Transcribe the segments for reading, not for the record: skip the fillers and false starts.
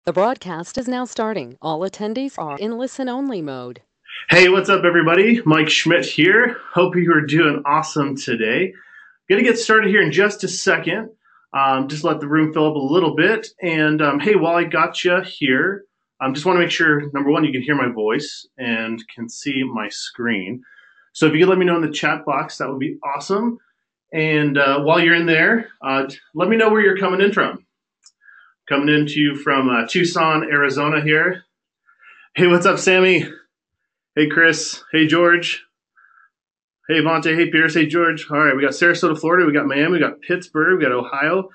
The broadcast is now starting. All attendees are in listen-only mode. Hey, what's up, everybody? Mike Schmidt here. Hope you are doing awesome today. Gonna get started here in just a second. Just let the room fill up a little bit. And hey, while I got you here, just want to make sure, number one, you can hear my voice and can see my screen. So if you could let me know in the chat box, that would be awesome. And while you're in there, let me know where you're coming in from. Coming into you from Tucson, Arizona here. Hey, what's up, Sammy? Hey, Chris. Hey, George. Hey, Vontae. Hey, Pierce. Hey, George. All right, we got Sarasota, Florida. We got Miami. We got Pittsburgh. We got Ohio.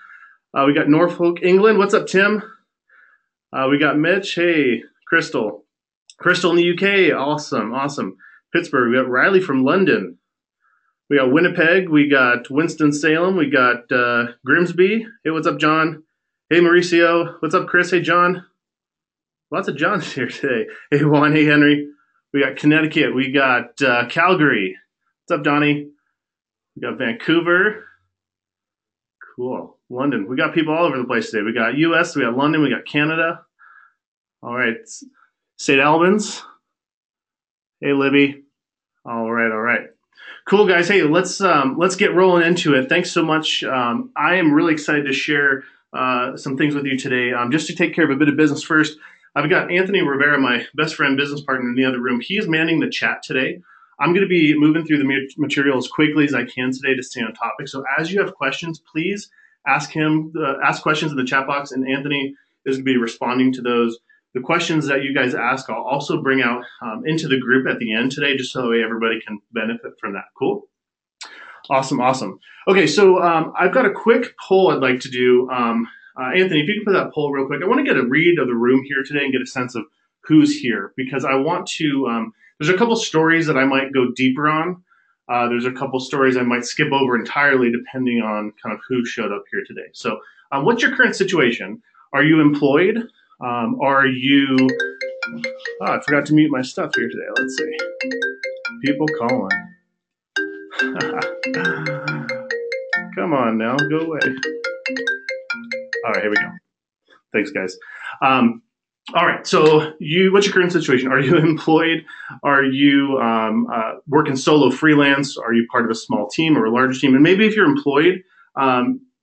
We got Norfolk, England. What's up, Tim? We got Mitch. Hey, Crystal. Crystal in the UK. Awesome, awesome. Pittsburgh. We got Riley from London. We got Winnipeg. We got Winston-Salem. We got Grimsby. Hey, what's up, John? Hey, Mauricio. What's up, Chris? Hey, John. Lots of Johns here today. Hey, Juan. Hey, Henry. We got Connecticut. We got Calgary. What's up, Donnie? We got Vancouver. Cool. London. We got people all over the place today. We got US. We got London. We got Canada. All right. St. Albans. Hey, Libby. All right. All right. Cool, guys. Hey, let's get rolling into it. Thanks so much. I am really excited to share some things with you today. Just to take care of a bit of business first, I've got Anthony Rivera, my best friend, business partner in the other room. He is manning the chat today. I'm going to be moving through the material as quickly as I can today to stay on topic. So as you have questions, please ask questions in the chat box, and Anthony is going to be responding to those. The questions that you guys ask, I'll also bring out into the group at the end today, just so that way everybody can benefit from that. Cool? Awesome, awesome. Okay, so I've got a quick poll I'd like to do. Anthony, if you can put that poll real quick. I want to get a read of the room here today and get a sense of who's here, because I want to, there's a couple stories that I might go deeper on. There's a couple stories I might skip over entirely depending on kind of who showed up here today. So what's your current situation? Are you employed? Are you, I forgot to mute my stuff here today. Let's see. People calling. Come on now, go away. All right, here we go. Thanks, guys. All right, so what's your current situation? Are you employed? Are you working solo freelance? Are you part of a small team or a large team? And maybe if you're employed,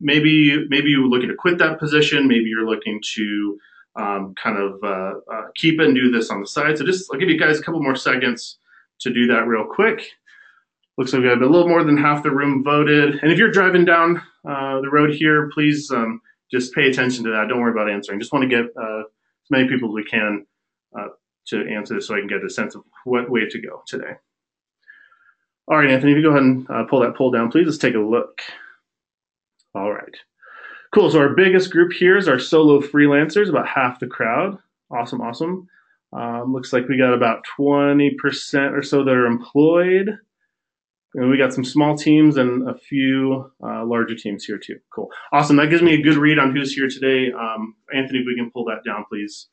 maybe you're looking to quit that position.Maybe you're looking to keep it and do this on the side. So I'll give you guys a couple more seconds to do that real quick. Looks like we have a little more than half the room voted. And if you're driving down the road here, please just pay attention to that. Don't worry about answering. Just want to get as many people as we can to answer this so I can get a sense of what way to go today. All right, Anthony, if you go ahead and pull that poll down, please. Let's take a look. All right. Cool. So our biggest group here is our solo freelancers, about half the crowd. Awesome, awesome. Looks like we got about 20% or so that are employed. And we got some small teams and a few larger teams here too. Cool. Awesome. That gives me a good read on who's here today. Anthony, if we can pull that down, please.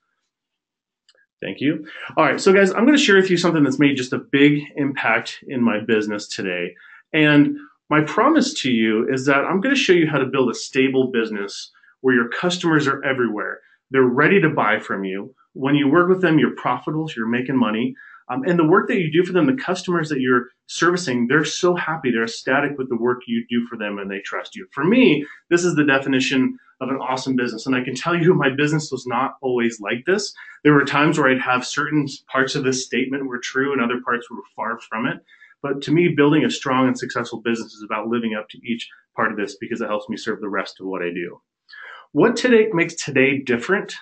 Thank you. All right. So guys, I'm going to share with you something that's made just a big impact in my business today. And my promise to you is that I'm going to show you how to build a stable business where your customers are everywhere. They're ready to buy from you. When you work with them, you're profitable, so you're making money. And the work that you do for them, the customers that you're servicing, they're so happy. They're ecstatic with the work you do for them and they trust you. For me, this is the definition of an awesome business. And I can tell you my business was not always like this. There were times where I'd have certain parts of this statement were true and other parts were far from it. But to me, building a strong and successful business is about living up to each part of this because it helps me serve the rest of what I do. What today makes today different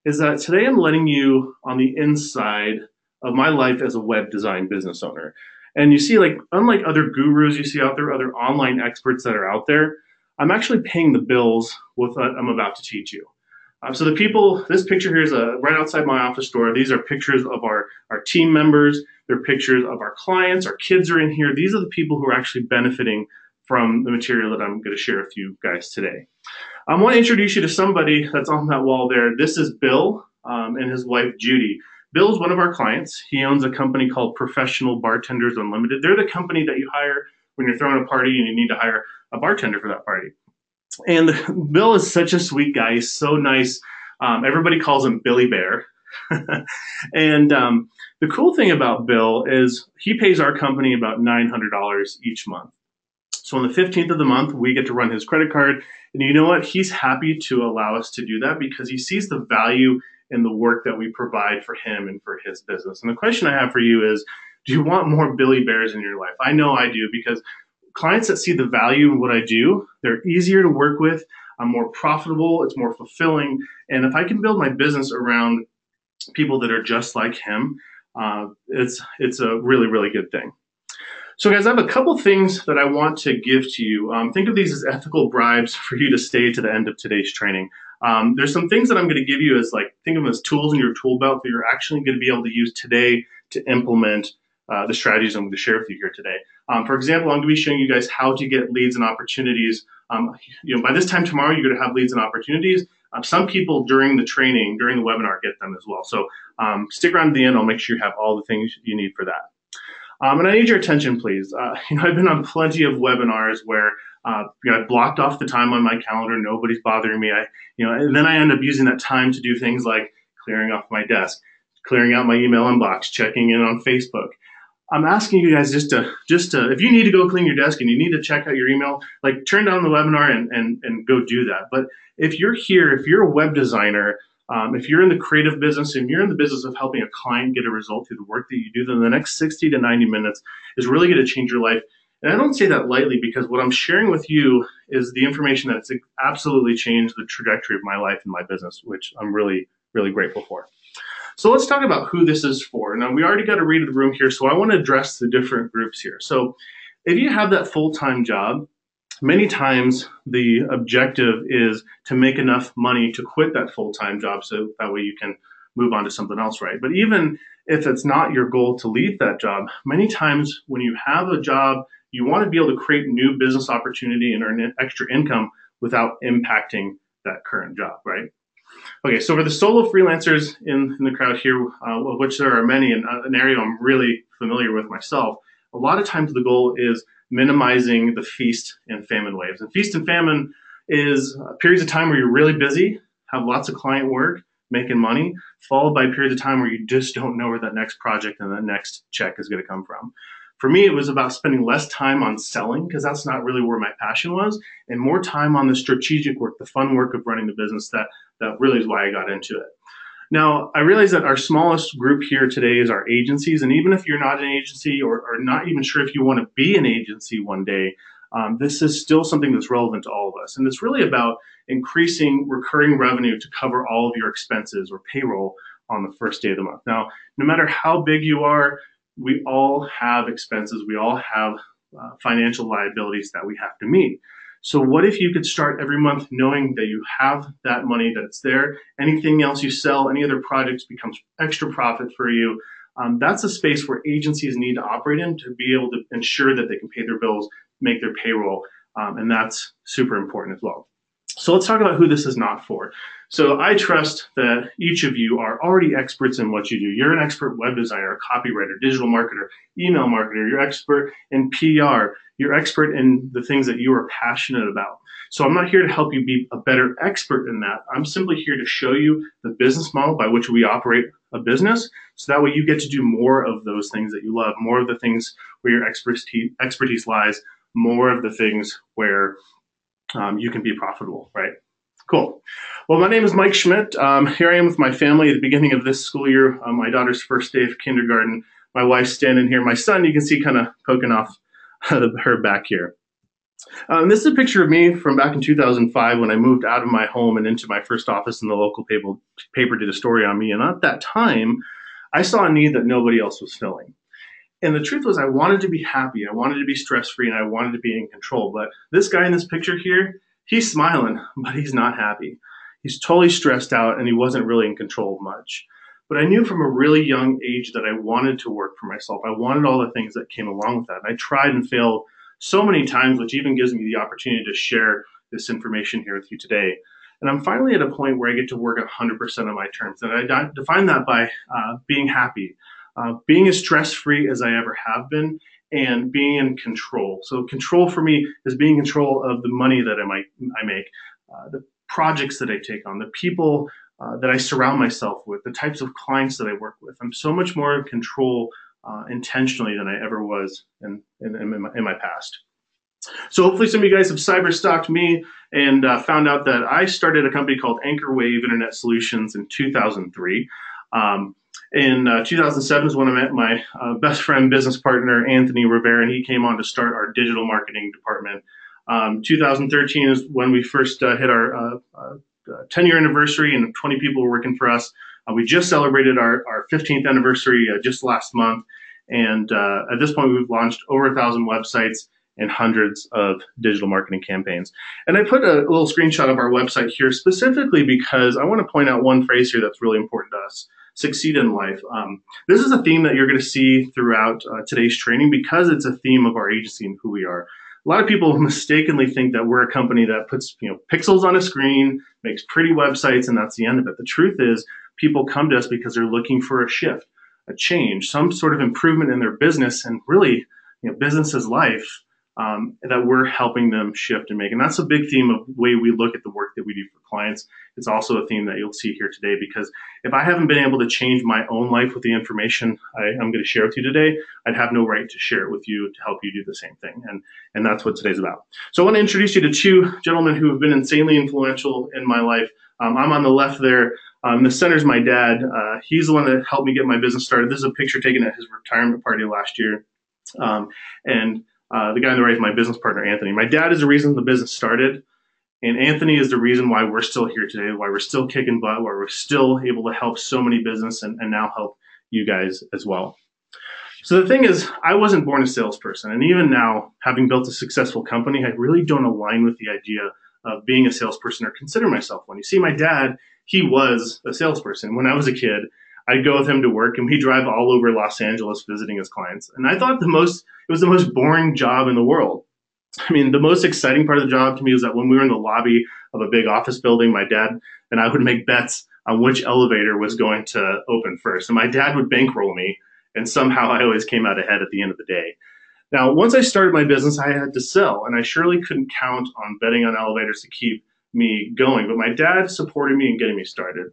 is that today I'm letting you on the inside of my life as a web design business owner. And you see, like, unlike other gurus you see out there, other online experts that are out there, I'm actually paying the bills with what I'm about to teach you. So the people, this picture here is right outside my office door. These are pictures of our team members. They're pictures of our clients. Our kids are in here. These are the people who are actually benefiting from the material that I'm going to share with you guys today. I want to introduce you to somebody that's on that wall there. This is Bill and his wife, Judy. Bill is one of our clients. He owns a company called Professional Bartenders Unlimited. They're the company that you hire when you're throwing a party and you need to hire a bartender for that party. And Bill is such a sweet guy. He's so nice. Everybody calls him Billy Bear. And the cool thing about Bill is he pays our company about $900 each month. So on the 15th of the month, we get to run his credit card. And you know what? He's happy to allow us to do that because he sees the value in the work that we provide for him and for his business. And the question I have for you is, do you want more Billy Bears in your life? I know I do, because clients that see the value in what I do, they're easier to work with. I'm more profitable. It's more fulfilling. And if I can build my business around people that are just like him, it's a really, really good thing. So guys, I have a couple things that I want to give to you. Think of these as ethical bribes for you to stay to the end of today's training. There's some things that I'm going to give you as think of them as tools in your tool belt that you're actually going to be able to use today to implement the strategies I'm going to share with you here today. For example, I'm going to be showing you guys how to get leads and opportunities. By this time tomorrow, you're going to have leads and opportunities. Some people during the training, during the webinar, get them as well. So stick around to the end. I'll make sure you have all the things you need for that. And I need your attention, please. I've been on plenty of webinars where I blocked off the time on my calendar. Nobody's bothering me. And then I end up using that time to do things like clearing off my desk, clearing out my email inbox, checking in on Facebook. I'm asking you guys just to, if you need to go clean your desk and you need to check out your email, turn down the webinar and go do that. But if you're here, if you're a web designer, if you're in the creative business and you're in the business of helping a client get a result through the work that you do, then the next 60 to 90 minutes is really going to change your life. And I don't say that lightly, because what I'm sharing with you is the information that's absolutely changed the trajectory of my life and my business, which I'm really, really grateful for. So let's talk about who this is for. Now, we already got a read of the room here, so I want to address the different groups here. So if you have that full-time job, many times the objective is to make enough money to quit that full-time job so that way you can move on to something else, right? But even if it's not your goal to leave that job, many times when you have a job, you want to be able to create new business opportunity and earn extra income without impacting that current job, right? Okay, so for the solo freelancers in the crowd here, of which there are many, and an area I'm really familiar with myself, a lot of times the goal is minimizing the feast and famine waves. And feast and famine is periods of time where you're really busy, have lots of client work, making money, followed by periods of time where you just don't know where that next project and that next check is going to come from. For me, it was about spending less time on selling, because that's not really where my passion was, and more time on the strategic work, the fun work of running the business. That really is why I got into it. Now, I realize that our smallest group here today is our agencies, and even if you're not an agency or not even sure if you want to be an agency one day, this is still something that's relevant to all of us. And it's really about increasing recurring revenue to cover all of your expenses or payroll on the first day of the month. Now, no matter how big you are, we all have expenses. We all have financial liabilities that we have to meet. So what if you could start every month knowing that you have that money, that it's there? Anything else you sell, any other projects becomes extra profit for you. That's a space where agencies need to operate in to be able to ensure that they can pay their bills, make their payroll, and that's super important as well. So let's talk about who this is not for. So I trust that each of you are already experts in what you do. You're an expert web designer, a copywriter, digital marketer, email marketer. You're expert in PR. You're expert in the things that you are passionate about. So I'm not here to help you be a better expert in that. I'm simply here to show you the business model by which we operate a business. So that way you get to do more of those things that you love, more of the things where your expertise lies, more of the things where you can be profitable, right? Cool. Well, my name is Mike Schmidt. Here I am with my family at the beginning of this school year, my daughter's first day of kindergarten. My wife's standing here. My son, you can see kind of poking off her back here. This is a picture of me from back in 2005 when I moved out of my home and into my first office, and the local paper did a story on me. And at that time, I saw a need that nobody else was filling. And the truth was, I wanted to be happy. I wanted to be stress-free, and I wanted to be in control. But this guy in this picture here, he's smiling, but he's not happy. He's totally stressed out, and he wasn't really in control of much. But I knew from a really young age that I wanted to work for myself. I wanted all the things that came along with that. And I tried and failed so many times, which even gives me the opportunity to share this information here with you today. And I'm finally at a point where I get to work 100% on my terms. And I define that by being happy, being as stress-free as I ever have been, and being in control. So control for me is being in control of the money that I make, the projects that I take on, the people that I surround myself with, the types of clients that I work with. I'm so much more in control intentionally than I ever was in my past. So hopefully some of you guys have cyber stalked me and found out that I started a company called Anchor Wave Internet Solutions in 2003. In 2007 is when I met my best friend, business partner, Anthony Rivera, and he came on to start our digital marketing department. 2013 is when we first hit our 10-year anniversary, and 20 people were working for us. We just celebrated our 15th anniversary just last month, and at this point, we've launched over 1,000 websites and hundreds of digital marketing campaigns. And I put a little screenshot of our website here specifically because I want to point out one phrase here that's really important to us: succeed in life. This is a theme that you're going to see throughout today's training because it's a theme of our agency and who we are. A lot of people mistakenly think that we're a company that puts pixels on a screen, makes pretty websites, and that's the end of it. The truth is people come to us because they're looking for a shift, a change, some sort of improvement in their business, and really business is life. That we're helping them shift and make. And that's a big theme of the way we look at the work that we do for clients. It's also a theme that you'll see here today, because if I haven't been able to change my own life with the information I'm going to share with you today, I'd have no right to share it with you to help you do the same thing. And that's what today's about. So I want to introduce you to two gentlemen who have been insanely influential in my life. I'm on the left there. The center is my dad. He's the one that helped me get my business started. This is a picture taken at his retirement party last year. The guy on the right is my business partner, Anthony. My dad is the reason the business started, and Anthony is the reason why we're still here today, why we're still kicking butt, why we're still able to help so many business and now help you guys as well. So the thing is, I wasn't born a salesperson, and even now, having built a successful company, I really don't align with the idea of being a salesperson or consider myself one. You see, my dad, he was a salesperson. When I was a kid, I'd go with him to work, and we'd drive all over Los Angeles visiting his clients. And I thought it was the most boring job in the world. I mean, the most exciting part of the job to me was that when we were in the lobby of a big office building, my dad and I would make bets on which elevator was going to open first. And my dad would bankroll me, and somehow I always came out ahead at the end of the day. Now, once I started my business, I had to sell, and I surely couldn't count on betting on elevators to keep me going. But my dad supported me in getting me started.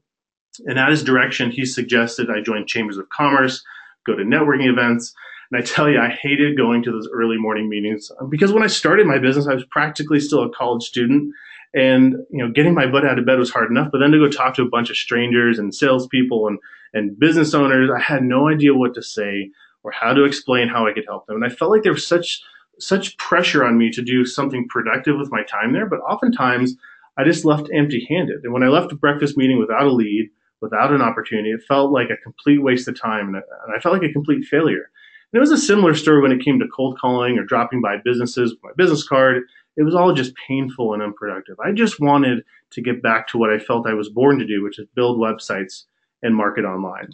And at his direction, he suggested I join chambers of commerce, go to networking events. And I tell you, I hated going to those early morning meetings because when I started my business, I was practically still a college student. And getting my butt out of bed was hard enough. But then to go talk to a bunch of strangers and salespeople and business owners, I had no idea what to say or how to explain how I could help them. And I felt like there was such pressure on me to do something productive with my time there. But oftentimes, I just left empty-handed. And when I left a breakfast meeting without a lead, without an opportunity, it felt like a complete waste of time, and I felt like a complete failure. And it was a similar story when it came to cold calling or dropping by businesses with my business card. It was all just painful and unproductive. I just wanted to get back to what I felt I was born to do, which is build websites and market online.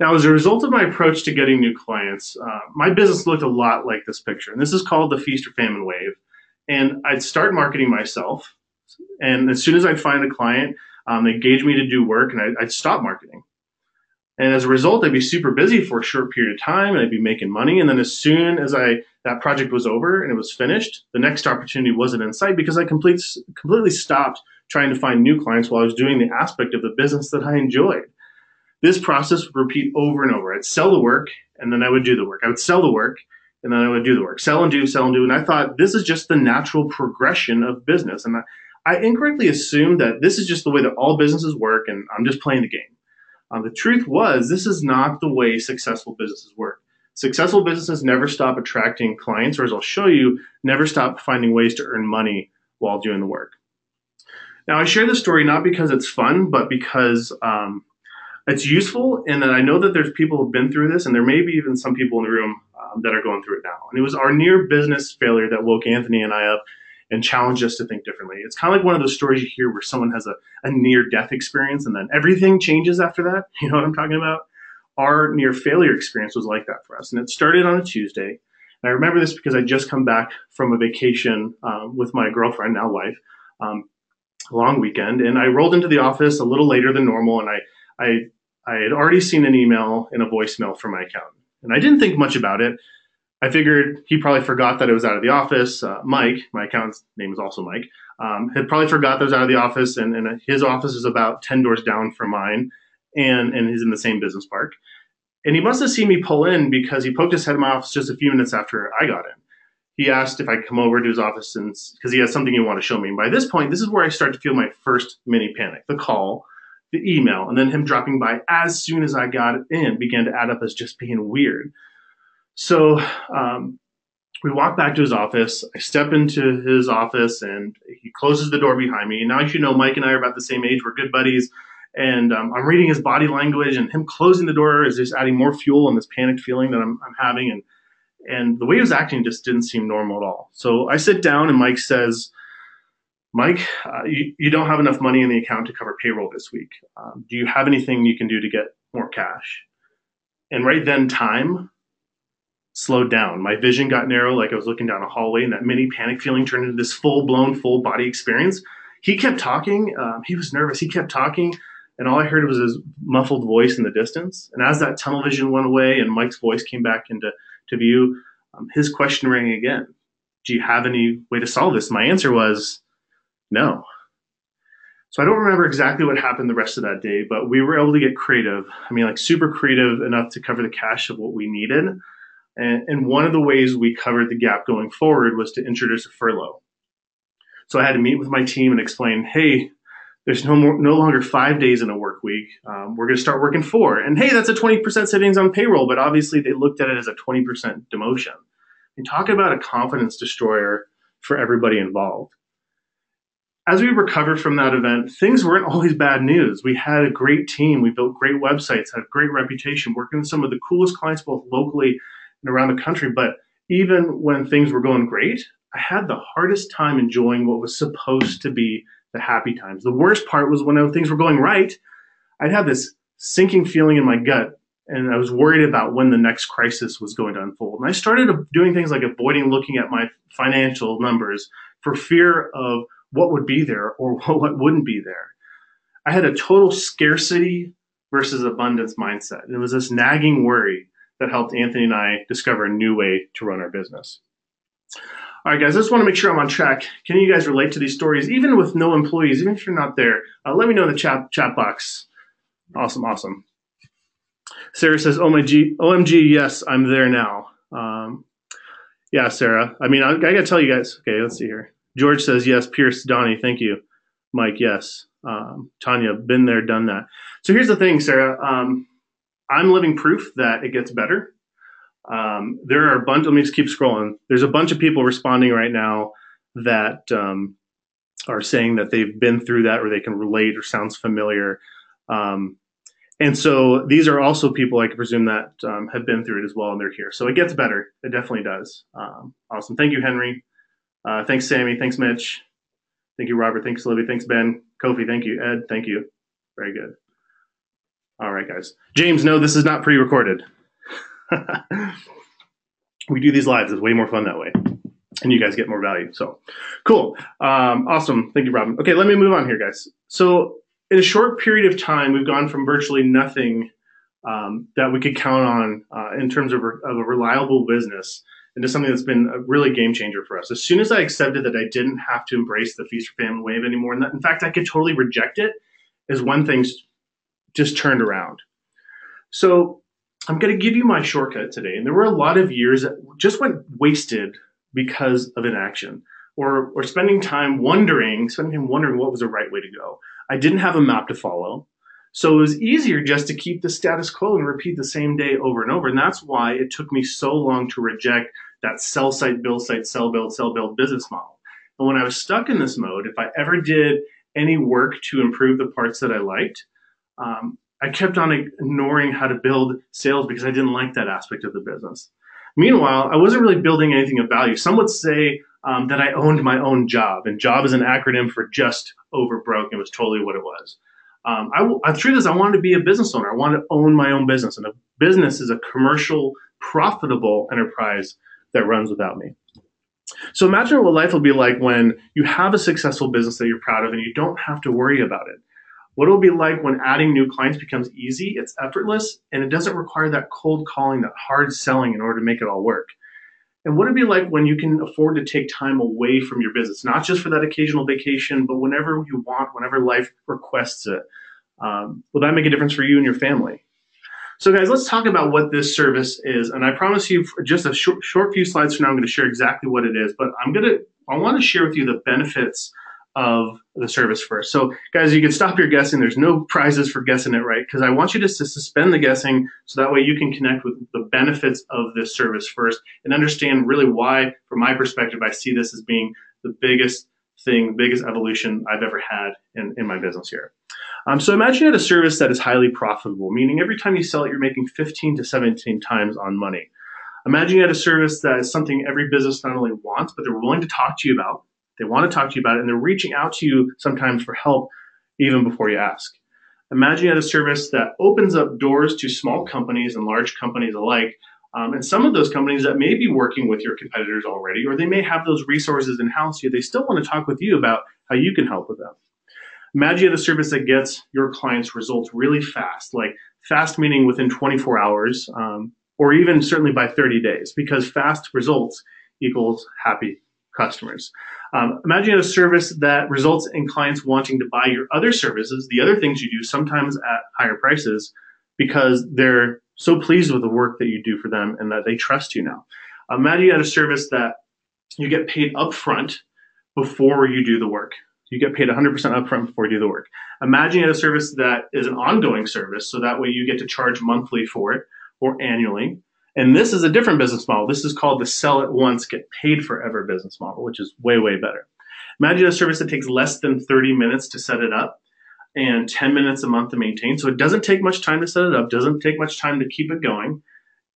Now, as a result of my approach to getting new clients, my business looked a lot like this picture. And this is called the feast or famine wave. And I'd start marketing myself. And as soon as I'd find a client, they engaged me to do work, and I'd stop marketing. And as a result, I'd be super busy for a short period of time, and I'd be making money. And then as soon as that project was over and it was finished, the next opportunity wasn't in sight because I completely stopped trying to find new clients while I was doing the aspect of the business that I enjoyed. This process would repeat over and over. I'd sell the work, and then I would do the work. I would sell the work, and then I would do the work. Sell and do, sell and do. And I thought this is just the natural progression of business. And I incorrectly assumed that this is just the way that all businesses work, and I'm just playing the game. The truth was, this is not the way successful businesses work. Successful businesses never stop attracting clients, or as I'll show you, never stop finding ways to earn money while doing the work. Now, I share this story not because it's fun, but because it's useful, and that I know that there's people who've been through this, and there may be even some people in the room that are going through it now. And it was our near business failure that woke Anthony and I up and challenge us to think differently. It's kind of like one of those stories you hear where someone has a near-death experience and then everything changes after that. You know what I'm talking about? Our near-failure experience was like that for us. And it started on a Tuesday. And I remember this because I just come back from a vacation with my girlfriend, now wife, a long weekend. And I rolled into the office a little later than normal, and I had already seen an email and a voicemail from my accountant. And I didn't think much about it. I figured he probably forgot that I was out of the office. Mike, my accountant's name is also Mike, Had probably forgot that I was out of the office, and his office is about 10 doors down from mine, and he's in the same business park. And he must have seen me pull in because he poked his head in my office just a few minutes after I got in. He asked if I'd come over to his office because he has something he wanted to show me. And by this point, this is where I start to feel my first mini panic. The call, the email, and then him dropping by as soon as I got in began to add up as just being weird. So we walk back to his office. I step into his office, and he closes the door behind me. And now, as you know, Mike and I are about the same age. We're good buddies. And I'm reading his body language, and him closing the door is just adding more fuel on this panicked feeling that I'm having. And the way he was acting just didn't seem normal at all. So I sit down, and Mike says, Mike, you don't have enough money in the account to cover payroll this week. Do you have anything you can do to get more cash? And right then, time slowed down. My vision got narrow, like I was looking down a hallway, and that mini panic feeling turned into this full-blown, full body experience. He kept talking. He was nervous. He kept talking. And all I heard was his muffled voice in the distance. And as that tunnel vision went away and Mike's voice came back into view, his question rang again. Do you have any way to solve this? My answer was no. So I don't remember exactly what happened the rest of that day, but we were able to get creative. I mean, like super creative enough to cover the cash of what we needed. And one of the ways we covered the gap going forward was to introduce a furlough. So I had to meet with my team and explain, hey, there's no longer 5 days in a work week. We're going to start working 4. And hey, that's a 20% savings on payroll, but obviously they looked at it as a 20% demotion. And talk about a confidence destroyer for everybody involved. As we recovered from that event, things weren't always bad news. We had a great team. We built great websites, had a great reputation, working with some of the coolest clients both locally and around the country. But even when things were going great, I had the hardest time enjoying what was supposed to be the happy times. The worst part was when things were going right, I'd have this sinking feeling in my gut, and I was worried about when the next crisis was going to unfold. And I started doing things like avoiding looking at my financial numbers for fear of what would be there or what wouldn't be there. I had a total scarcity versus abundance mindset. And it was this nagging worry that helped Anthony and I discover a new way to run our business. All right, guys, I just want to make sure I'm on track. Can you guys relate to these stories, even with no employees, even if you're not there? Let me know in the chat box. Awesome. Sarah says, OMG, yes, I'm there now. Yeah, Sarah. I mean, I got to tell you guys. Okay, let's see here. George says, yes. Pierce, Donnie, thank you. Mike, yes. Tanya, been there, done that. So here's the thing, Sarah. I'm living proof that it gets better. There are a bunch, let me just keep scrolling. There's a bunch of people responding right now that are saying that they've been through that or they can relate or sounds familiar. And so these are also people I can presume that have been through it as well and they're here. So it gets better. It definitely does. Awesome. Thank you, Henry. Thanks, Sammy. Thanks, Mitch. Thank you, Robert. Thanks, Olivia. Thanks, Ben. Kofi, thank you. Ed, thank you. Very good. All right, guys. James, no, this is not pre-recorded. We do these lives. It's way more fun that way. And you guys get more value. So cool. Awesome. Thank you, Robin. Okay, let me move on here, guys. So in a short period of time, we've gone from virtually nothing that we could count on in terms of a reliable business into something that's been a really game changer for us. As soon as I accepted that I didn't have to embrace the feast or famine wave anymore, and that, in fact, I could totally reject it, is when things just turned around. So I'm going to give you my shortcut today. And there were a lot of years that just went wasted because of inaction or spending time wondering what was the right way to go. I didn't have a map to follow. So it was easier just to keep the status quo and repeat the same day over and over. And that's why it took me so long to reject that sell site, build site, sell, build business model. And when I was stuck in this mode, if I ever did any work to improve the parts that I liked, I kept on ignoring how to build sales because I didn't like that aspect of the business. Meanwhile, I wasn't really building anything of value. Some would say that I owned my own job, and job is an acronym for just over broke. It was totally what it was. The truth is I wanted to be a business owner. I wanted to own my own business, and a business is a commercial, profitable enterprise that runs without me. So imagine what life will be like when you have a successful business that you're proud of and you don't have to worry about it. What it will be like when adding new clients becomes easy, it's effortless, and it doesn't require that cold calling, that hard selling in order to make it all work. And what it'd be like when you can afford to take time away from your business, not just for that occasional vacation, but whenever you want, whenever life requests it. Will that make a difference for you and your family? So guys, let's talk about what this service is. And I promise you, for just a short few slides from now, I'm going to share exactly what it is. But I want to share with you the benefits of the service first. So guys, you can stop your guessing. There's no prizes for guessing it right, because I want you just to suspend the guessing so that way you can connect with the benefits of this service first and understand really why, from my perspective, I see this as being the biggest thing, biggest evolution I've ever had in my business here. So imagine you had a service that is highly profitable, meaning every time you sell it, you're making 15 to 17 times on money. Imagine you had a service that is something every business not only wants, but they're willing to talk to you about. They want to talk to you about it, and they're reaching out to you sometimes for help even before you ask. Imagine you had a service that opens up doors to small companies and large companies alike, and some of those companies that may be working with your competitors already, or they may have those resources in-house, yet they still want to talk with you about how you can help with them. Imagine you have a service that gets your clients results really fast, like fast meaning within 24 hours, or even certainly by 30 days, because fast results equals happy customers. Imagine you have a service that results in clients wanting to buy your other services, the other things you do, sometimes at higher prices, because they're so pleased with the work that you do for them and that they trust you now. Imagine you had a service that you get paid upfront before you do the work. You get paid 100% upfront before you do the work. Imagine you have a service that is an ongoing service, so that way you get to charge monthly for it or annually. And this is a different business model. This is called the sell at once, get paid forever business model, which is way, way better. Imagine a service that takes less than 30 minutes to set it up and 10 minutes a month to maintain. So it doesn't take much time to set it up, doesn't take much time to keep it going.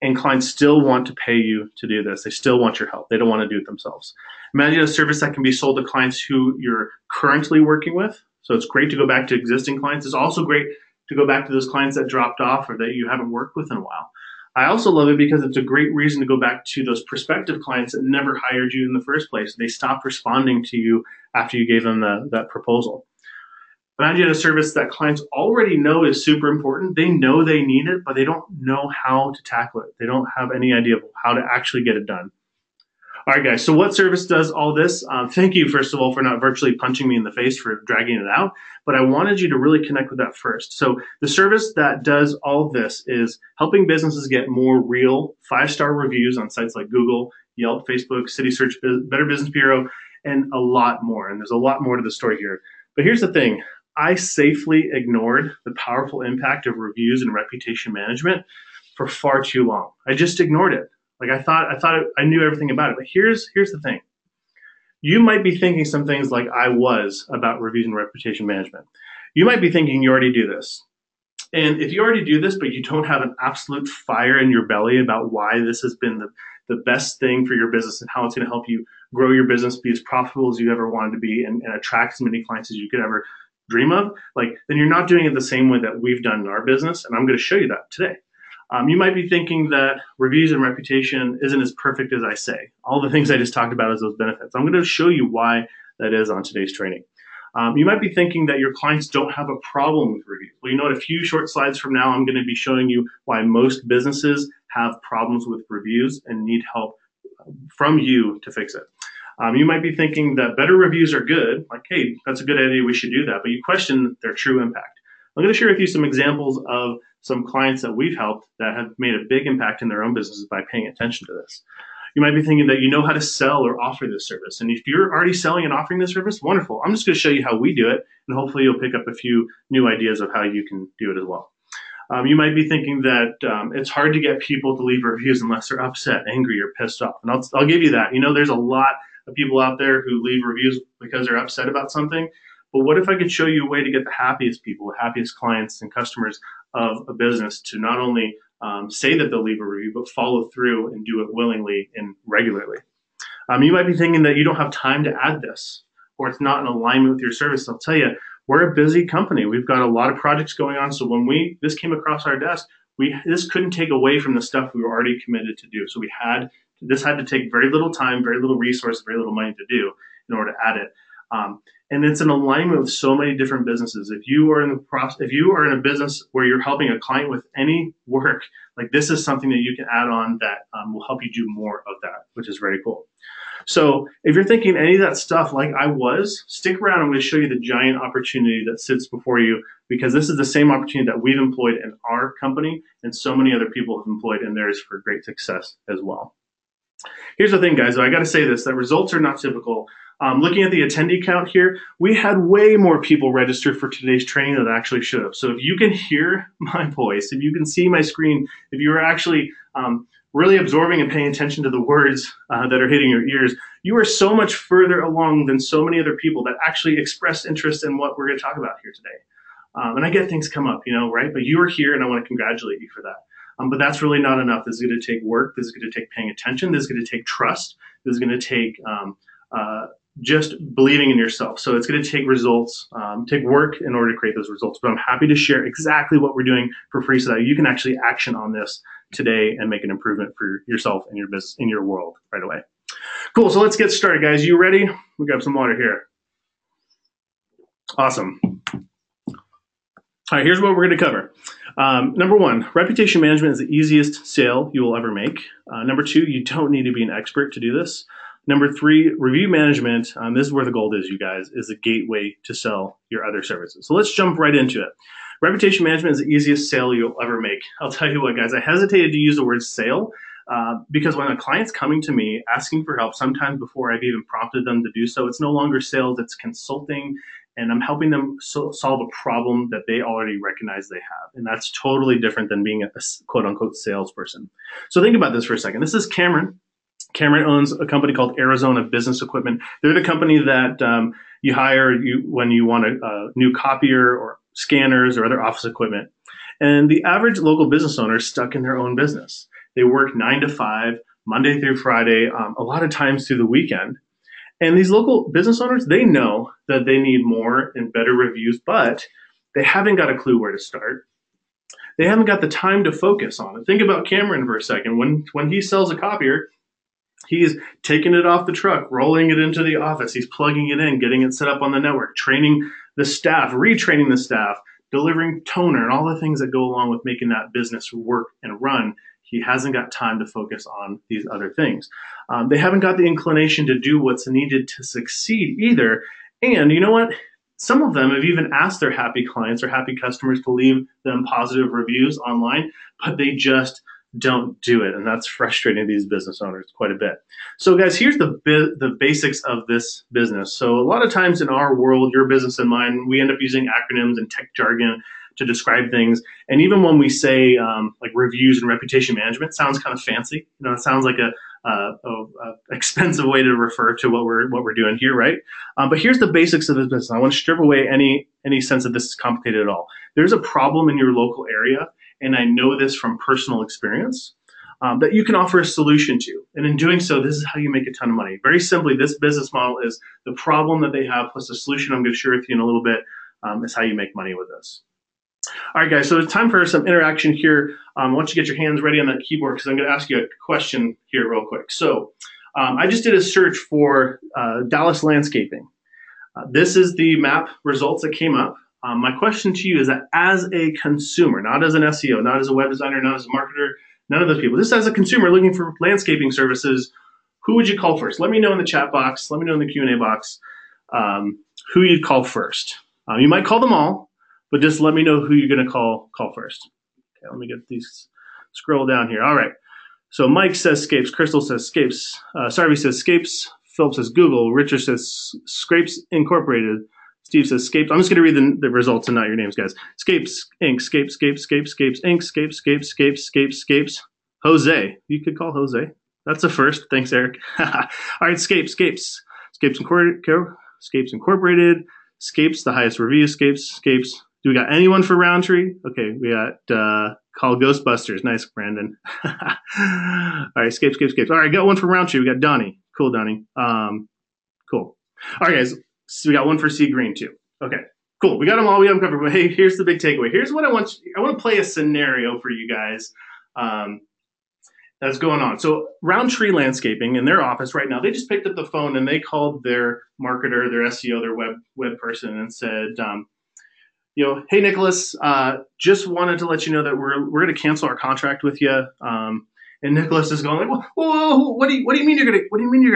And clients still want to pay you to do this. They still want your help. They don't want to do it themselves. Imagine a service that can be sold to clients who you're currently working with. So it's great to go back to existing clients. It's also great to go back to those clients that dropped off or that you haven't worked with in a while. I also love it because it's a great reason to go back to those prospective clients that never hired you in the first place. They stopped responding to you after you gave them that proposal. Imagine a service that clients already know is super important. They know they need it, but they don't know how to tackle it. They don't have any idea of how to actually get it done. All right, guys, so what service does all this? Thank you, first of all, for not virtually punching me in the face for dragging it out, but I wanted you to really connect with that first. So the service that does all this is helping businesses get more real 5-star reviews on sites like Google, Yelp, Facebook, City Search, Better Business Bureau, and a lot more. And there's a lot more to the story here. But here's the thing. I safely ignored the powerful impact of reviews and reputation management for far too long. I just ignored it. Like I thought I knew everything about it. But here's the thing. You might be thinking some things like I was about reviews and reputation management. You might be thinking you already do this. And if you already do this, but you don't have an absolute fire in your belly about why this has been the best thing for your business and how it's going to help you grow your business, be as profitable as you ever wanted to be, and attract as many clients as you could ever dream of, then you're not doing it the same way that we've done in our business. And I'm going to show you that today. You might be thinking that reviews and reputation isn't as perfect as I say. All the things I just talked about as those benefits. I'm going to show you why that is on today's training. You might be thinking that your clients don't have a problem with reviews. Well, you know what? A few short slides from now, I'm going to be showing you why most businesses have problems with reviews and need help from you to fix it. You might be thinking that better reviews are good, like, hey, that's a good idea, we should do that, but you question their true impact. I'm going to share with you some examples of some clients that we've helped that have made a big impact in their own businesses by paying attention to this. You might be thinking that you know how to sell or offer this service. And if you're already selling and offering this service, wonderful. I'm just going to show you how we do it, and hopefully you'll pick up a few new ideas of how you can do it as well. You might be thinking that it's hard to get people to leave reviews unless they're upset, angry, or pissed off. And I'll give you that. You know, there's a lot of people out there who leave reviews because they're upset about something. But what if I could show you a way to get the happiest people, the happiest clients and customers of a business to not only say that they'll leave a review, but follow through and do it willingly and regularly. You might be thinking that you don't have time to add this, or it's not in alignment with your service. I'll tell you, we're a busy company. We've got a lot of projects going on. So when this came across our desk, this couldn't take away from the stuff we were already committed to do. So this had to take very little time, very little resource, very little money to do in order to add it. And it's in alignment with so many different businesses. If you are in a business where you're helping a client with any work, like this is something that you can add on that will help you do more of that, which is very cool. So if you're thinking any of that stuff like I was, stick around. I'm going to show you the giant opportunity that sits before you, because this is the same opportunity that we've employed in our company and so many other people have employed in theirs for great success as well. Here's the thing, guys. I got to say this, that results are not typical. Looking at the attendee count here, we had way more people registered for today's training than actually should have. So if you can hear my voice, if you can see my screen, if you are actually really absorbing and paying attention to the words that are hitting your ears, you are so much further along than so many other people that actually expressed interest in what we're going to talk about here today. And I get things come up, right? But you are here, and I want to congratulate you for that. But that's really not enough. This is going to take work. This is going to take paying attention. This is going to take trust. This is going to take just believing in yourself. So it's going to take results, take work in order to create those results. But I'm happy to share exactly what we're doing for free so that you can actually action on this today and make an improvement for yourself and your business in your world right away. Cool. So let's get started, guys. You ready? We grab some water here. Awesome. All right, here's what we're going to cover. Number one, reputation management is the easiest sale you will ever make. Number two, you don't need to be an expert to do this. Number three, review management. This is where the gold is, you guys, is the gateway to sell your other services. So let's jump right into it. Reputation management is the easiest sale you'll ever make. I'll tell you what, guys, I hesitated to use the word sale because when a client's coming to me asking for help, sometimes before I've even prompted them to do so, it's no longer sales, it's consulting. And I'm helping them solve a problem that they already recognize they have. And that's totally different than being a quote unquote salesperson. So think about this for a second. This is Cameron. Cameron owns a company called Arizona Business Equipment. They're the company that you hire when you want a new copier or scanners or other office equipment. And the average local business owner is stuck in their own business. They work 9 to 5, Monday through Friday, a lot of times through the weekend. And these local business owners, they know that they need more and better reviews, but they haven't got a clue where to start. They haven't got the time to focus on it. Think about Cameron for a second. When he sells a copier, he's taking it off the truck, rolling it into the office. He's plugging it in, getting it set up on the network, training the staff, retraining the staff, delivering toner, and all the things that go along with making that business work and run. He hasn't got time to focus on these other things. They haven't got the inclination to do what's needed to succeed either. And you know what? Some of them have even asked their happy clients or happy customers to leave them positive reviews online, but they just don't do it. And that's frustrating these business owners quite a bit. So guys, here's the basics of this business. So a lot of times in our world, your business and mine, we end up using acronyms and tech jargon to describe things. And even when we say like reviews and reputation management, it sounds kind of fancy. It sounds like a expensive way to refer to what we're doing here, right? But here's the basics of this business. I want to strip away any sense that this is complicated at all. There's a problem in your local area, and I know this from personal experience, that you can offer a solution to. And in doing so, this is how you make a ton of money. Very simply, this business model is the problem that they have plus the solution I'm going to share with you in a little bit is how you make money with this. All right, guys, so it's time for some interaction here. I want you to get your hands ready on that keyboard because I'm going to ask you a question here real quick. So I just did a search for Dallas landscaping. This is the map results that came up. My question to you is that as a consumer, not as an SEO, not as a web designer, not as a marketer, none of those people, just as a consumer looking for landscaping services, who would you call first? Let me know in the chat box. Let me know in the Q&A box who you'd call first. You might call them all, but just let me know who you're going to call first. Okay, let me get these, scroll down here. All right. So Mike says Scapes. Crystal says Scapes. Sarvi says Scapes. Philip says Google. Richard says Scrapes Incorporated. Steve says Scapes. I'm just going to read the results and not your names, guys. Scapes Inc. Scapes Inc. Scapes. Jose. You could call Jose. That's a first. Thanks, Eric. All right, Scapes Incorporated. Scapes, the highest review. Scapes. Do we got anyone for Roundtree? Okay, we got call Ghostbusters. Nice, Brandon. All right, Scapes. All right, got one for Roundtree. We got Donnie. Cool, Donnie. Cool. All right, guys. So we got one for Sea Green too. Okay, cool. We got them all. We have them covered. But hey, here's the big takeaway. Here's what I want to play a scenario for you guys. that's going on. So Roundtree Landscaping in their office right now, they just picked up the phone and they called their marketer, their SEO, their web person, and said, hey Nicholas, just wanted to let you know that we're going to cancel our contract with you. And Nicholas is going like, whoa, what do you mean you're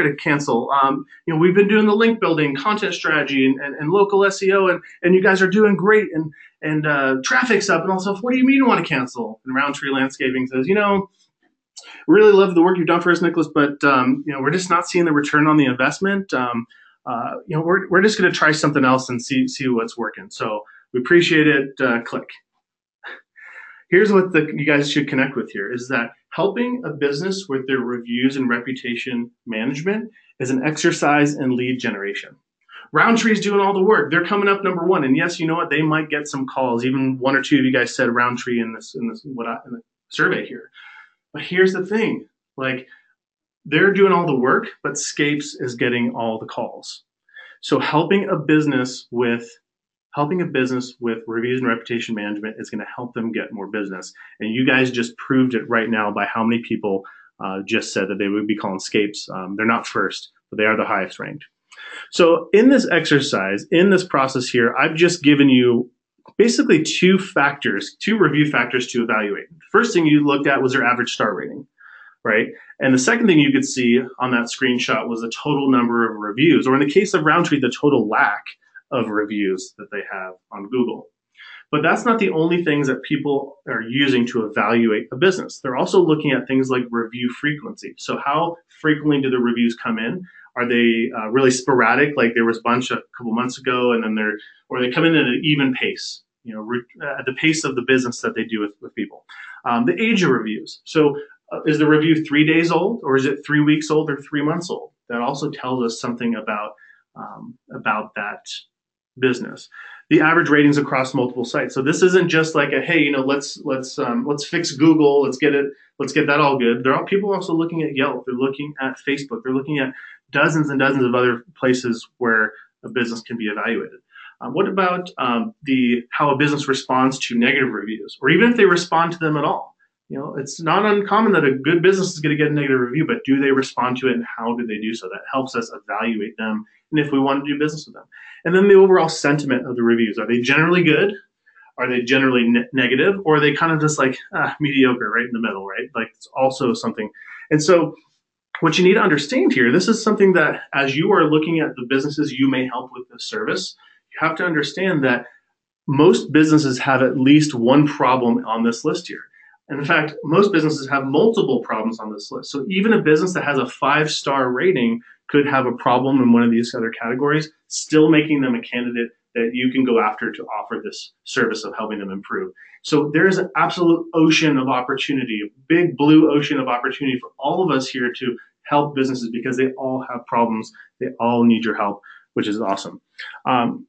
going to cancel? We've been doing the link building, content strategy, and local SEO, and you guys are doing great, and traffic's up and all stuff. What do you mean you want to cancel? And Roundtree Landscaping says, really love the work you've done for us, Nicholas, but we're just not seeing the return on the investment. We're just going to try something else and see what's working. So we appreciate it. Click. Here's what you guys should connect with here is that helping a business with their reviews and reputation management is an exercise in lead generation. Roundtree's doing all the work. They're coming up number one. And yes, you know what? They might get some calls. Even one or two of you guys said Roundtree in the survey here. But here's the thing, like they're doing all the work, but Scapes is getting all the calls. So helping a business with reviews and reputation management is going to help them get more business. And you guys just proved it right now by how many people just said that they would be calling Scapes. They're not first, but they are the highest ranked. So in this exercise, in this process here, I've just given you basically two review factors to evaluate. First thing you looked at was their average star rating, right? And the second thing you could see on that screenshot was the total number of reviews, or in the case of Roundtree, the total lack of reviews that they have on Google. But that's not the only things that people are using to evaluate a business. They're also looking at things like review frequency. So how frequently do the reviews come in? Are they really sporadic, like there was a bunch a couple months ago, and then or they come in at an even pace, at the pace of the business that they do with people. The age of reviews. So is the review 3 days old, or is it 3 weeks old, or 3 months old? That also tells us something about that business. The average ratings across multiple sites. So this isn't just like a, hey, let's fix Google, let's get that all good. People are also looking at Yelp, they're looking at Facebook, they're looking at dozens and dozens of other places where a business can be evaluated. What about how a business responds to negative reviews, or even if they respond to them at all? It's not uncommon that a good business is going to get a negative review, but do they respond to it, and how do they do so? That helps us evaluate them, and if we want to do business with them. And then the overall sentiment of the reviews. Are they generally good? Are they generally negative? Or are they kind of just like mediocre, right in the middle, right? Like it's also something. And so what you need to understand here, this is something that as you are looking at the businesses you may help with this service, you have to understand that most businesses have at least one problem on this list here. And in fact, most businesses have multiple problems on this list. So even a business that has a 5-star rating could have a problem in one of these other categories, still making them a candidate that you can go after to offer this service of helping them improve. So there is an absolute ocean of opportunity, a big blue ocean of opportunity for all of us here to help businesses, because they all have problems. They all need your help, which is awesome.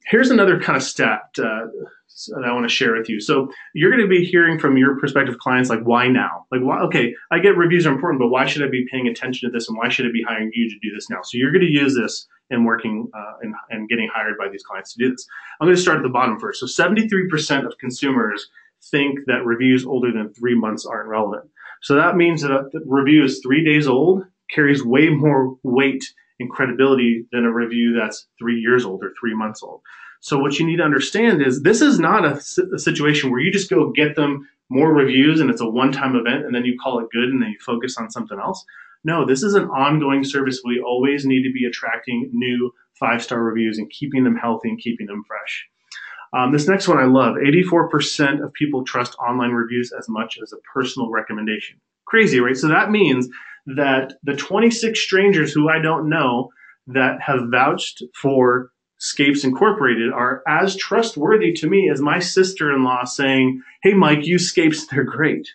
Here's another kind of stat that I want to share with you. So you're going to be hearing from your prospective clients, like, why now? Like, why? Okay, I get reviews are important, but why should I be paying attention to this, and why should I be hiring you to do this now? So you're going to use this in working and getting hired by these clients to do this. I'm going to start at the bottom first. So 73% of consumers think that reviews older than 3 months aren't relevant. So that means that a review is 3 days old carries way more weight and credibility than a review that's 3 years old or 3 months old. So what you need to understand is this is not a situation where you just go get them more reviews and it's a one-time event and then you call it good and then you focus on something else. No, this is an ongoing service. We always need to be attracting new 5-star reviews and keeping them healthy and keeping them fresh. This next one I love. 84% of people trust online reviews as much as a personal recommendation. Crazy, right? So that means that the 26 strangers who I don't know that have vouched for Scapes Incorporated are as trustworthy to me as my sister-in-law saying, hey, Mike, use Scapes, they're great.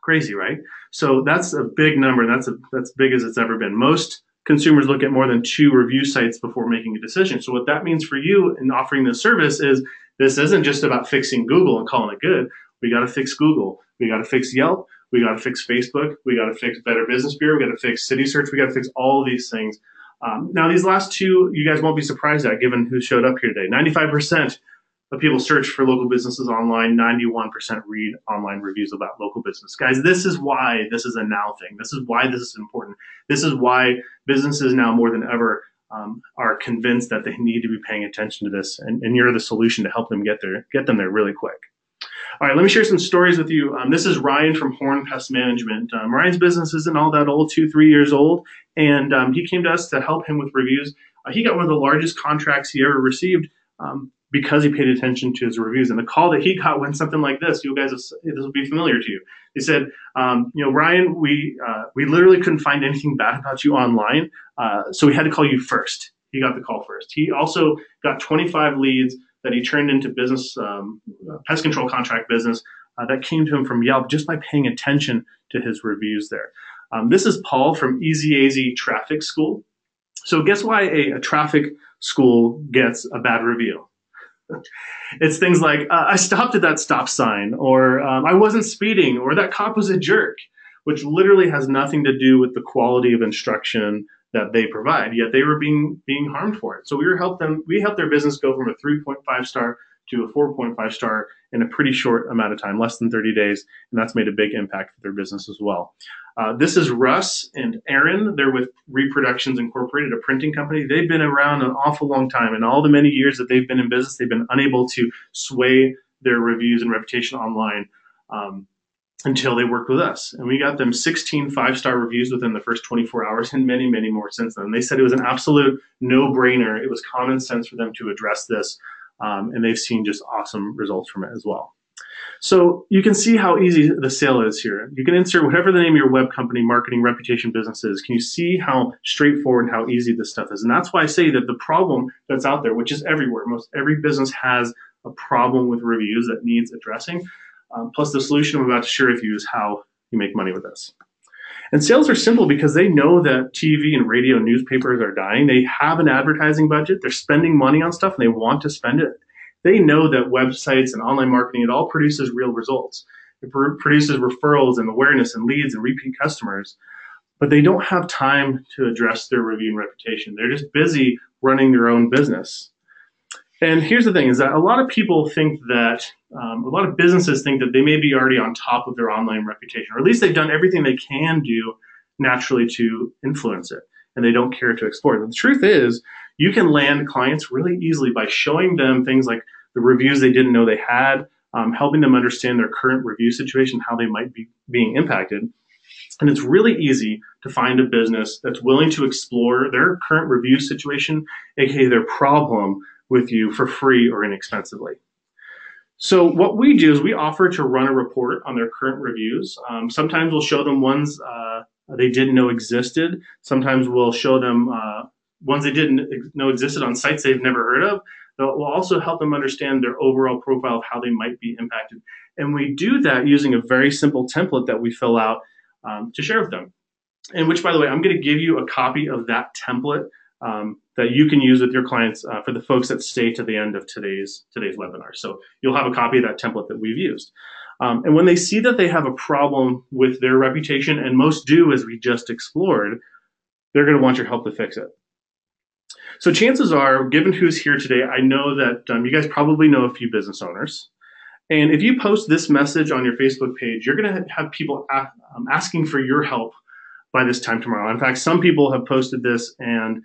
Crazy, right? So that's a big number. That's big as it's ever been. Most consumers look at more than 2 review sites before making a decision. So what that means for you in offering this service is this isn't just about fixing Google and calling it good. We got to fix Google. We got to fix Yelp. We got to fix Facebook. We got to fix Better Business Bureau. We got to fix City Search. We got to fix all of these things. Now, these last 2, you guys won't be surprised at, given who showed up here today. 95% of people search for local businesses online, 91% read online reviews about local business. Guys, this is why this is a now thing. This is why this is important. This is why businesses now more than ever are convinced that they need to be paying attention to this, and you're the solution to help them get them there really quick. All right, let me share some stories with you. This is Ryan from Horn Pest Management. Ryan's business isn't all that old, 2-3 years old, and he came to us to help him with reviews. He got one of the largest contracts he ever received because he paid attention to his reviews. And the call that he got went something like this. You guys, this will be familiar to you. They said, Ryan, we literally couldn't find anything bad about you online, so we had to call you first. He got the call first. He also got 25 leads that he turned into business, pest control contract business that came to him from Yelp just by paying attention to his reviews there. This is Paul from Easy AZ Traffic School. So guess why a traffic school gets a bad review? It's things like, I stopped at that stop sign, or I wasn't speeding, or that cop was a jerk, which literally has nothing to do with the quality of instruction that they provide, yet they were being harmed for it. So we helped their business go from a 3.5 star to a 4.5 star in a pretty short amount of time, less than 30 days, and that's made a big impact for their business as well. This is Russ and Aaron. They're with Reproductions Incorporated, a printing company. They've been around an awful long time, and all the many years that they've been in business, they've been unable to sway their reviews and reputation online until they worked with us. And we got them 16 5-star reviews within the first 24 hours and many, many more since then. They said it was an absolute no-brainer. It was common sense for them to address this, and they've seen just awesome results from it as well. So you can see how easy the sale is here. You can insert whatever the name of your web company, marketing, reputation, business is. Can you see how straightforward and how easy this stuff is? And that's why I say that the problem that's out there, which is everywhere, most every business has a problem with reviews that needs addressing. Plus the solution I'm about to share with you is how you make money with this. And sales are simple because they know that TV and radio and newspapers are dying. They have an advertising budget. They're spending money on stuff and they want to spend it. They know that websites and online marketing, it all produces real results. It produces referrals and awareness and leads and repeat customers, but they don't have time to address their review and reputation. They're just busy running their own business. And here's the thing is that a lot of people think that, a lot of businesses think that they may be already on top of their online reputation, or at least they've done everything they can do naturally to influence it, and they don't care to explore it. The truth is, you can land clients really easily by showing them things like the reviews they didn't know they had, helping them understand their current review situation, how they might be being impacted. And it's really easy to find a business that's willing to explore their current review situation, aka their problem, with you for free or inexpensively. So what we do is we offer to run a report on their current reviews. Sometimes we'll show them ones they didn't know existed. Sometimes we'll show them ones they didn't know existed on sites they've never heard of. We'll also help them understand their overall profile of how they might be impacted. And we do that using a very simple template that we fill out to share with them. And which, by the way, I'm going to give you a copy of that template that you can use with your clients for the folks that stay to the end of today's webinar. So you'll have a copy of that template that we've used. And when they see that they have a problem with their reputation, and most do, as we just explored, they're going to want your help to fix it. So chances are, given who's here today, I know that you guys probably know a few business owners. And if you post this message on your Facebook page, you're going to have people asking for your help by this time tomorrow. In fact, some people have posted this and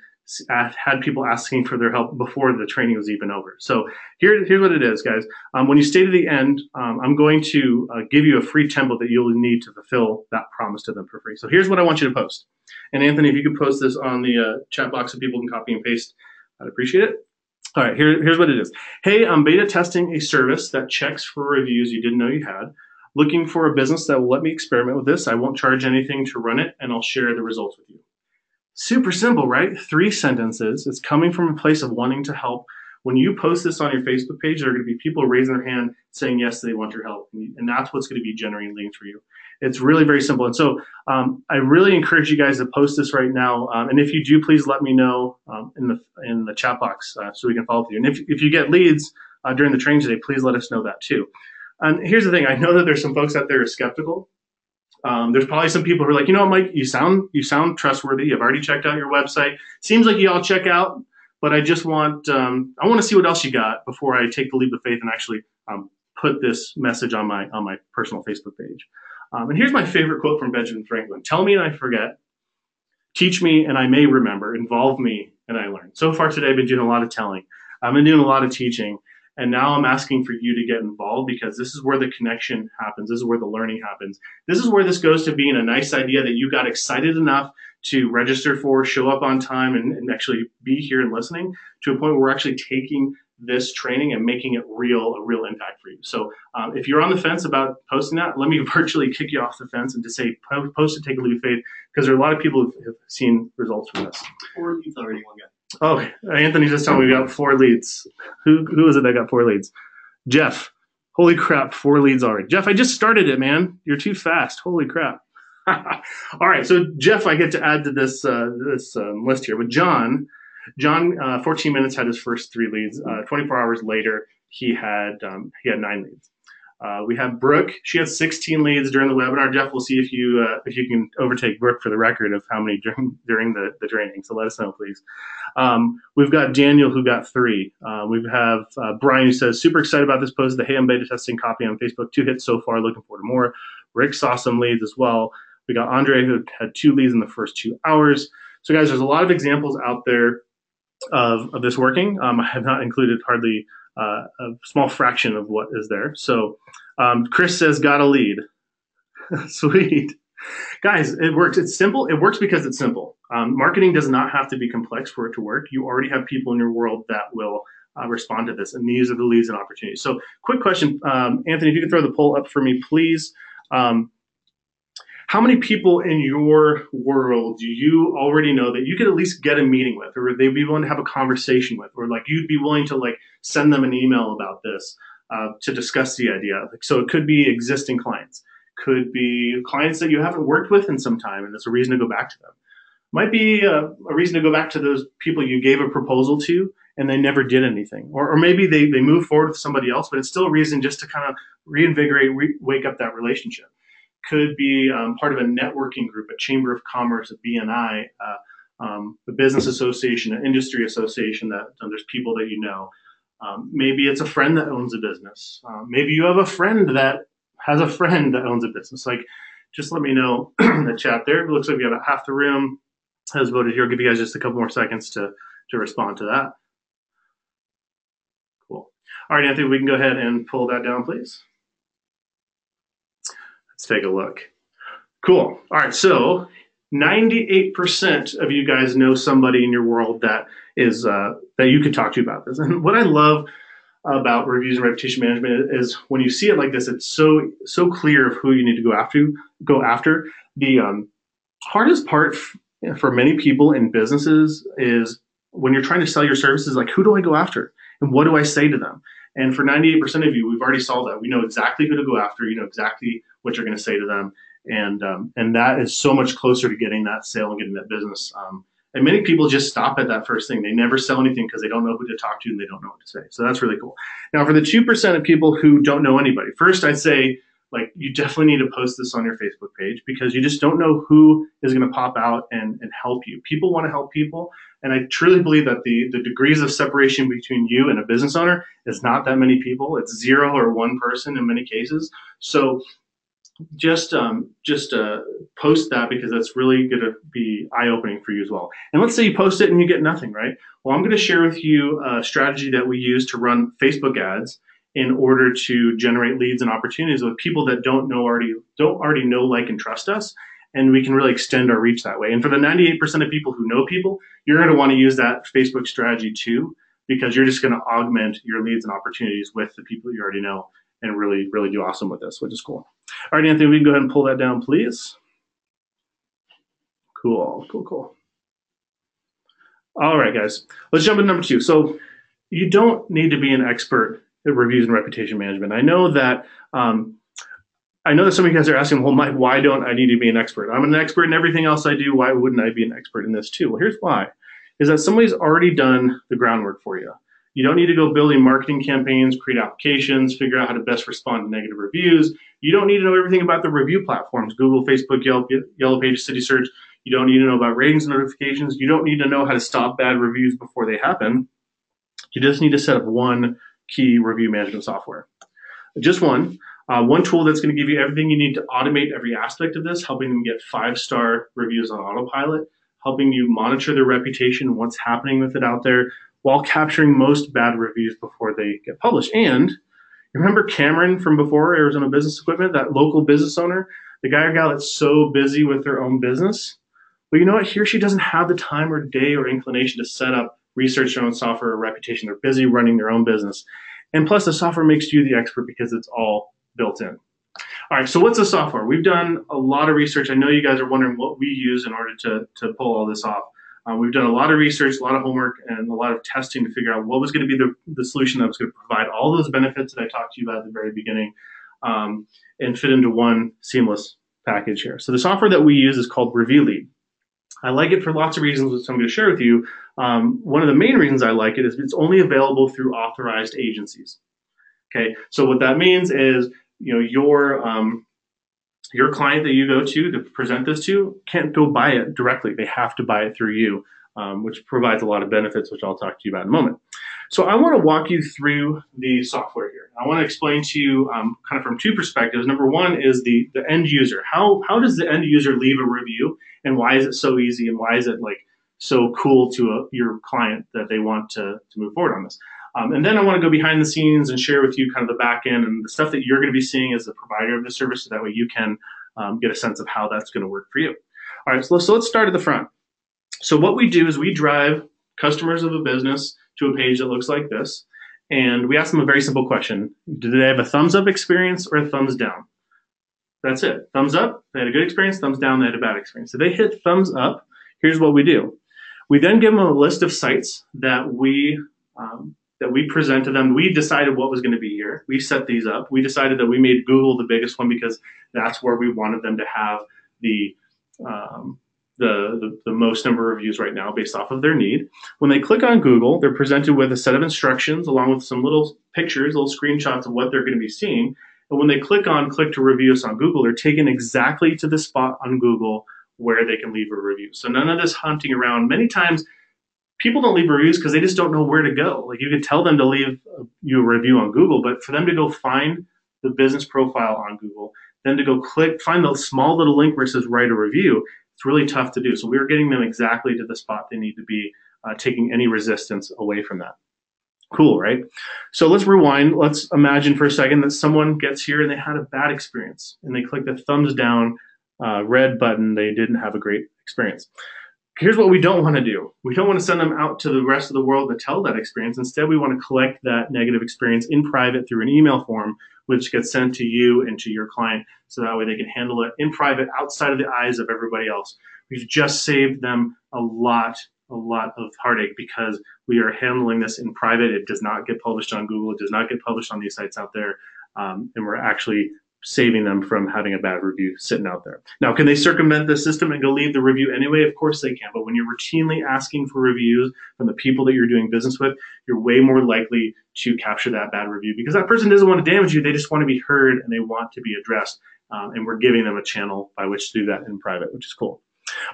had people asking for their help before the training was even over. So here's what it is, guys. When you stay to the end, I'm going to give you a free template that you'll need to fulfill that promise to them for free. So here's what I want you to post. And Anthony, if you could post this on the chat box so people can copy and paste, I'd appreciate it. All right, here's what it is. Hey, I'm beta testing a service that checks for reviews you didn't know you had. Looking for a business that will let me experiment with this. I won't charge anything to run it, and I'll share the results with you. Super simple, right? 3 sentences. It's coming from a place of wanting to help. When you post this on your Facebook page, there are going to be people raising their hand saying, yes, they want your help. And that's what's going to be generating leads for you. It's really very simple. And so I really encourage you guys to post this right now. And if you do, please let me know in the chat box so we can follow up with you. And if you get leads during the training today, please let us know that too. And here's the thing. I know that there's some folks out there who are skeptical. There's probably some people who are like, you know what, Mike, you sound trustworthy. I've already checked out your website. Seems like you all check out but I just want to see what else you got before I take the leap of faith and actually put this message on my personal Facebook page. And here's my favorite quote from Benjamin Franklin: "Tell me and I forget, teach me and I may remember, involve me and I learn." So far today, I've been doing a lot of telling. I've been doing a lot of teaching. And now I'm asking for you to get involved, because this is where the connection happens. This is where the learning happens. This is where this goes to being a nice idea that you got excited enough to register for, show up on time, and actually be here and listening, to a point where we're actually taking this training and making it a real impact for you. So if you're on the fence about posting that, let me virtually kick you off the fence and just say, post it, take a leap of faith, because there are a lot of people who have seen results from this. 4 leads already, one guy. Oh, Anthony just told me we got 4 leads. Who is it that got 4 leads? Jeff. Holy crap, 4 leads already. Jeff, I just started it, man. You're too fast. Holy crap. All right, so Jeff, I get to add to this list here. But John, 14 minutes had his first 3 leads. 24 hours later, he had 9 leads. We have Brooke. She had 16 leads during the webinar. Jeff, we'll see if you can overtake Brooke for the record of how many during the training. So let us know, please. We've got Daniel, who got 3. We have Brian, who says, super excited about this post. The Hey, I'm beta testing copy on Facebook. 2 hits so far. Looking forward to more. Rick saw some leads as well. We got Andre, who had 2 leads in the first 2 hours. So guys, there's a lot of examples out there of this working. I have not included hardly a small fraction of what is there. So Chris says, got a lead. Sweet. Guys, it works. It's simple. It works because it's simple. Marketing does not have to be complex for it to work. You already have people in your world that will respond to this, and these are the leads and opportunities. So quick question, Anthony, if you could throw the poll up for me, please. How many people in your world do you already know that you could at least get a meeting with, or they'd be willing to have a conversation with, or like you'd be willing to like send them an email about this to discuss the idea? So it could be existing clients, could be clients that you haven't worked with in some time, and it's a reason to go back to them. Might be a reason to go back to those people you gave a proposal to and they never did anything. Or maybe they move forward with somebody else, but it's still a reason just to kind of reinvigorate, wake up that relationship. Could be part of a networking group, a chamber of commerce, a BNI, a business association, an industry association that there's people that you know. Maybe it's a friend that owns a business. Maybe you have a friend that has a friend that owns a business. Like, just let me know in the chat there. It looks like we have about half the room has voted here. I'll give you guys just a couple more seconds to respond to that. Cool. All right, Anthony, we can go ahead and pull that down, please. Let's take a look. Cool. All right, so 98% of you guys know somebody in your world that is that you could talk to about this. And what I love about reviews and reputation management is when you see it like this, it's so clear of who you need to go after. The hardest part for many people in businesses is when you're trying to sell your services, like, who do I go after and what do I say to them? And for 98% of you, we've already solved that. We know exactly who to go after. You know exactly what you're going to say to them. And that is so much closer to getting that sale and getting that business. And many people just stop at that first thing. They never sell anything because they don't know who to talk to and they don't know what to say. So that's really cool. Now, for the 2% of people who don't know anybody, first I'd say, like, you definitely need to post this on your Facebook page because you just don't know who is going to pop out and help you. People want to help people. And I truly believe that the degrees of separation between you and a business owner is not that many people. It's 0 or 1 person in many cases. So just post that because that's really going to be eye-opening for you as well. And let's say you post it and you get nothing, right? Well, I'm going to share with you a strategy that we use to run Facebook ads in order to generate leads and opportunities with people that don't already know, like, and trust us. And we can really extend our reach that way. And for the 98% of people who know people, you're going to want to use that Facebook strategy too, because you're just going to augment your leads and opportunities with the people you already know and really, really do awesome with this, which is cool. All right, Anthony, we can go ahead and pull that down, please. Cool. All right, guys, let's jump into number 2. So you don't need to be an expert at reviews and reputation management. I know that some of you guys are asking, well, Mike, why don't I need to be an expert? I'm an expert in everything else I do. Why wouldn't I be an expert in this too? Well, here's why. Is that somebody's already done the groundwork for you. You don't need to go building marketing campaigns, create applications, figure out how to best respond to negative reviews. You don't need to know everything about the review platforms, Google, Facebook, Yelp, Yellow Pages, City Search. You don't need to know about ratings notifications. You don't need to know how to stop bad reviews before they happen. You just need to set up one key review management software. Just one. One tool that's going to give you everything you need to automate every aspect of this, helping them get 5-star reviews on autopilot, helping you monitor their reputation, what's happening with it out there, while capturing most bad reviews before they get published. And remember Cameron from before, Arizona Business Equipment, that local business owner, the guy or gal that's so busy with their own business? Well, you know what? He or she doesn't have the time or day or inclination to set up, research their own software or reputation. They're busy running their own business. And plus, the software makes you the expert because it's all built in. All right, so what's the software? We've done a lot of research. I know you guys are wondering what we use in order to pull all this off. We've done a lot of research, a lot of homework, and a lot of testing to figure out what was going to be the solution that was going to provide all those benefits that I talked to you about at the very beginning, and fit into one seamless package here. So the software that we use is called ReviewLead. I like it for lots of reasons, which I'm going to share with you. One of the main reasons I like it is it's only available through authorized agencies. Okay, so what that means is, your client that you go to present this to can't go buy it directly. They have to buy it through you, which provides a lot of benefits, which I'll talk to you about in a moment. So I want to walk you through the software here. I want to explain to you kind of from two perspectives. Number one is the end user. How does the end user leave a review, and why is it so easy, and why is it like so cool to your client that they want to move forward on this? And then I want to go behind the scenes and share with you kind of the back end and the stuff that you're going to be seeing as the provider of the service, so that way you can get a sense of how that's going to work for you. All right, so let's start at the front. So what we do is we drive customers of a business to a page that looks like this, and we ask them a very simple question. Do they have a thumbs up experience or a thumbs down? That's it. Thumbs up, they had a good experience. Thumbs down, they had a bad experience. So they hit thumbs up. Here's what we do. We then give them a list of sites that we present to them. We decided what was going to be here. We set these up. We decided that we made Google the biggest one because that's where we wanted them to have the most number of reviews right now based off of their need. When they click on Google, they're presented with a set of instructions along with some little pictures, little screenshots of what they're going to be seeing. And when they click to review us on Google, they're taken exactly to the spot on Google where they can leave a review. So none of this hunting around. Many times people don't leave reviews because they just don't know where to go. Like, you could tell them to leave you a review on Google, but for them to go find the business profile on Google, then to go find the small little link where it says write a review, it's really tough to do. So we're getting them exactly to the spot they need to be, taking any resistance away from that. Cool, right? So let's rewind. Let's imagine for a second that someone gets here and they had a bad experience and they click the thumbs down red button. They didn't have a great experience. Here's what we don't want to do. We don't want to send them out to the rest of the world to tell that experience. Instead, we want to collect that negative experience in private through an email form, which gets sent to you and to your client, so that way they can handle it in private outside of the eyes of everybody else. We've just saved them a lot of heartache because we are handling this in private. It does not get published on Google. It does not get published on these sites out there. And we're actually saving them from having a bad review sitting out there. Now, can they circumvent the system and go leave the review anyway? Of course they can. But when you're routinely asking for reviews from the people that you're doing business with, you're way more likely to capture that bad review because that person doesn't want to damage you. They just want to be heard and they want to be addressed. And we're giving them a channel by which to do that in private, which is cool.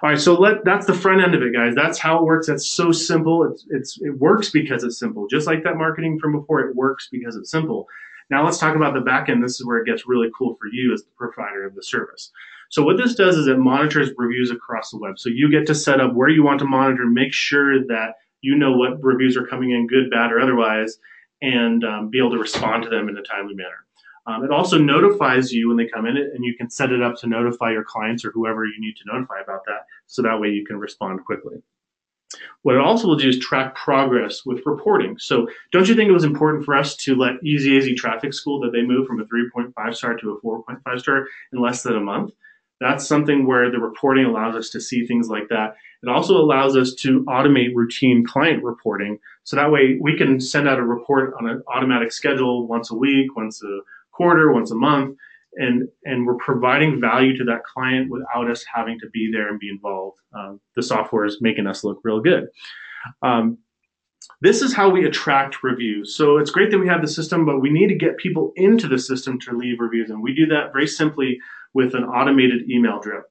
All right, so that's the front end of it, guys. That's how it works. That's so simple. It works because it's simple. Just like that marketing from before, it works because it's simple. Now let's talk about the back end. This is where it gets really cool for you as the provider of the service. So what this does is it monitors reviews across the web. So you get to set up where you want to monitor, make sure that you know what reviews are coming in, good, bad, or otherwise, and be able to respond to them in a timely manner. It also notifies you when they come in, and you can set it up to notify your clients or whoever you need to notify about that, so that way you can respond quickly. What it also will do is track progress with reporting. So don't you think it was important for us to let Easy Traffic School that they move from a 3.5 star to a 4.5 star in less than a month? That's something where the reporting allows us to see things like that. It also allows us to automate routine client reporting. So that way we can send out a report on an automatic schedule once a week, once a quarter, once a month, and we're providing value to that client without us having to be there and be involved. The software is making us look real good. This is how we attract reviews. So it's great that we have the system, but we need to get people into the system to leave reviews. And we do that very simply with an automated email drip.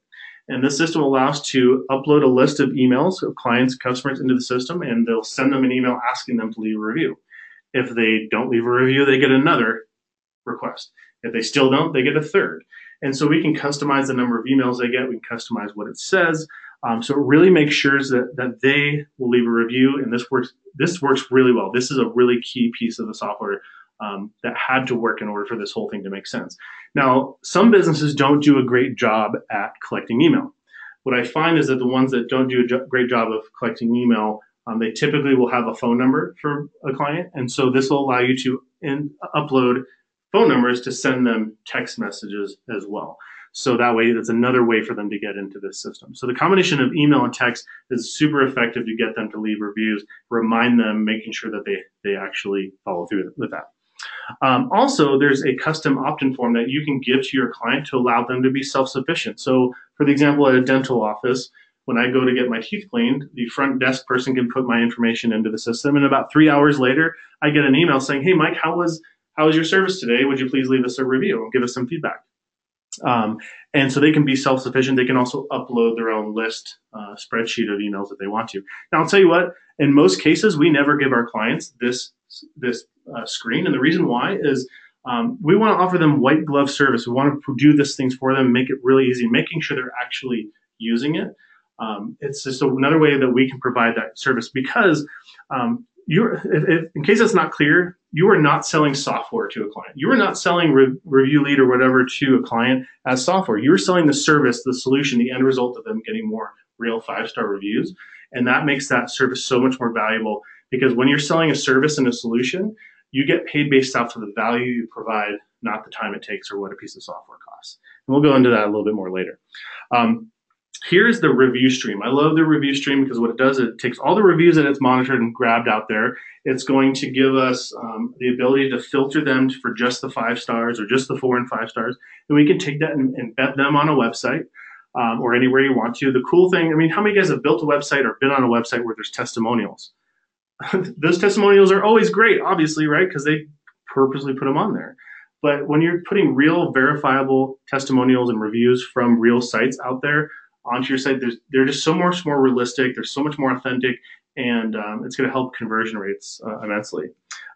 And this system allows to upload a list of emails of clients, customers into the system, and they'll send them an email asking them to leave a review. If they don't leave a review, they get another request. If they still don't, they get a third. And so we can customize the number of emails they get. We can customize what it says. So it really makes sure that they will leave a review, and this works really well. This is a really key piece of the software that had to work in order for this whole thing to make sense. Now, some businesses don't do a great job at collecting email. What I find is that the ones that don't do a great job of collecting email, they typically will have a phone number for a client, and so this will allow you to upload phone numbers to send them text messages as well. So that way, that's another way for them to get into this system. So the combination of email and text is super effective to get them to leave reviews, remind them, making sure that they actually follow through with that. Also, there's a custom opt-in form that you can give to your client to allow them to be self-sufficient. So for the example, at a dental office, when I go to get my teeth cleaned, the front desk person can put my information into the system, and about 3 hours later, I get an email saying, "Hey, Mike, how was your service today? Would you please leave us a review and give us some feedback?" And so they can be self-sufficient. They can also upload their own list, spreadsheet of emails that they want to. Now, I'll tell you what, in most cases, we never give our clients this screen. And the reason why is we want to offer them white glove service. We want to do these things for them, make it really easy, making sure they're actually using it. It's just another way that we can provide that service, because in case it's not clear, you are not selling software to a client. You are not selling Review Lead or whatever to a client as software. You are selling the service, the solution, the end result of them getting more real 5-star reviews. And that makes that service so much more valuable, because when you're selling a service and a solution, you get paid based off of the value you provide, not the time it takes or what a piece of software costs. And we'll go into that a little bit more later. Here's the review stream. I love the review stream because what it does, it takes all the reviews that it's monitored and grabbed out there. It's going to give us the ability to filter them for just the 5 stars or just the 4 and 5 stars. And we can take that and embed them on a website or anywhere you want to. The cool thing, I mean, how many guys have built a website or been on a website where there's testimonials? Those testimonials are always great, obviously, right? Because they purposely put them on there. But when you're putting real verifiable testimonials and reviews from real sites out there onto your site, they're just so much more realistic, they're so much more authentic, and it's going to help conversion rates immensely.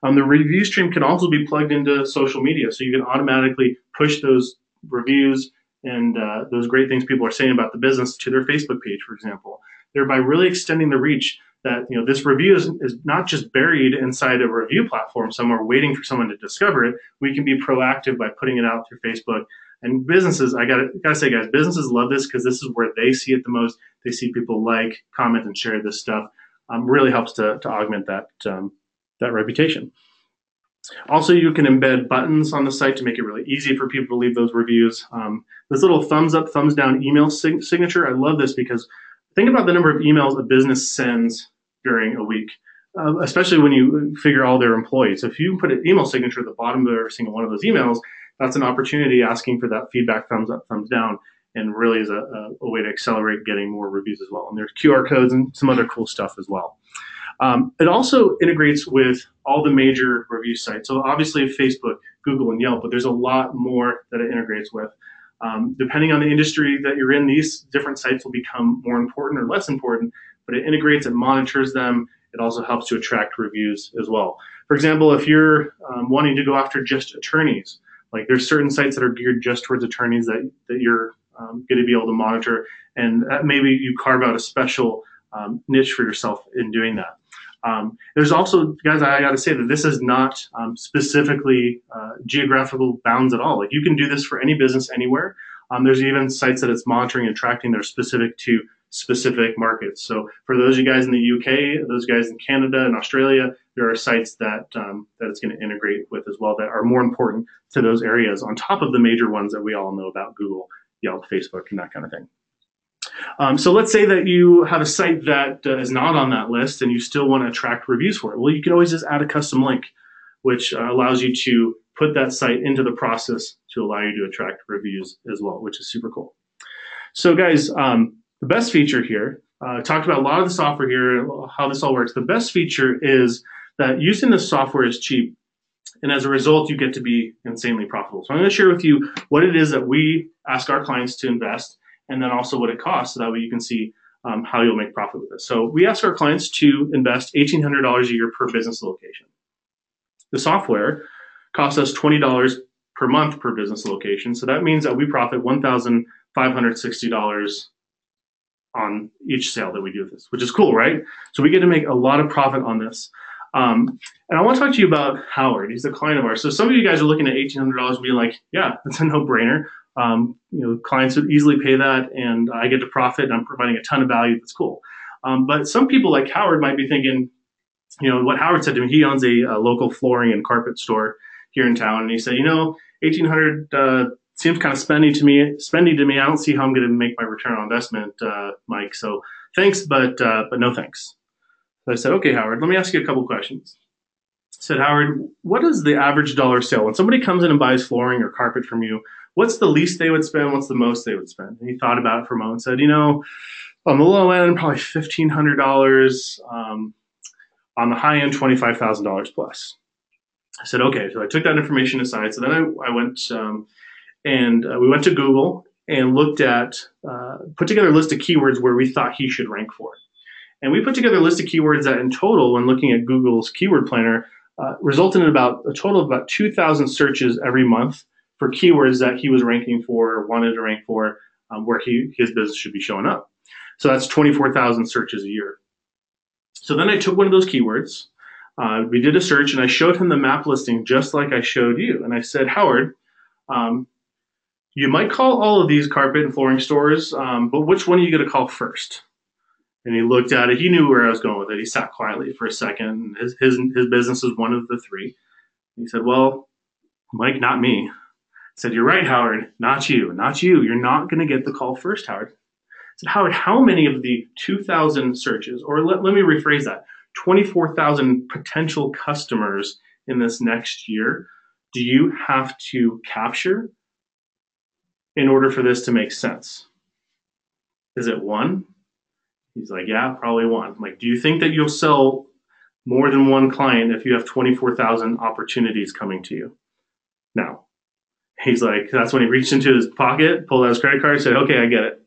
The review stream can also be plugged into social media, so you can automatically push those reviews and those great things people are saying about the business to their Facebook page, for example, thereby really extending the reach that, you know, this review is not just buried inside a review platform somewhere waiting for someone to discover it. We can be proactive by putting it out through Facebook. And businesses, I gotta say, guys, businesses love this because this is where they see it the most. They see people like, comment, and share this stuff. Really helps to augment that reputation. Also, you can embed buttons on the site to make it really easy for people to leave those reviews. This little thumbs up, thumbs down email signature, I love this because think about the number of emails a business sends during a week, especially when you figure all their employees. If you put an email signature at the bottom of every single one of those emails, that's an opportunity asking for that feedback, thumbs up, thumbs down, and really is a way to accelerate getting more reviews as well. And there's QR codes and some other cool stuff as well. It also integrates with all the major review sites. So obviously Facebook, Google, and Yelp, but there's a lot more that it integrates with. Depending on the industry that you're in, these different sites will become more important or less important, but it integrates and monitors them. It also helps to attract reviews as well. For example, if you're wanting to go after just attorneys, like there's certain sites that are geared just towards attorneys that you're going to be able to monitor, and maybe you carve out a special niche for yourself in doing that. There's also, guys, I got to say that this is not specifically geographical bounds at all. Like you can do this for any business anywhere. There's even sites that it's monitoring and tracking that are specific to specific markets. So for those of you guys in the UK, those guys in Canada and Australia, there are sites that it's going to integrate with as well that are more important to those areas on top of the major ones that we all know about: Google, Yelp, Facebook, and that kind of thing. So let's say that you have a site that is not on that list and you still want to attract reviews for it. Well, you can always just add a custom link, which allows you to put that site into the process to allow you to attract reviews as well, which is super cool. So guys, the best feature here, I talked about a lot of the software here, how this all works. The best feature is that using the software is cheap. And as a result, you get to be insanely profitable. So I'm going to share with you what it is that we ask our clients to invest and then also what it costs, so that way you can see how you'll make profit with this. So we ask our clients to invest $1,800 a year per business location. The software costs us $20 per month per business location. So that means that we profit $1,560 on each sale that we do with this, which is cool, right? So we get to make a lot of profit on this. And I want to talk to you about Howard. He's a client of ours. So some of you guys are looking at $1,800 and being like, yeah, that's a no-brainer. Clients would easily pay that, and I get to profit, and I'm providing a ton of value. That's cool. But some people like Howard might be thinking, what Howard said to me, he owns a local flooring and carpet store here in town. And he said, $1,800 seems kind of spendy to me. I don't see how I'm going to make my return on investment, Mike. So thanks, but no thanks. So I said, okay, Howard, let me ask you a couple questions. I said, Howard, what is the average dollar sale? When somebody comes in and buys flooring or carpet from you, what's the least they would spend? What's the most they would spend? And he thought about it for a moment and said, on the low end, probably $1,500. On the high end, $25,000 plus. I said, okay. So I took that information aside. So then I went and we went to Google and looked at, put together a list of keywords where we thought he should rank for. And we put together a list of keywords that in total, when looking at Google's keyword planner, resulted in about a total of about 2,000 searches every month for keywords that he was ranking for or wanted to rank for, where his business should be showing up. So that's 24,000 searches a year. So then I took one of those keywords, we did a search, and I showed him the map listing just like I showed you. And I said, Howard, you might call all of these carpet and flooring stores, but which one are you going to call first? And he looked at it. He knew where I was going with it. He sat quietly for a second. His business is one of the three. He said, well, Mike, not me. I said, you're right, Howard, not you. You're not going to get the call first, Howard. I said, Howard, how many of the 2,000 searches, or let me rephrase that, 24,000 potential customers in this next year do you have to capture in order for this to make sense? Is it one? He's like, yeah, probably one. I'm like, do you think that you'll sell more than one client if you have 24,000 opportunities coming to you? No. He's like, that's when he reached into his pocket, pulled out his credit card, said, okay, I get it.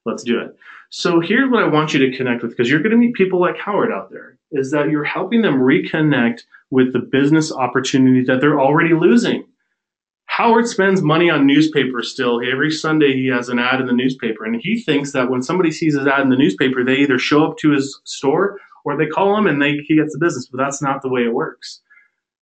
Let's do it. So here's what I want you to connect with, because you're going to meet people like Howard out there, is that you're helping them reconnect with the business opportunity that they're already losing. Howard spends money on newspapers still. Every Sunday he has an ad in the newspaper, and he thinks that when somebody sees his ad in the newspaper, they either show up to his store or they call him and he gets the business, but that's not the way it works.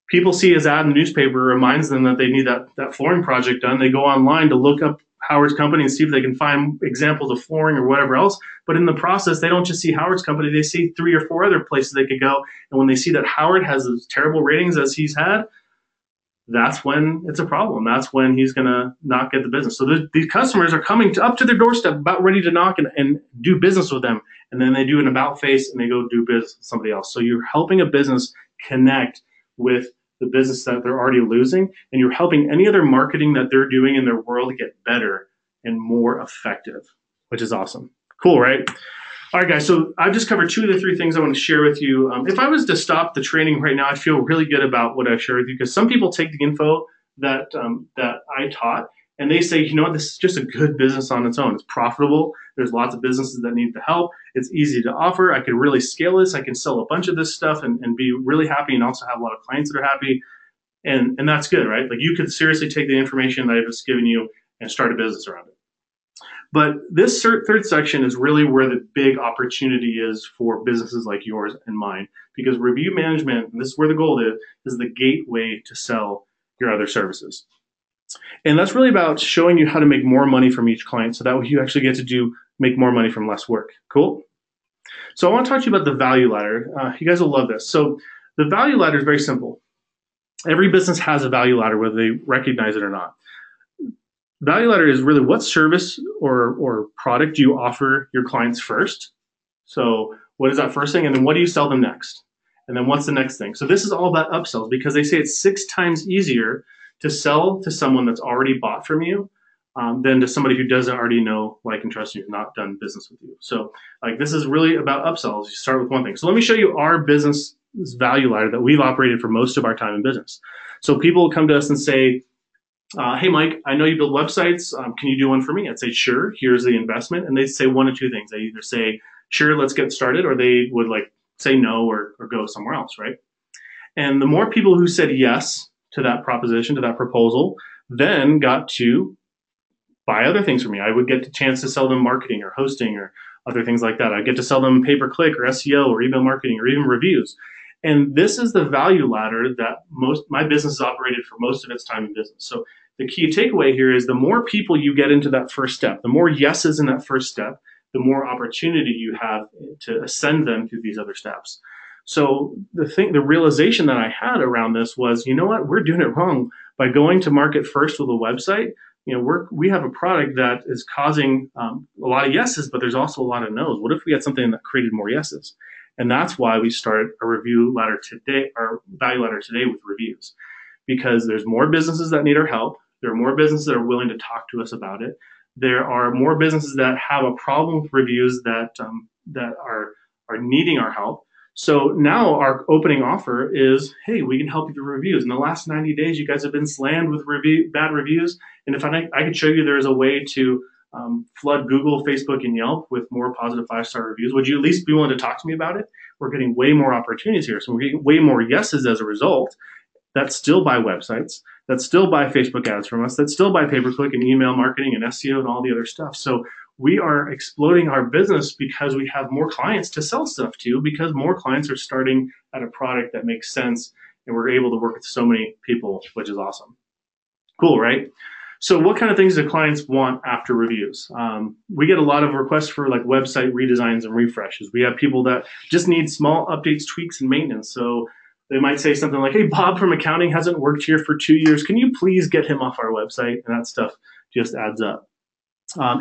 People see his ad in the newspaper, reminds them that they need that flooring project done. They go online to look up Howard's company and see if they can find examples of flooring or whatever else. But in the process, they don't just see Howard's company, they see 3 or 4 other places they could go. And when they see that Howard has as terrible ratings as he's had, that's when it's a problem. That's when he's going to not get the business. So these customers are coming up to their doorstep, about ready to knock and do business with them. And then they do an about face and they go do business with somebody else. So you're helping a business connect with the business that they're already losing, and you're helping any other marketing that they're doing in their world get better and more effective, which is awesome. Cool, right? All right, guys, so I've just covered 2 of the 3 things I want to share with you. If I was to stop the training right now, I'd feel really good about what I've shared with you, because some people take the info that I taught and they say, you know what, this is just a good business on its own. It's profitable. There's lots of businesses that need the help. It's easy to offer. I can really scale this. I can sell a bunch of this stuff and be really happy, and also have a lot of clients that are happy. And that's good, right? Like, you could seriously take the information that I've just given you and start a business around it. But this third section is really where the big opportunity is for businesses like yours and mine, because review management, and this is where the gold is the gateway to sell your other services. And that's really about showing you how to make more money from each client, so that way you actually get to make more money from less work. Cool? So I want to talk to you about the value ladder. You guys will love this. So the value ladder is very simple. Every business has a value ladder, whether they recognize it or not. Value ladder is really what service or product do you offer your clients first? So what is that first thing? And then what do you sell them next? And then what's the next thing? So this is all about upsells, because they say it's 6 times easier to sell to someone that's already bought from you than to somebody who doesn't already know, like, and trust you, not done business with you. So like, this is really about upsells. You start with one thing. So let me show you our business value ladder that we've operated for most of our time in business. So people will come to us and say, Hey, Mike, I know you build websites. Can you do one for me? I'd say, sure, here's the investment. And they'd say one of two things. They either say, sure, let's get started, or they would like say no or go somewhere else, right? And the more people who said yes to that proposition, to that proposal, then got to buy other things from me. I would get the chance to sell them marketing or hosting or other things like that. I'd get to sell them pay per click or SEO or email marketing or even reviews. And this is the value ladder that most my business has operated for most of its time in business. So the key takeaway here is the more people you get into that first step, the more yeses in that first step, the more opportunity you have to ascend them through these other steps. So the realization that I had around this was, you know what, we're doing it wrong by going to market first with a website. We have a product that is causing a lot of yeses, but there's also a lot of nos. What if we had something that created more yeses? And that's why we started a review ladder today, our value ladder today with reviews, because there's more businesses that need our help. There are more businesses that are willing to talk to us about it. There are more businesses that have a problem with reviews that are needing our help. So now our opening offer is, hey, we can help you with reviews. In the last 90 days, you guys have been slammed with bad reviews. And if I could show you there is a way to flood Google, Facebook, and Yelp with more positive 5-star reviews, would you at least be willing to talk to me about it? We're getting way more opportunities here. So we're getting way more yeses as a result that still buy websites, that still buy Facebook ads from us, that still buy pay-per-click and email marketing and SEO and all the other stuff. So we are exploding our business because we have more clients to sell stuff to, because more clients are starting at a product that makes sense, and we're able to work with so many people, which is awesome. Cool, right? So what kind of things do clients want after reviews? We get a lot of requests for like website redesigns and refreshes. We have people that just need small updates, tweaks, and maintenance. So they might say something like, hey, Bob from accounting hasn't worked here for 2 years. Can you please get him off our website? And that stuff just adds up.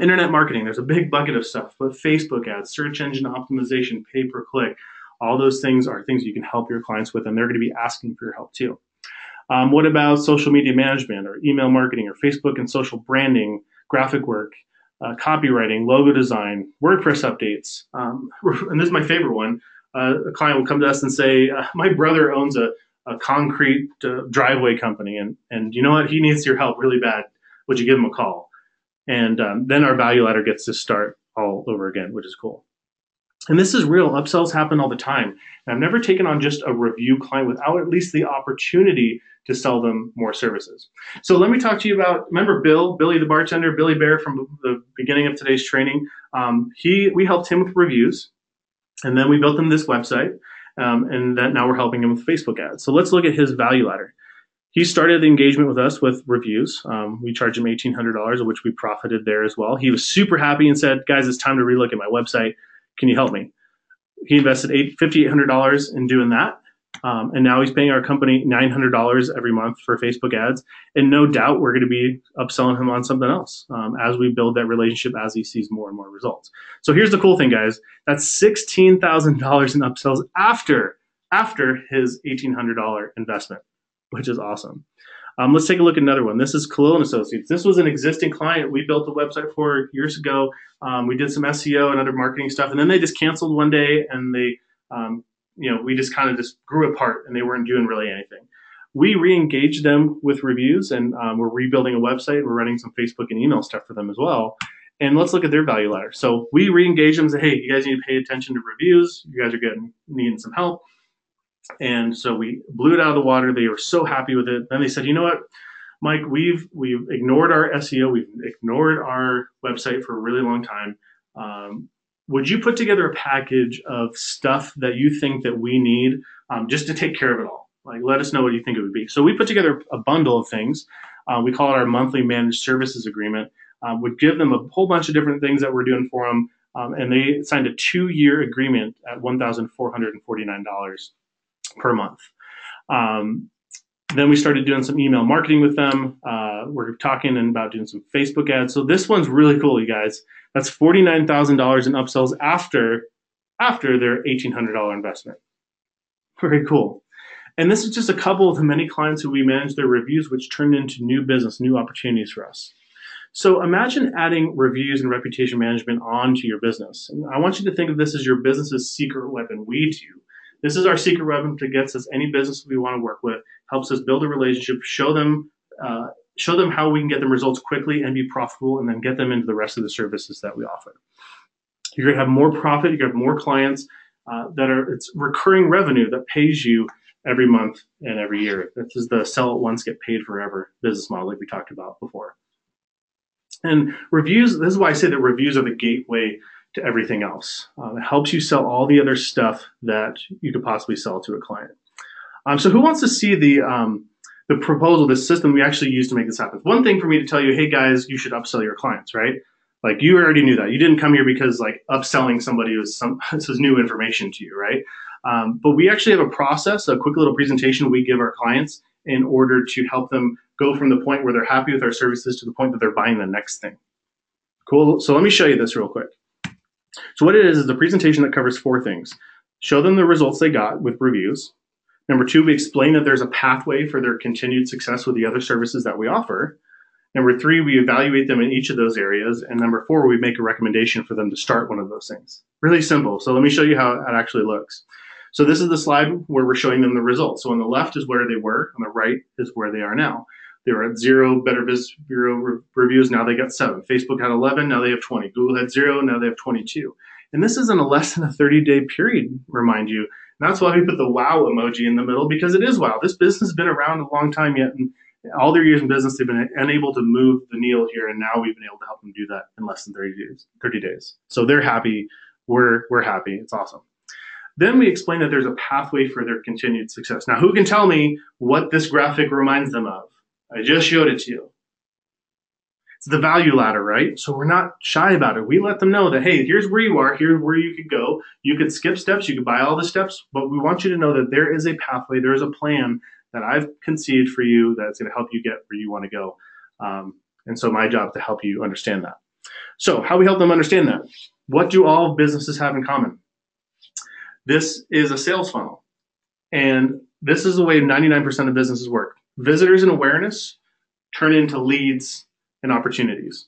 Internet marketing, there's a big bucket of stuff, but Facebook ads, search engine optimization, pay per click, all those things are things you can help your clients with, and they're going to be asking for your help too. What about social media management or email marketing or Facebook and social branding, graphic work, copywriting, logo design, WordPress updates? And this is my favorite one. A client will come to us and say, my brother owns a concrete driveway company, and you know what? He needs your help really bad. Would you give him a call? And then our value ladder gets to start all over again, which is cool. And this is real. Upsells happen all the time. And I've never taken on just a review client without at least the opportunity to sell them more services. So let me talk to you about, remember Billy the bartender, Billy Bear from the beginning of today's training. We helped him with reviews, and then we built him this website, and then now we're helping him with Facebook ads. So let's look at his value ladder. He started the engagement with us with reviews. We charged him $1,800, of which we profited there as well. He was super happy and said, guys, it's time to relook at my website. Can you help me? He invested $5,800 in doing that. And now he's paying our company $900 every month for Facebook ads. And no doubt we're going to be upselling him on something else as we build that relationship, as he sees more and more results. So here's the cool thing, guys. That's $16,000 in upsells after his $1,800 investment, which is awesome. Let's take a look at another one. This is Khalil & Associates. This was an existing client we built a website for years ago. We did some SEO and other marketing stuff, and then they just canceled one day, and we just kind of just grew apart, and they weren't doing really anything. We re-engaged them with reviews, and we're rebuilding a website. We're running some Facebook and email stuff for them as well. And let's look at their value ladder. So we re-engaged them and said, hey, you guys need to pay attention to reviews. You guys are needing some help. And so we blew it out of the water. They were so happy with it. Then they said, you know what, Mike, we've ignored our SEO. We've ignored our website for a really long time. Would you put together a package of stuff that you think that we need just to take care of it all? Like, let us know what you think it would be. So we put together a bundle of things. We call it our monthly managed services agreement. Would give them a whole bunch of different things that we're doing for them. And they signed a 2-year agreement at $1,449 per month. Then we started doing some email marketing with them. We're talking about doing some Facebook ads. So this one's really cool, you guys. That's $49,000 in upsells after their $1,800 investment. Very cool. And this is just a couple of the many clients who we manage their reviews, which turned into new business, new opportunities for us. So imagine adding reviews and reputation management onto your business. And I want you to think of this as your business's secret weapon. This is our secret weapon that gets us any business we want to work with, helps us build a relationship, show them show them how we can get them results quickly and be profitable, and then get them into the rest of the services that we offer. You're going to have more profit. You're going to have more clients it's recurring revenue that pays you every month and every year. This is the sell it once, get paid forever business model like we talked about before. And reviews, this is why I say that reviews are the gateway to everything else. It helps you sell all the other stuff that you could possibly sell to a client. So who wants to see the proposal, the system we actually use to make this happen? One thing for me to tell you, hey guys, you should upsell your clients, right? Like you already knew that. You didn't come here because like upselling somebody this was new information to you, right? But we actually have a process, a quick little presentation we give our clients in order to help them go from the point where they're happy with our services to the point that they're buying the next thing. Cool. So let me show you this real quick. So what it is a presentation that covers 4 things. Show them the results they got with reviews. Number 2, we explain that there's a pathway for their continued success with the other services that we offer. Number 3, we evaluate them in each of those areas. And number 4, we make a recommendation for them to start one of those things. Really simple. So let me show you how it actually looks. So this is the slide where we're showing them the results. So on the left is where they were, on the right is where they are now. They were at 0 Better Business Bureau reviews, now they got 7. Facebook had 11, now they have 20. Google had 0, now they have 22. And this is in a less than a 30-day period, remind you. And that's why we put the wow emoji in the middle, because it is wow. This business has been around a long time yet, and all their years in business, they've been unable to move the needle here, and now we've been able to help them do that in less than 30 days. So they're happy, we're happy, it's awesome. Then we explain that there's a pathway for their continued success. Now, who can tell me what this graphic reminds them of? I just showed it to you. It's the value ladder, right? So we're not shy about it. We let them know that, hey, here's where you are, here's where you could go. You could skip steps, you could buy all the steps, but we want you to know that there is a pathway, there is a plan that I've conceived for you that's going to help you get where you want to go. And so my job is to help you understand that. So how we help them understand that? What do all businesses have in common? This is a sales funnel. And this is the way 99% of businesses work. Visitors and awareness turn into leads and opportunities.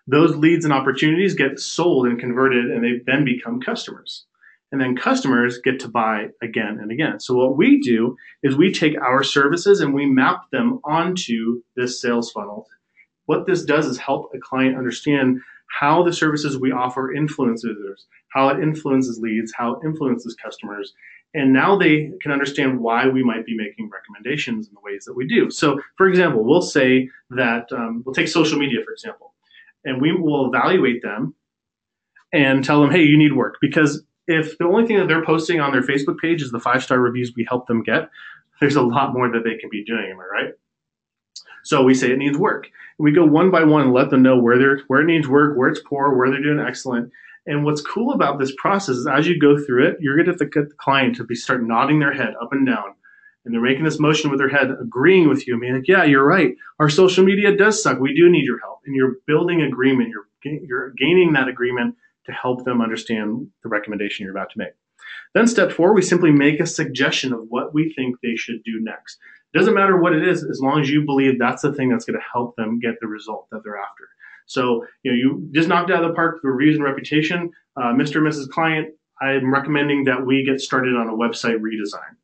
Those leads and opportunities get sold and converted, and they then become customers. And then customers get to buy again and again. So what we do is we take our services and we map them onto this sales funnel. What this does is help a client understand how the services we offer influence visitors, how it influences leads, how it influences customers. And now they can understand why we might be making recommendations in the ways that we do. So for example, we'll say that, we'll take social media, for example, and we will evaluate them and tell them, hey, you need work. Because if the only thing that they're posting on their Facebook page is the 5-star reviews we help them get, there's a lot more that they can be doing, am I right? So we say it needs work. And we go one by one and let them know where it needs work, where it's poor, where they're doing excellent. And what's cool about this process is as you go through it, you're going to get the client to start nodding their head up and down. And they're making this motion with their head, agreeing with you. I mean, like, yeah, you're right. Our social media does suck. We do need your help. And you're building agreement. You're gaining that agreement to help them understand the recommendation you're about to make. Then step 4, we simply make a suggestion of what we think they should do next. It doesn't matter what it is, as long as you believe that's the thing that's going to help them get the result that they're after. So, you just knocked out of the park for reviews and reputation. Mr. and Mrs. Client, I'm recommending that we get started on a website redesign.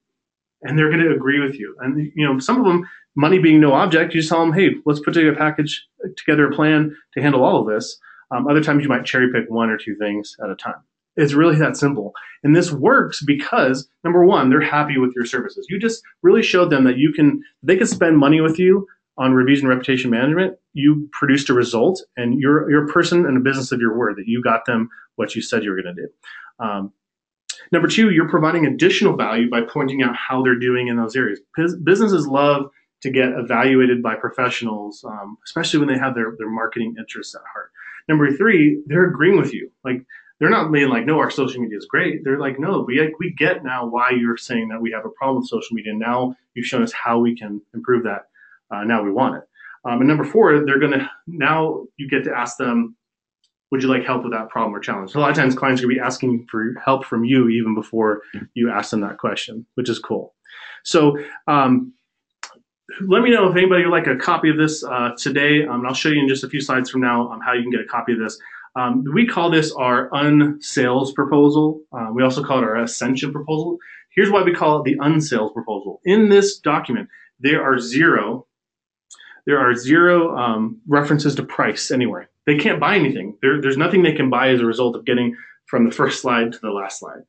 And they're going to agree with you. And, some of them, money being no object, you just tell them, hey, let's put together a plan to handle all of this. Other times you might cherry pick 1 or 2 things at a time. It's really that simple. And this works because, number 1, they're happy with your services. You just really showed them that they can spend money with you on reviews and reputation management. You produced a result, and you're a person and a business of your word, that you got them what you said you were going to do. Number 2, you're providing additional value by pointing out how they're doing in those areas. Businesses love to get evaluated by professionals, especially when they have their marketing interests at heart. Number 3, they're agreeing with you. Like, they're not being like, no, our social media is great. They're like, no, we get now why you're saying that we have a problem with social media. Now you've shown us how we can improve that. Now we want it. And number 4, now you get to ask them, would you like help with that problem or challenge? So a lot of times clients are going to be asking for help from you even before you ask them that question, which is cool. So let me know if anybody would like a copy of this today. I'll show you in just a few slides from now how you can get a copy of this. We call this our unsales proposal. We also call it our ascension proposal. Here's why we call it the unsales proposal. In this document, there are 0 There are zero references to price anywhere. They can't buy anything. There's nothing they can buy as a result of getting from the first slide to the last slide.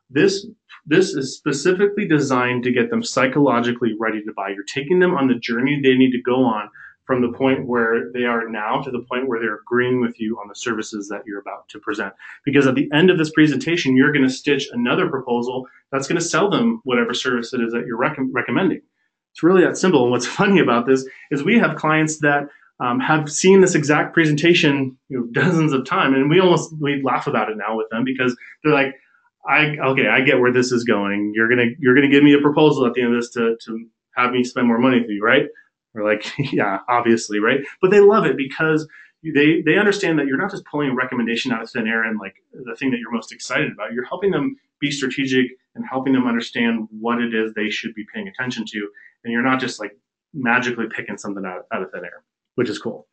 This is specifically designed to get them psychologically ready to buy. You're taking them on the journey they need to go on from the point where they are now to the point where they're agreeing with you on the services that you're about to present. Because at the end of this presentation, you're going to stitch another proposal that's going to sell them whatever service it is that you're recommending. It's really that simple. And what's funny about this is we have clients that have seen this exact presentation dozens of times, and we laugh about it now with them because they're like, I get where this is going. You're gonna give me a proposal at the end of this to have me spend more money with you, right? We're like, yeah, obviously, right? But they love it because they understand that you're not just pulling a recommendation out of thin air and like the thing that you're most excited about. You're helping them be strategic and helping them understand what it is they should be paying attention to. And you're not just like magically picking something out of thin air, which is cool.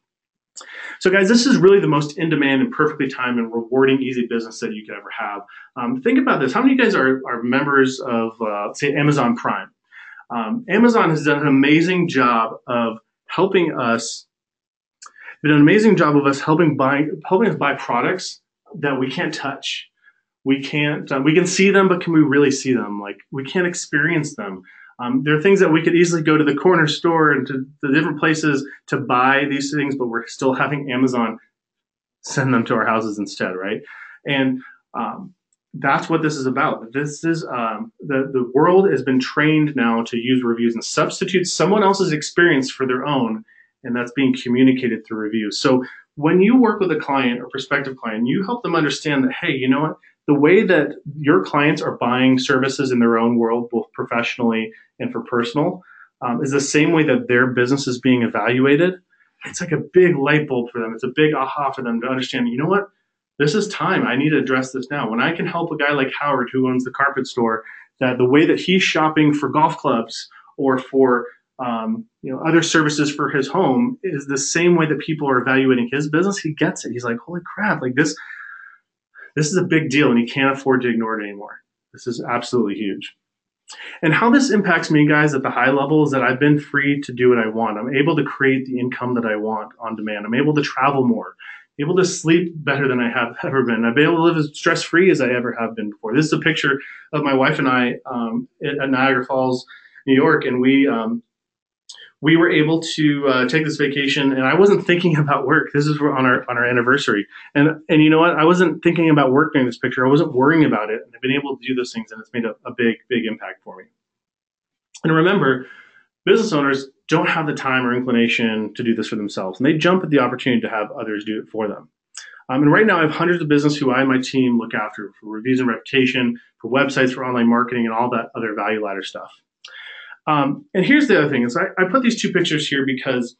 So guys, this is really the most in-demand and perfectly timed and rewarding easy business that you could ever have. Think about this. How many of you guys are members of, say, Amazon Prime? Amazon has done an amazing job of helping us, helping us buy products that we can't touch. We can see them, but can we really see them? Like, we can't experience them. There are things that we could easily go to the corner store and to the different places to buy these things, but we're still having Amazon send them to our houses instead, right? And that's what this is about. This is the world has been trained now to use reviews and substitute someone else's experience for their own, and that's being communicated through reviews. So when you work with a client or prospective client, you help them understand that, hey, you know what? The way that your clients are buying services in their own world, both professionally and for personal, is the same way that their business is being evaluated. It's like a big light bulb for them. It's a big aha for them to understand, you know what? This is time. I need to address this now. When I can help a guy like Howard, who owns the carpet store, that the way that he's shopping for golf clubs or for other services for his home is the same way that people are evaluating his business, he gets it. He's like, holy crap, like this is a big deal, and he can't afford to ignore it anymore. This is absolutely huge. And how this impacts me, guys, at the high level is that I've been free to do what I want. I'm able to create the income that I want on demand. I'm able to travel more, able to sleep better than I have ever been. I've been able to live as stress-free as I ever have been before. This is a picture of my wife and I at Niagara Falls, New York, and we were able to take this vacation, and I wasn't thinking about work. This is on our anniversary, and you know what? I wasn't thinking about work during this picture. I wasn't worrying about it, and I've been able to do those things, and it's made a big impact for me. And remember, business owners don't have the time or inclination to do this for themselves, and they jump at the opportunity to have others do it for them. And right now, I have hundreds of business who I and my team look after for reviews and reputation, for websites, for online marketing, and all that other value ladder stuff. And here's the other thing is I put these two pictures here because,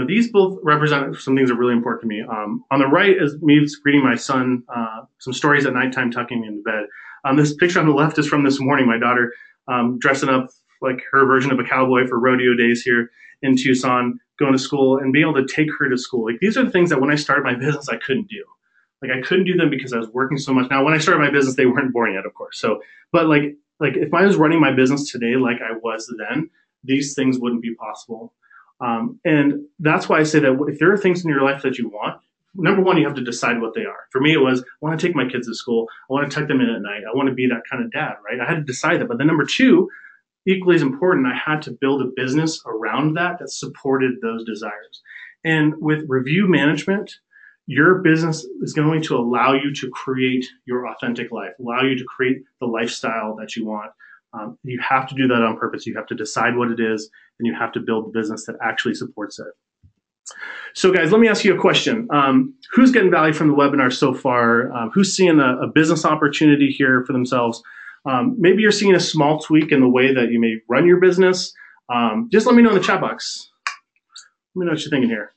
these both represent some things that are really important to me. On the right is me reading my son some stories at nighttime, tucking me into bed. This picture on the left is from this morning. My daughter dressing up like her version of a cowboy for rodeo days here in Tucson, going to school and being able to take her to school. Like, these are the things that when I started my business, I couldn't do. Like, I couldn't do them because I was working so much. Now, when I started my business, they weren't born yet, of course. So, but like if I was running my business today like I was then, these things wouldn't be possible. And that's why I say that if there are things in your life that you want, number one, you have to decide what they are. For me, it was, I want to take my kids to school. I want to tuck them in at night. I want to be that kind of dad, right? I had to decide that. But then number two, equally as important, I had to build a business around that supported those desires. And with review management, your business is going to allow you to create your authentic life, allow you to create the lifestyle that you want. You have to do that on purpose. You have to decide what it is, and you have to build a business that actually supports it. So guys, let me ask you a question. Who's getting value from the webinar so far? Who's seeing a business opportunity here for themselves? Maybe you're seeing a small tweak in the way that you may run your business. Just let me know in the chat box. Let me know what you're thinking here.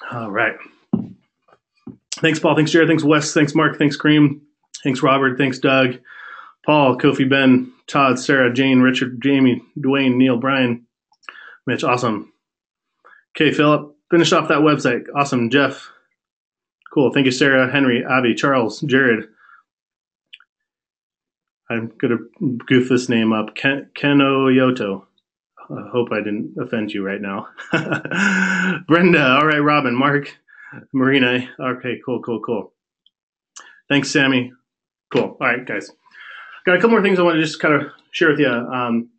All right. Thanks, Paul. Thanks, Jared. Thanks, Wes. Thanks, Mark. Thanks, Cream. Thanks, Robert. Thanks, Doug. Paul, Kofi, Ben, Todd, Sarah, Jane, Richard, Jamie, Dwayne, Neil, Brian, Mitch. Awesome. Okay, Philip, finish off that website. Awesome. Jeff. Cool. Thank you, Sarah, Henry, Avi, Charles, Jared. I'm going to goof this name up. Kenoyoto. I hope I didn't offend you right now. Brenda, all right, Robin, Mark, Marina. Okay, cool. Thanks, Sammy. Cool. All right, guys. Got a couple more things I want to just kind of share with you.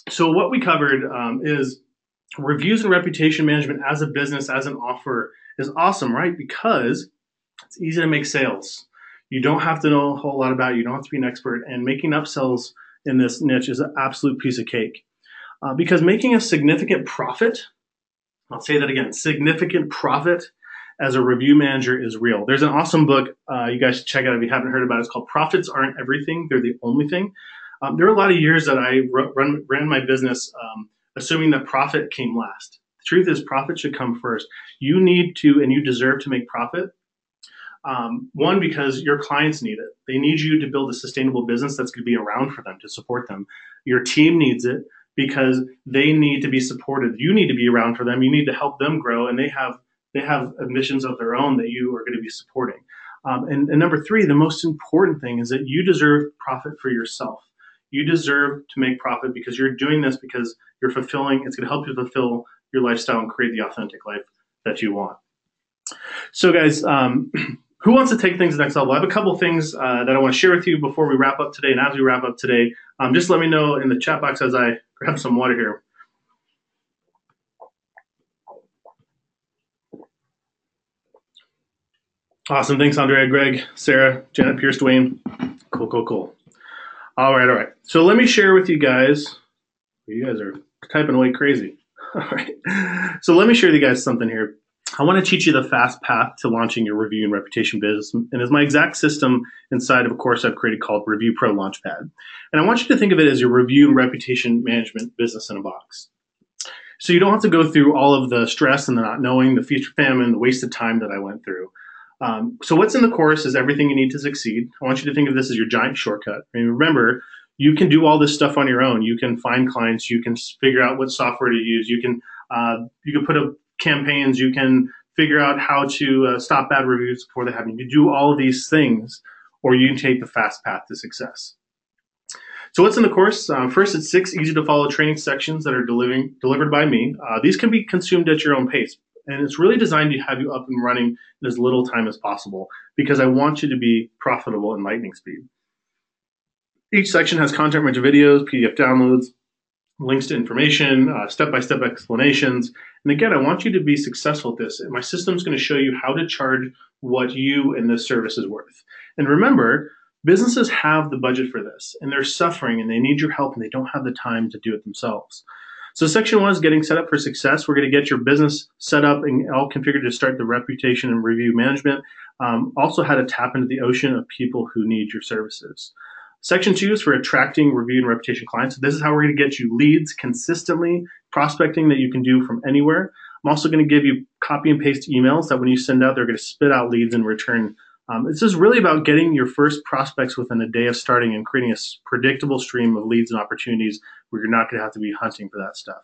So what we covered is reviews and reputation management as a business, as an offer is awesome, right? Because it's easy to make sales. You don't have to know a whole lot about it. You don't have to be an expert. And making upsells in this niche is an absolute piece of cake. Because making a significant profit, I'll say that again, significant profit as a review manager is real. There's an awesome book you guys should check out if you haven't heard about it. It's called Profits Aren't Everything. They're the Only Thing. There are a lot of years that I ran my business assuming that profit came last. The truth is profit should come first. You need to and you deserve to make profit. One, because your clients need it. They need you to build a sustainable business that's going to be around for them, to support them. Your team needs it because they need to be supported. You need to be around for them. You need to help them grow, and they have missions of their own that you are going to be supporting. And number three, the most important thing is that you deserve profit for yourself. You deserve to make profit because you're doing this because you're fulfilling. It's going to help you fulfill your lifestyle and create the authentic life that you want. So, guys, who wants to take things to the next level? I have a couple things that I want to share with you before we wrap up today. And as we wrap up today, just let me know in the chat box as I grab some water here. Awesome. Thanks, Andrea, Greg, Sarah, Janet, Pierce, Dwayne. Cool. All right. So let me share with you guys. You guys are typing away crazy. All right. So let me share with you guys something here. I want to teach you the fast path to launching your review and reputation business. And it's my exact system inside of a course I've created called Review Pro Launchpad. And I want you to think of it as your review and reputation management business in a box. So you don't have to go through all of the stress and the not knowing, the future famine, the wasted time that I went through. So what's in the course is everything you need to succeed. I want you to think of this as your giant shortcut. I mean, remember, you can do all this stuff on your own. You can find clients. You can figure out what software to use. You can put up campaigns. You can figure out how to stop bad reviews before they happen. You can do all of these things, or you can take the fast path to success. So what's in the course? First, it's 6 easy-to-follow training sections that are delivered by me. These can be consumed at your own pace. And it's really designed to have you up and running in as little time as possible because I want you to be profitable in lightning speed. Each section has content-rich videos, PDF downloads, links to information, step-by-step explanations. And again, I want you to be successful at this. And my system is going to show you how to charge what you and this service is worth. And remember, businesses have the budget for this, and they're suffering, and they need your help, and they don't have the time to do it themselves. So section 1 is getting set up for success. We're going to get your business set up and all configured to start the reputation and review management. Also how to tap into the ocean of people who need your services. Section 2 is for attracting review and reputation clients. So this is how we're going to get you leads consistently, prospecting that you can do from anywhere. I'm also going to give you copy and paste emails that when you send out, they're going to spit out leads in return. This is really about getting your first prospects within a day of starting and creating a predictable stream of leads and opportunities where you're not going to have to be hunting for that stuff.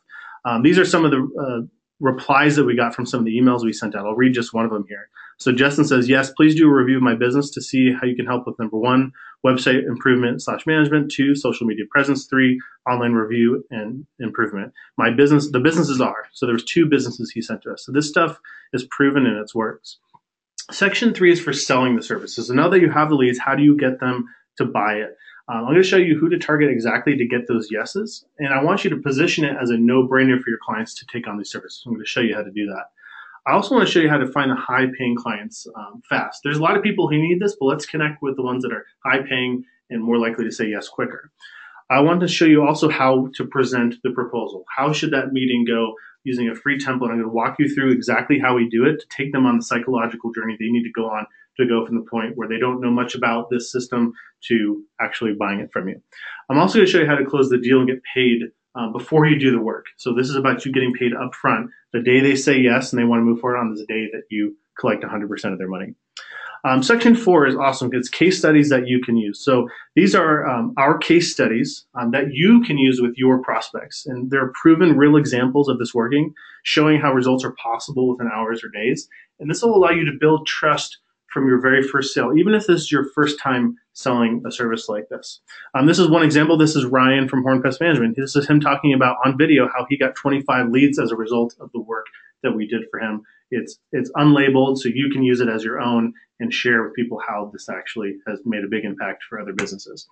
These are some of the replies that we got from some of the emails we sent out. I'll read just one of them here. So Justin says, yes, please do a review of my business to see how you can help with number 1, website improvement / management, 2, social media presence, 3, online review and improvement. The businesses are. So there's 2 businesses he sent to us. So this stuff is proven and it works. Section 3 is for selling the services. So now that you have the leads, how do you get them to buy it? I'm going to show you who to target exactly to get those yeses. And I want you to position it as a no-brainer for your clients to take on these services. I'm going to show you how to do that. I also want to show you how to find the high-paying clients fast. There's a lot of people who need this, but let's connect with the ones that are high-paying and more likely to say yes quicker. I want to show you also how to present the proposal. How should that meeting go using a free template? I'm going to walk you through exactly how we do it to take them on the psychological journey they need to go on to go from the point where they don't know much about this system to actually buying it from you. I'm also going to show you how to close the deal and get paid before you do the work. So this is about you getting paid up front. The day they say yes and they want to move forward on is the day that you collect 100% of their money. Section 4 is awesome. It's case studies that you can use. So these are our case studies that you can use with your prospects. And they're proven real examples of this working, showing how results are possible within hours or days. And this will allow you to build trust from your very first sale, even if this is your first time selling a service like this. This is one example. This is Ryan from Horn Pest Management. This is him talking about on video how he got 25 leads as a result of the work that we did for him. It's unlabeled, so you can use it as your own and share with people how this actually has made a big impact for other businesses.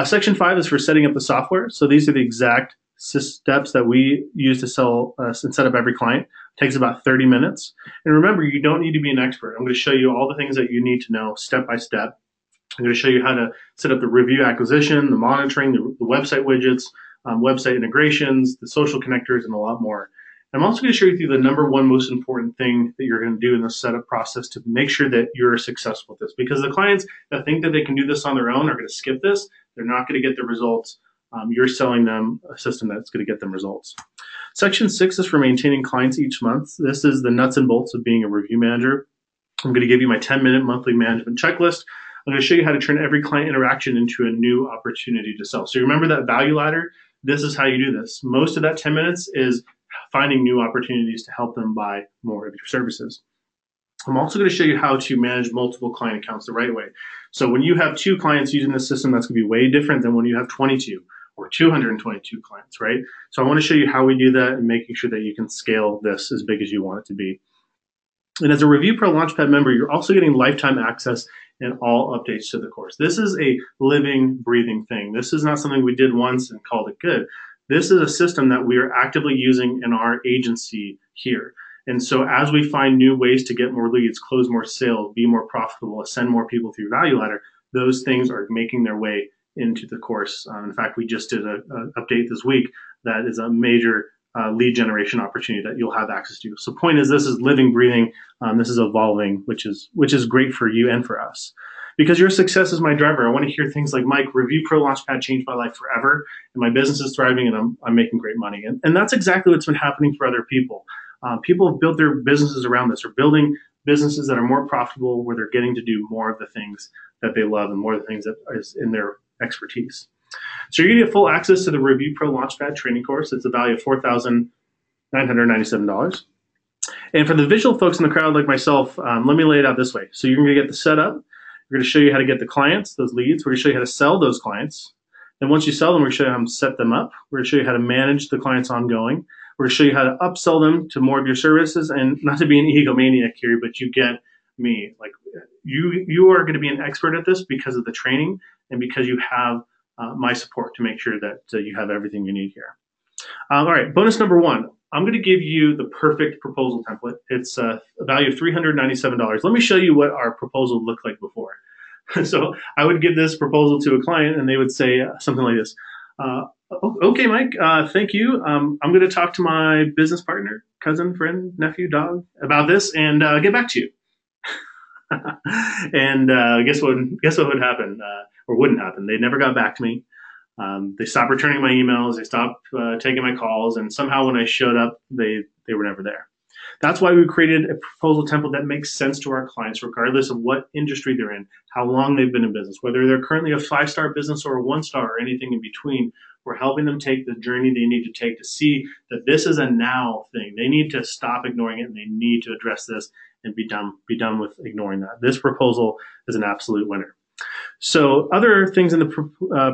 Section 5 is for setting up the software. So these are the exact steps that we use to sell and set up every client. It takes about 30 minutes. And remember, you don't need to be an expert. I'm going to show you all the things that you need to know step by step. I'm going to show you how to set up the review acquisition, the monitoring, the website widgets, website integrations, the social connectors, and a lot more. I'm also going to show you the number one most important thing that you're going to do in the setup process to make sure that you're successful with this. Because the clients that think that they can do this on their own are going to skip this. They're not going to get the results. You're selling them a system that's going to get them results. Section 6 is for maintaining clients each month. This is the nuts and bolts of being a review manager. I'm going to give you my 10-minute monthly management checklist. I'm going to show you how to turn every client interaction into a new opportunity to sell. So you remember that value ladder? This is how you do this. Most of that 10 minutes is finding new opportunities to help them buy more of your services. I'm also going to show you how to manage multiple client accounts the right way. So when you have 2 clients using this system, that's going to be way different than when you have 22 or 222 clients, right? So I want to show you how we do that and making sure that you can scale this as big as you want it to be. And as a Review Pro Launchpad member, you're also getting lifetime access and all updates to the course. This is a living, breathing thing. This is not something we did once and called it good. This is a system that we are actively using in our agency here. And so as we find new ways to get more leads, close more sales, be more profitable, send more people through Value Ladder, those things are making their way into the course. In fact, we just did an update this week that is a major lead generation opportunity that you'll have access to. So point is, this is living, breathing. This is evolving, which is great for you and for us. Because your success is my driver. I want to hear things like, Mike, Review Pro Launchpad changed my life forever, and my business is thriving, and I'm making great money. And that's exactly what's been happening for other people. People have built their businesses around this, or building businesses that are more profitable, where they're getting to do more of the things that they love and more of the things that is in their expertise. So you're going to get full access to the Review Pro Launchpad training course. It's a value of $4,997. And for the visual folks in the crowd like myself, let me lay it out this way. So you're going to get the setup. We're going to show you how to get the clients, those leads. We're going to show you how to sell those clients. And once you sell them, we're going to show you how to set them up. We're going to show you how to manage the clients ongoing. We're going to show you how to upsell them to more of your services. And not to be an egomaniac here, but you get me. Like you are going to be an expert at this because of the training and because you have my support to make sure that you have everything you need here. All right, bonus number 1. I'm going to give you the perfect proposal template. It's a value of $397. Let me show you what our proposal looked like before. So I would give this proposal to a client and they would say something like this. Okay, Mike, thank you. I'm going to talk to my business partner, cousin, friend, nephew, dog about this and get back to you. And guess what would happen or wouldn't happen? They never got back to me. They stopped returning my emails. They stopped taking my calls. And somehow when I showed up, they were never there. That's why we created a proposal template that makes sense to our clients, regardless of what industry they're in, how long they've been in business, whether they're currently a 5-star business or a 1-star or anything in between. We're helping them take the journey they need to take to see that this is a now thing. They need to stop ignoring it and they need to address this and be done with ignoring that. This proposal is an absolute winner. So other things in the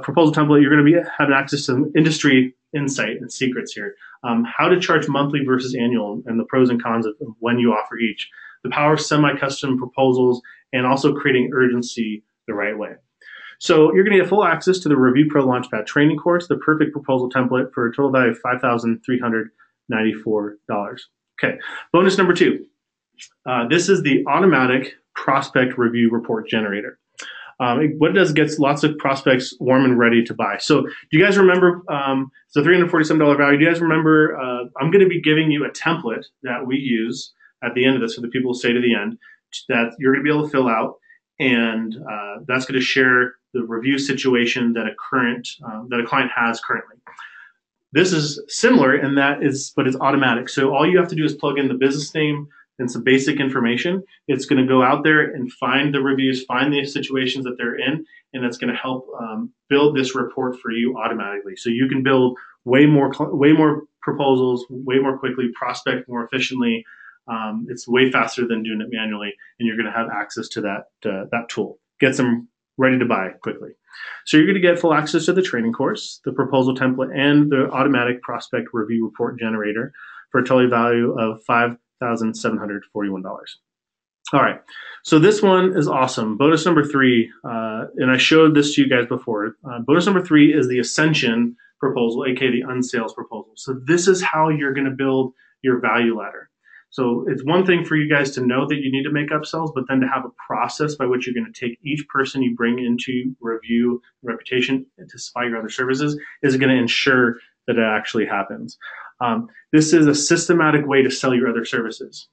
proposal template, you're going to be having access to some industry insight and secrets here. How to charge monthly versus annual and the pros and cons of when you offer each. The power of semi-custom proposals and also creating urgency the right way. So you're going to get full access to the Review Pro Launchpad training course, the perfect proposal template for a total value of $5,394. Okay, bonus number 2. This is the automatic prospect review report generator. What it does, it gets lots of prospects warm and ready to buy. So do you guys remember, it's a $347 value. Do you guys remember, I'm going to be giving you a template that we use at the end of this for the people who stay to the end that you're going to be able to fill out. And that's going to share the review situation that a client has currently. This is similar in that but it's automatic. So all you have to do is plug in the business name and some basic information. It's going to go out there and find the reviews, find the situations that they're in, and it's going to help build this report for you automatically. So you can build way more proposals, way more quickly, prospect more efficiently, It's way faster than doing it manually, and you're going to have access to that tool. Gets them ready to buy quickly. So you're going to get full access to the training course, the proposal template, and the automatic prospect review report generator for a total value of $5,741. All right, so this one is awesome. Bonus number 3, and I showed this to you guys before. Bonus number 3 is the Ascension proposal, aka the unsales proposal. So this is how you're going to build your value ladder. So it's one thing for you guys to know that you need to make upsells, but then to have a process by which you're going to take each person you bring into review reputation to supply your other services is going to ensure that it actually happens. This is a systematic way to sell your other services.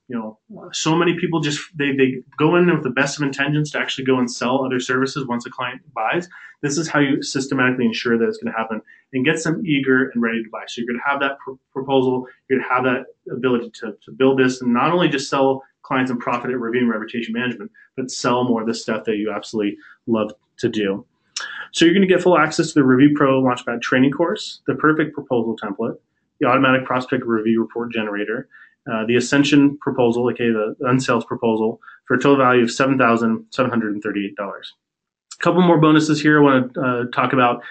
So many people just they go in with the best of intentions to actually go and sell other services once a client buys. This is how you systematically ensure that it's going to happen and gets them eager and ready to buy. So you're going to have that proposal, you're going to have that ability to build this and not only just sell clients and profit at review and reputation management, but sell more of the stuff that you absolutely love to do. So you're going to get full access to the Review Pro Launchpad training course, the perfect proposal template, the automatic prospect review report generator, the Ascension proposal, aka the unsales proposal, for a total value of $7,738. A couple more bonuses here I want to talk about.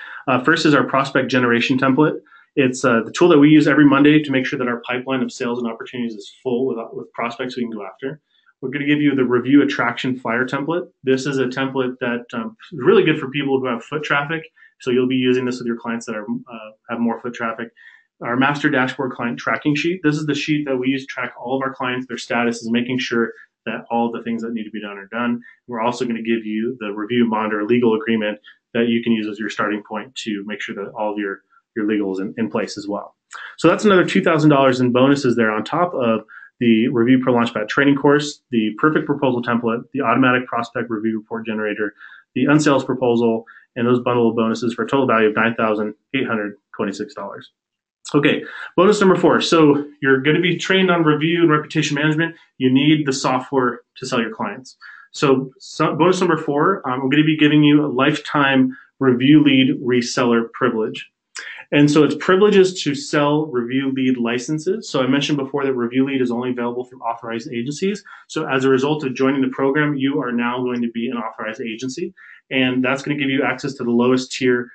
First is our prospect generation template. It's the tool that we use every Monday to make sure that our pipeline of sales and opportunities is full with prospects we can go after. We're going to give you the review attraction flyer template. This is a template that is really good for people who have foot traffic. So you'll be using this with your clients that have more foot traffic. Our master dashboard client tracking sheet. This is the sheet that we use to track all of our clients, their status, is making sure that all the things that need to be done are done. We're also going to give you the review monitor legal agreement that you can use as your starting point to make sure that all of your legal is in place as well. So that's another $2,000 in bonuses there on top of the Review Pro Launchpad training course, the perfect proposal template, the automatic prospect review report generator, the unsales proposal, and those bundle of bonuses for a total value of $9,826. Okay, bonus number 4. So you're going to be trained on review and reputation management. You need the software to sell your clients. So bonus number 4, I'm going to be giving you a lifetime review lead reseller privilege. And so it's privileges to sell review lead licenses. So I mentioned before that review lead is only available from authorized agencies. So as a result of joining the program, you are now going to be an authorized agency. And that's going to give you access to the lowest tier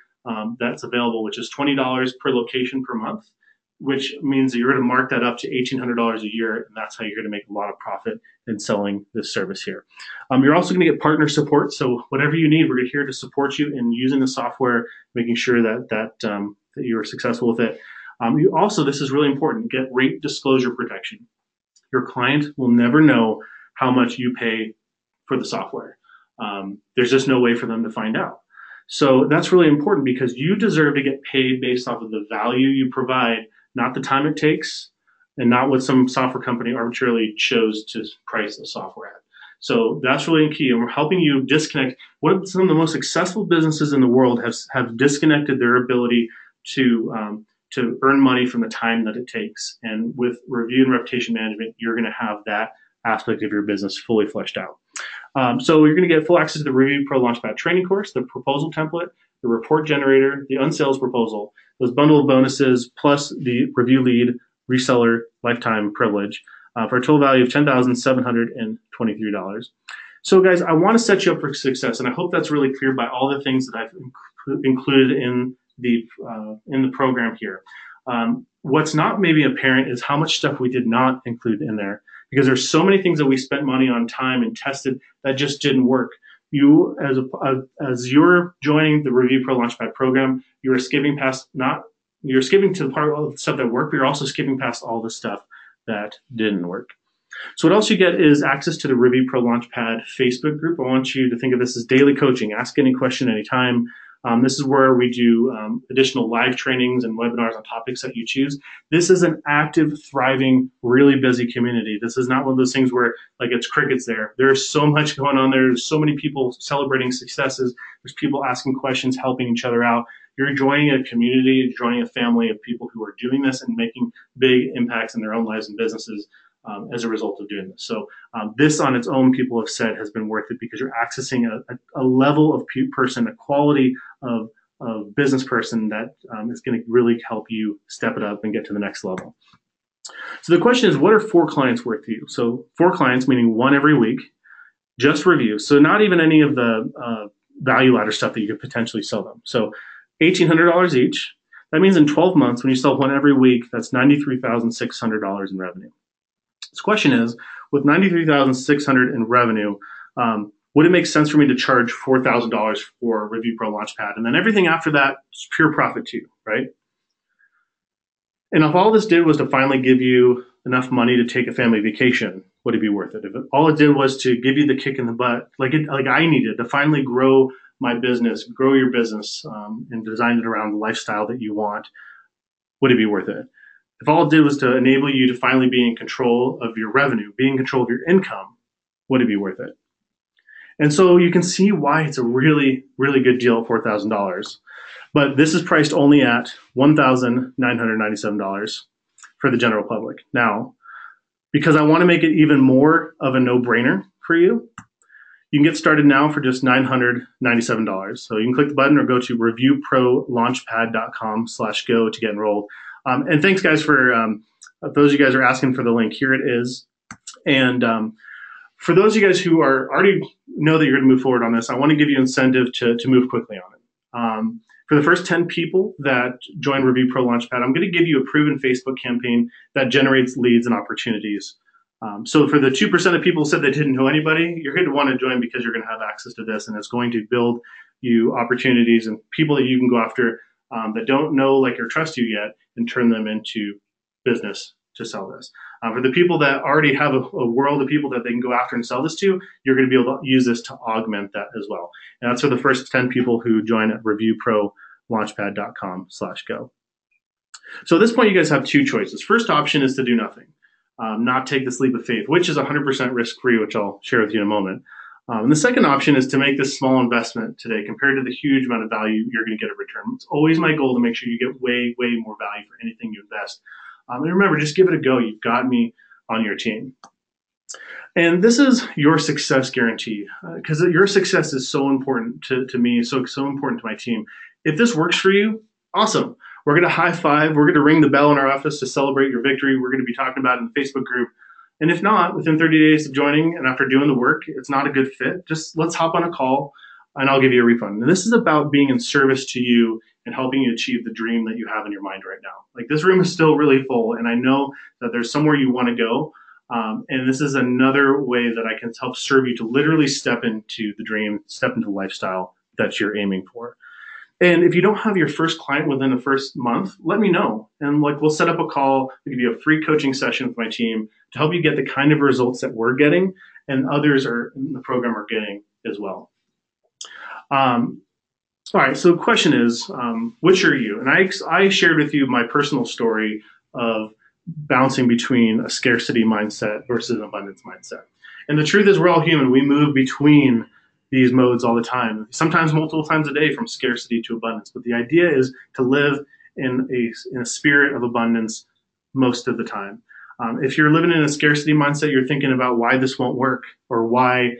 that's available, which is $20 per location per month, which means that you're going to mark that up to $1,800 a year. And that's how you're going to make a lot of profit in selling this service here. You're also going to get partner support. So whatever you need, we're here to support you in using the software, making sure that you're successful with it. You also, this is really important, get rate disclosure protection. Your client will never know how much you pay for the software. There's just no way for them to find out. So that's really important because you deserve to get paid based off of the value you provide, not the time it takes, and not what some software company arbitrarily chose to price the software at. So that's really key. And we're helping you disconnect. Some of the most successful businesses in the world have disconnected their ability to earn money from the time that it takes. And with review and reputation management, you're going to have that aspect of your business fully fleshed out. So you're going to get full access to the Review Pro Launchpad training course, the proposal template, the report generator, the unsales proposal, those bundle of bonuses, plus the review lead reseller lifetime privilege for a total value of $10,723. So guys, I want to set you up for success, and I hope that's really clear by all the things that I've included in the program here. What's not maybe apparent is how much stuff we did not include in there, because there's so many things that we spent money on, time, and tested that just didn't work. You, as you're joining the Review Pro Launchpad program, you're skipping to the part of the stuff that worked, but you're also skipping past all the stuff that didn't work. So what else you get is access to the Review Pro Launchpad Facebook group. I want you to think of this as daily coaching. Ask any question anytime. This is where we do additional live trainings and webinars on topics that you choose. This is an active, thriving, really busy community. This is not one of those things where like it's crickets there. There's so much going on there. There's so many people celebrating successes. There's people asking questions, helping each other out. You're joining a community, joining a family of people who are doing this and making big impacts in their own lives and businesses as a result of doing this. So this on its own, people have said, has been worth it because you're accessing a level of person, a quality of business person that is going to really help you step it up and get to the next level. So the question is, what are 4 clients worth to you? So 4 clients, meaning one every week, just reviews. So not even any of the value ladder stuff that you could potentially sell them. So $1,800 each. That means in 12 months, when you sell one every week, that's $93,600 in revenue. So the question is, with $93,600 in revenue, would it make sense for me to charge $4,000 for Review Pro Launchpad? And then everything after that is pure profit to you, right? And if all this did was to finally give you enough money to take a family vacation, would it be worth it? If all it did was to give you the kick in the butt, like I needed to finally grow my business, grow your business, and design it around the lifestyle that you want, would it be worth it? If all it did was to enable you to finally be in control of your revenue, be in control of your income, would it be worth it? And so you can see why it's a really, really good deal at $4,000. But this is priced only at $1,997 for the general public. Now, because I want to make it even more of a no-brainer for you, you can get started now for just $997. So you can click the button or go to reviewprolaunchpad.com/go to get enrolled. And thanks, guys, for those of you guys are asking for the link. Here it is. And for those of you guys who are already know that you're going to move forward on this, I want to give you incentive to move quickly on it. For the first 10 people that join Review Pro Launchpad, I'm going to give you a proven Facebook campaign that generates leads and opportunities. So for the 2% of people who said they didn't know anybody, you're going to want to join because you're going to have access to this, and it's going to build you opportunities and people that you can go after that don't know, like, or trust you yet, and turn them into business to sell this. For the people that already have a world of people that they can go after and sell this to, you're going to be able to use this to augment that as well. And that's for the first 10 people who join at reviewprolaunchpad.com/go. So at this point, you guys have 2 choices. First option is to do nothing, not take this leap of faith, which is 100% risk-free, which I'll share with you in a moment. And the second option is to make this small investment today compared to the huge amount of value you're going to get a return. It's always my goal to make sure you get way, way more value for anything you invest. And remember, just give it a go. You've got me on your team. And this is your success guarantee, because your success is so important to me, so important to my team. If this works for you, awesome. We're going to high five. We're going to ring the bell in our office to celebrate your victory. We're going to be talking about it in the Facebook group. And if not, within 30 days of joining and after doing the work, it's not a good fit, just let's hop on a call and I'll give you a refund. And this is about being in service to you and helping you achieve the dream that you have in your mind right now. Like, this room is still really full, and I know that there's somewhere you want to go. And this is another way that I can help serve you to literally step into the dream, step into the lifestyle that you're aiming for. And if you don't have your first client within the first month, let me know. And we'll set up a call. I'll give you a free coaching session with my team to help you get the kind of results that we're getting and others are in the program are getting as well. All right, so the question is, which are you? And I shared with you my personal story of bouncing between a scarcity mindset versus an abundance mindset. And the truth is, we're all human. We move between these modes all the time, sometimes multiple times a day, from scarcity to abundance. But the idea is to live in a spirit of abundance most of the time. If you're living in a scarcity mindset, you're thinking about why this won't work, or why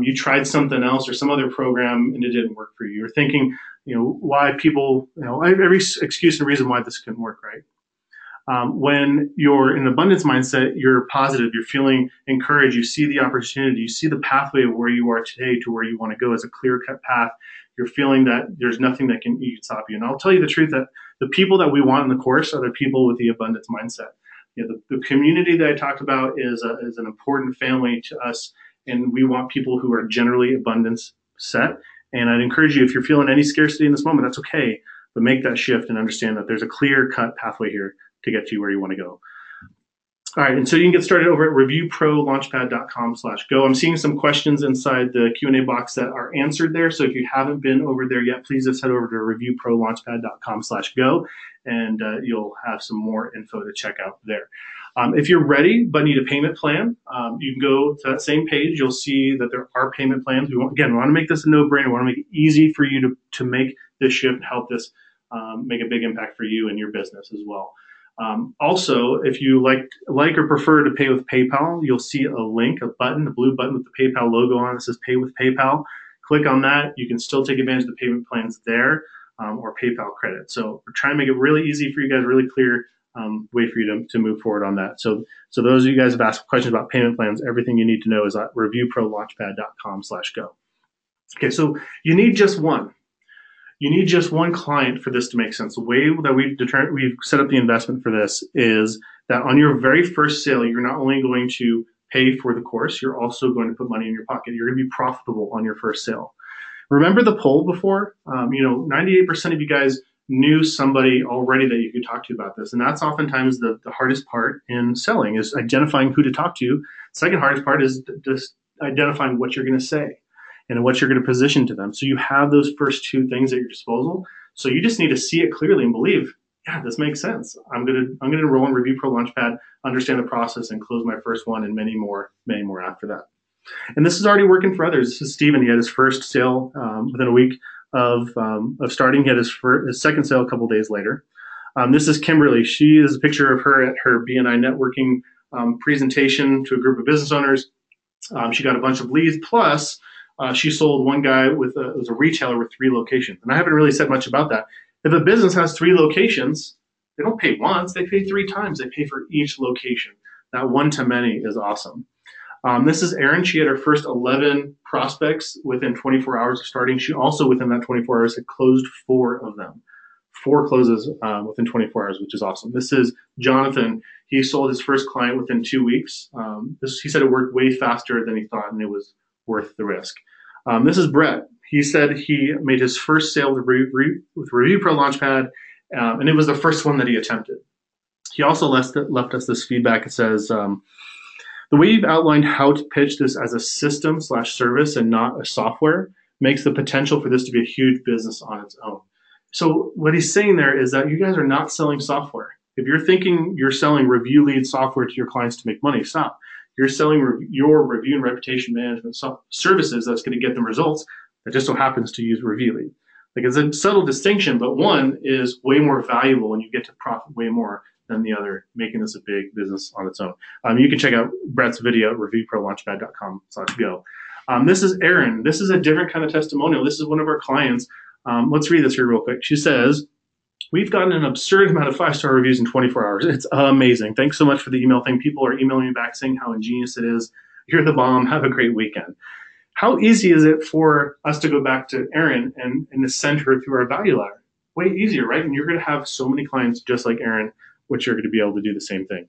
you tried something else or some other program and it didn't work for you. You're thinking, why people, every excuse and reason why this couldn't work, right? When you're in an abundance mindset, you're positive, you're feeling encouraged, you see the opportunity, you see the pathway of where you are today to where you want to go as a clear-cut path. You're feeling that there's nothing that can stop you. And I'll tell you the truth, that the people that we want in the course are the people with the abundance mindset. The community that I talked about is an important family to us, and we want people who are generally abundance set. And I'd encourage you, if you're feeling any scarcity in this moment, that's okay, but make that shift and understand that there's a clear-cut pathway here to get you where you want to go. All right, and so you can get started over at reviewprolaunchpad.com/go. I'm seeing some questions inside the Q&A box that are answered there. So if you haven't been over there yet, please just head over to reviewprolaunchpad.com/go, and you'll have some more info to check out there. If you're ready but need a payment plan, you can go to that same page. You'll see that there are payment plans. We want to make this a no-brainer. We want to make it easy for you to make this shift and help this make a big impact for you and your business as well. Also, if you like or prefer to pay with PayPal, you'll see a link, a blue button with the PayPal logo on it that says Pay with PayPal. Click on that. You can still take advantage of the payment plans there, or PayPal credit. So we're trying to make it really easy for you guys, really clear way for you to move forward on that. So those of you guys have asked questions about payment plans, everything you need to know is at reviewprolaunchpad.com/go. Okay, so you need just one. You need just one client for this to make sense. The way that we've set up the investment for this is that on your very first sale, you're not only going to pay for the course, you're also going to put money in your pocket. You're going to be profitable on your first sale. Remember the poll before? 98% of you guys knew somebody already that you could talk to about this. And that's oftentimes the hardest part in selling, is identifying who to talk to. Second hardest part is just identifying what you're going to say and what you're going to position to them. So you have those first two things at your disposal. So you just need to see it clearly and believe, yeah, this makes sense. I'm going to enroll in Review Pro Launchpad, understand the process, and close my first one, and many more after that. And this is already working for others. This is Steven. He had his first sale within a week of starting. He had his second sale a couple days later. This is Kimberly. She is a picture of her at her BNI networking presentation to a group of business owners. She got a bunch of leads, plus she sold one guy it was a retailer with 3 locations. And I haven't really said much about that. If a business has 3 locations, they don't pay once, they pay 3 times. They pay for each location. That one-to-many is awesome. This is Erin. She had her first 11 prospects within 24 hours of starting. She also, within that 24 hours, had closed 4 of them. 4 closes within 24 hours, which is awesome. This is Jonathan. He sold his first client within 2 weeks. He said it worked way faster than he thought, and it was worth the risk. This is Brett. He said he made his first sale with Review Pro Launchpad, and it was the first one that he attempted. He also left us this feedback. It says, the way you've outlined how to pitch this as a system/service and not a software makes the potential for this to be a huge business on its own. So what he's saying there is that you guys are not selling software. If you're thinking you're selling review lead software to your clients to make money, stop. You're selling your review and reputation management services that's going to get them results that just so happens to use Review Lead. Like, it's a subtle distinction, but one is way more valuable and you get to profit way more than the other, making this a big business on its own. You can check out Brett's video at reviewprolaunchpad.com/go. This is Erin. This is a different kind of testimonial. This is one of our clients. Let's read this here real quick. She says, we've gotten an absurd amount of 5-star reviews in 24 hours. It's amazing. Thanks so much for the email thing. People are emailing me back saying how ingenious it is. You're the bomb. Have a great weekend. How easy is it for us to go back to Erin and to send her through our value ladder? Way easier, right? And you're going to have so many clients just like Erin, which are going to be able to do the same thing.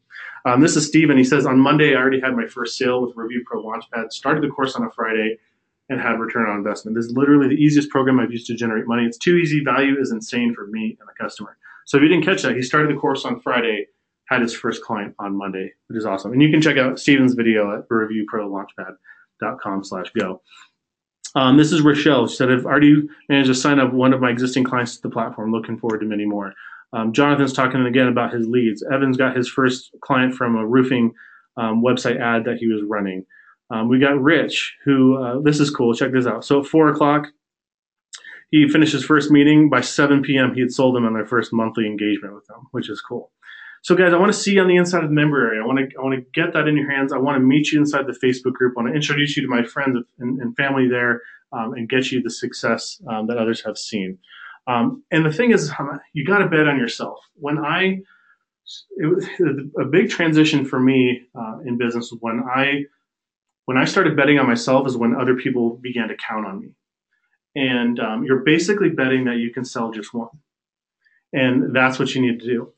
This is Steven. He says, on Monday, I already had my first sale with Review Pro Launchpad, started the course on a Friday, and had return on investment. This is literally the easiest program I've used to generate money. It's too easy. Value is insane for me and the customer. So if you didn't catch that, he started the course on Friday, had his first client on Monday, which is awesome. And you can check out Steven's video at reviewprolaunchpad.com/go. This is Rochelle. She said, I've already managed to sign up one of my existing clients to the platform. Looking forward to many more. Jonathan's talking again about his leads. Evan's got his first client from a roofing website ad that he was running. We got Rich, who, this is cool. Check this out. So at 4 o'clock, he finished his first meeting. By 7 p.m., he had sold them on their first monthly engagement with them, which is cool. So guys, I want to see you on the inside of the member area. I want to get that in your hands. I want to meet you inside the Facebook group. I want to introduce you to my friends and family there and get you the success that others have seen. And the thing is, you got to bet on yourself. It was a big transition for me in business when I started betting on myself is when other people began to count on me. And you're basically betting that you can sell just one. And that's what you need to do.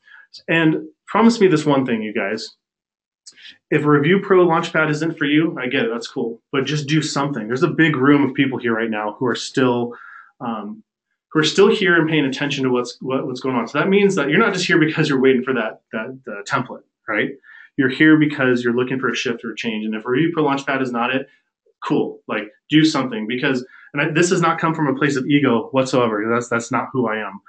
And promise me this one thing, you guys. If Review Pro Launchpad isn't for you, I get it. That's cool. But just do something. There's a big room of people here right now who are still here and paying attention to what's going on. So that means that you're not just here because you're waiting for that template, right? You're here because you're looking for a shift or a change. And if Review Pro Launchpad is not it, cool. Like, do something, because this does not come from a place of ego whatsoever. That's not who I am.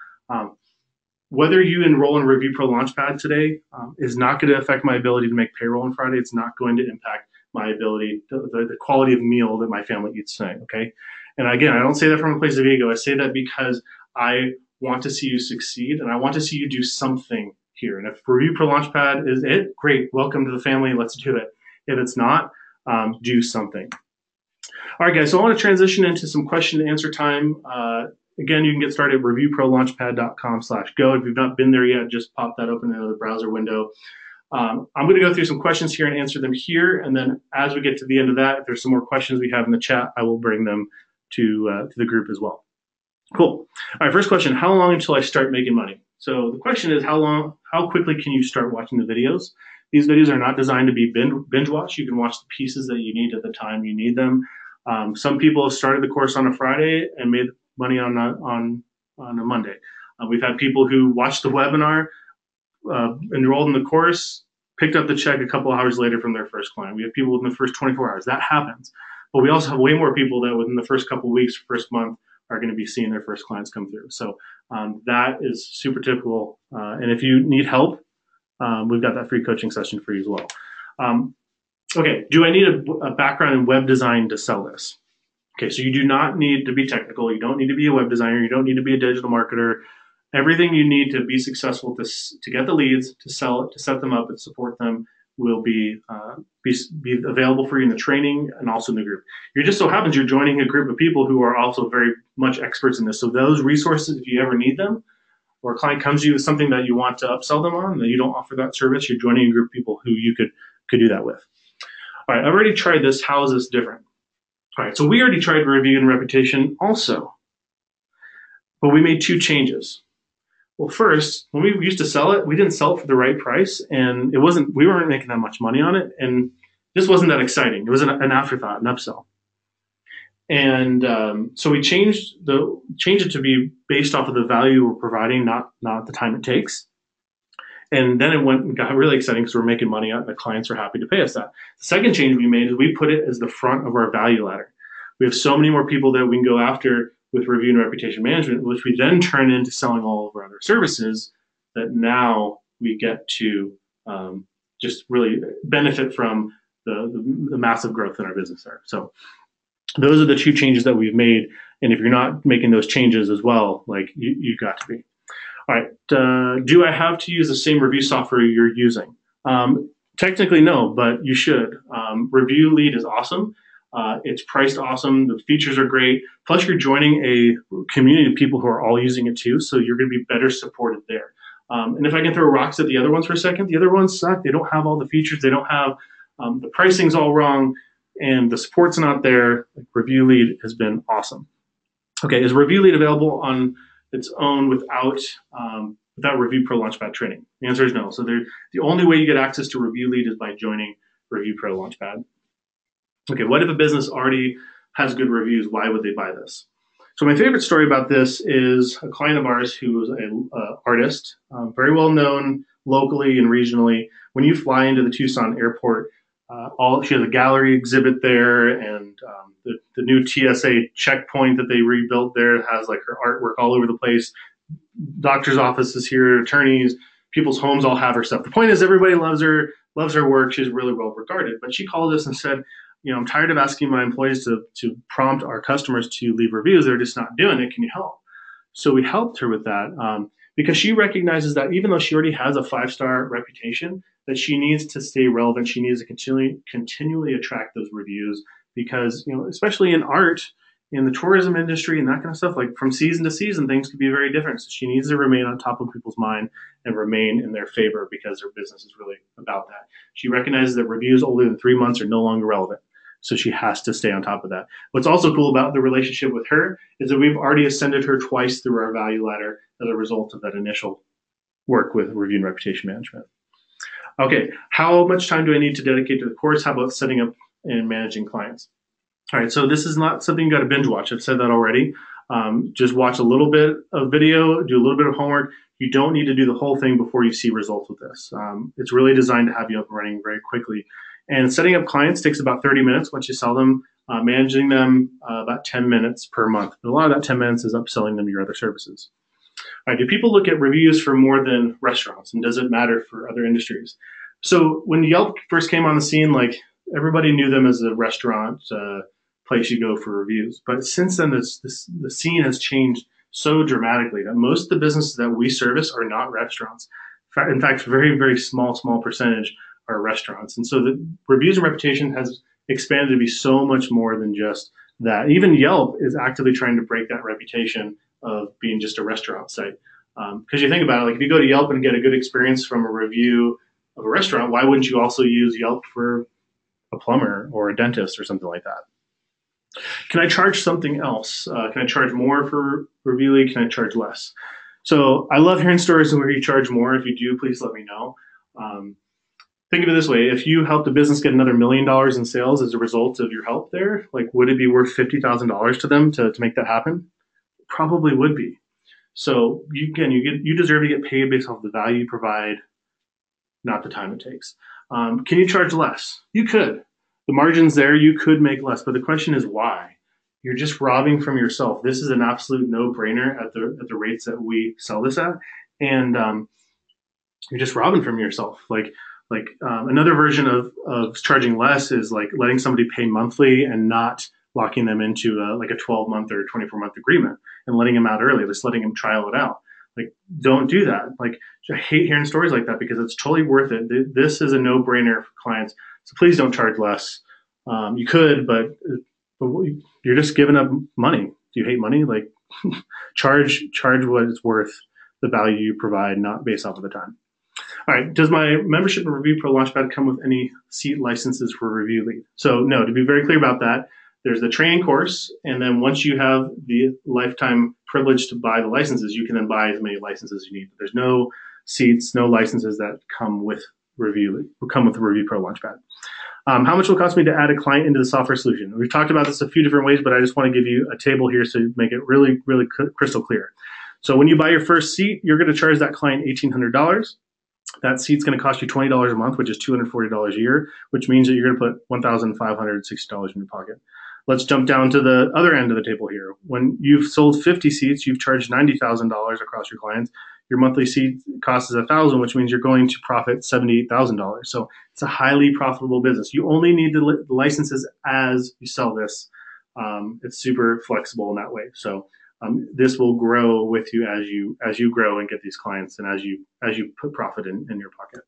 Whether you enroll in Review Pro Launchpad today is not going to affect my ability to make payroll on Friday. It's not going to impact my ability, the quality of meal that my family eats tonight, okay? And again, I don't say that from a place of ego. I say that because I want to see you succeed, and I want to see you do something here. And if Review Pro Launchpad is it, great. Welcome to the family. Let's do it. If it's not, do something. All right, guys, so I want to transition into some question and answer time. Again, you can get started at reviewprolaunchpad.com/go. If you've not been there yet, just pop that open in another browser window. I'm going to go through some questions here and answer them here. And then as we get to the end of that, if there's some more questions we have in the chat, I will bring them to the group as well. Cool. All right, first question, how long until I start making money? So the question is, how quickly can you start watching the videos? These videos are not designed to be binge watch. You can watch the pieces that you need at the time you need them. Some people have started the course on a Friday and made money on a Monday. We've had people who watched the webinar, enrolled in the course, picked up the check a couple hours later from their first client. We have people within the first 24 hours. That happens. But we also have way more people that within the first couple of weeks, first month, are going to be seeing their first clients come through. So that is super typical. And if you need help, we've got that free coaching session for you as well. Okay, do I need a background in web design to sell this? Okay, so you do not need to be technical. You don't need to be a web designer. You don't need to be a digital marketer. Everything you need to be successful to get the leads, to sell it, to set them up and support them will be available for you in the training and also in the group. It just so happens you're joining a group of people who are also very much experts in this. So those resources, if you ever need them, or a client comes to you with something that you want to upsell them on, that you don't offer that service, you're joining a group of people who you could do that with. All right, I've already tried this. How is this different? All right, so we already tried review and reputation also, but we made two changes. Well, first, when we used to sell it, we didn't sell it for the right price, and we weren't making that much money on it, and this wasn't that exciting. It was an afterthought, an upsell. And so we changed it to be based off of the value we're providing, not the time it takes. And then it got really exciting because we're making money on it. The clients are happy to pay us that. The second change we made is we put it as the front of our value ladder. We have so many more people that we can go after with review and reputation management, which we then turn into selling all of our other services, that now we get to just really benefit from the massive growth in our business there. So those are the two changes that we've made. And if you're not making those changes as well, like you got to be. All right, do I have to use the same review software you're using? Technically, no, but you should. Review Lead is awesome. It's priced awesome. The features are great. Plus, you're joining a community of people who are all using it too, so you're going to be better supported there. And if I can throw rocks at the other ones for a second, the other ones suck. They don't have all the features. They don't have the pricing's all wrong, and the support's not there. Like, Review Lead has been awesome. Okay, is Review Lead available on its own without Review Pro Launchpad training? The answer is no. So the only way you get access to Review Lead is by joining Review Pro Launchpad. Okay, what if a business already has good reviews? Why would they buy this? So my favorite story about this is a client of ours who was an artist, very well known locally and regionally. When you fly into the Tucson airport, she has a gallery exhibit there, and the new TSA checkpoint that they rebuilt there has like her artwork all over the place. Doctor's offices here, attorneys, people's homes all have her stuff. The point is, everybody loves her work. She's really well regarded. But she called us and said, I'm tired of asking my employees to prompt our customers to leave reviews. They're just not doing it. Can you help? So we helped her with that because she recognizes that even though she already has a 5-star reputation, that she needs to stay relevant. She needs to continually attract those reviews because, especially in art, in the tourism industry and that kind of stuff, like from season to season, things could be very different. So she needs to remain on top of people's mind and remain in their favor because her business is really about that. She recognizes that reviews older than 3 months are no longer relevant. So she has to stay on top of that. What's also cool about the relationship with her is that we've already ascended her twice through our value ladder as a result of that initial work with review and reputation management. Okay, how much time do I need to dedicate to the course? How about setting up and managing clients? All right, so this is not something you got to binge watch. I've said that already. Just watch a little bit of video, do a little bit of homework. You don't need to do the whole thing before you see results with this. It's really designed to have you up and running very quickly. And setting up clients takes about 30 minutes once you sell them. Managing them about 10 minutes per month. And a lot of that 10 minutes is upselling them your other services. All right, do people look at reviews for more than restaurants, and does it matter for other industries? So when Yelp first came on the scene, like everybody knew them as a restaurant place you go for reviews. But since then, the scene has changed so dramatically that most of the businesses that we service are not restaurants. In fact, very, very small percentage are restaurants. And so the reviews and reputation has expanded to be so much more than just that. Even Yelp is actively trying to break that reputation of being just a restaurant site. Because you think about it, like if you go to Yelp and get a good experience from a review of a restaurant, why wouldn't you also use Yelp for a plumber or a dentist or something like that? Can I charge something else? Can I charge more for Reviewly? Can I charge less? So I love hearing stories where you charge more. If you do, please let me know. Think of it this way: if you helped a business get another $1 million in sales as a result of your help there, like would it be worth $50,000 to them to make that happen? Probably would be. So you deserve to get paid based off the value you provide, not the time it takes. Can you charge less? You could. The margin's there. You could make less, but the question is why? You're just robbing from yourself. This is an absolute no-brainer at the rates that we sell this at, and you're just robbing from yourself. Another version of charging less is like letting somebody pay monthly and not locking them into like a 12-month or 24-month agreement and letting them out early, just letting them trial it out. Like, don't do that. Like, I hate hearing stories like that because it's totally worth it. This is a no-brainer for clients. So please don't charge less. You could, but you're just giving up money. Do you hate money? Like, charge what it's worth, the value you provide, not based off of the time. All right. Does my membership in Review Pro Launchpad come with any seat licenses for Reviewly? So no, to be very clear about that, there's the training course. And then once you have the lifetime privilege to buy the licenses, you can then buy as many licenses as you need. But there's no seats, no licenses that come with Reviewly, come with the Review Pro Launchpad. How much will it cost me to add a client into the software solution? We've talked about this a few different ways, but I just want to give you a table here so make it really, really crystal clear. So when you buy your first seat, you're going to charge that client $1,800. That seat's going to cost you $20 a month, which is $240 a year, which means that you're going to put $1,560 in your pocket. Let's jump down to the other end of the table here. When you've sold 50 seats, you've charged $90,000 across your clients. Your monthly seat cost is $1,000, which means you're going to profit $78,000. So it's a highly profitable business. You only need the licenses as you sell this. It's super flexible in that way. So this will grow with you as you grow and get these clients, and as you put profit in your pocket.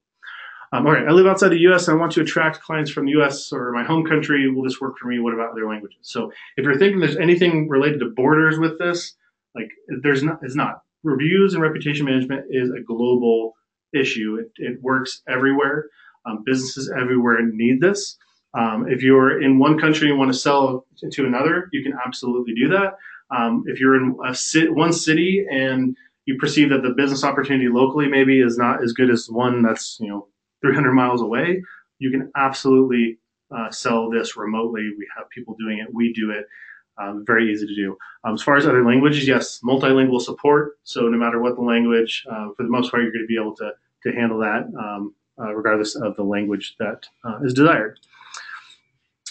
All right, I live outside the U.S. and I want to attract clients from the U.S. or my home country. Will this work for me? What about other languages? So if you're thinking there's anything related to borders with this, like it's not. Reviews and reputation management is a global issue. It works everywhere. Businesses everywhere need this. If you're in one country and want to sell to another, you can absolutely do that. If you're in one city and you perceive that the business opportunity locally maybe is not as good as one that's 300 miles away, you can absolutely sell this remotely. We have people doing it. We do it. Very easy to do. As far as other languages, yes, multilingual support. So no matter what the language, for the most part, you're going to be able to handle that regardless of the language that is desired.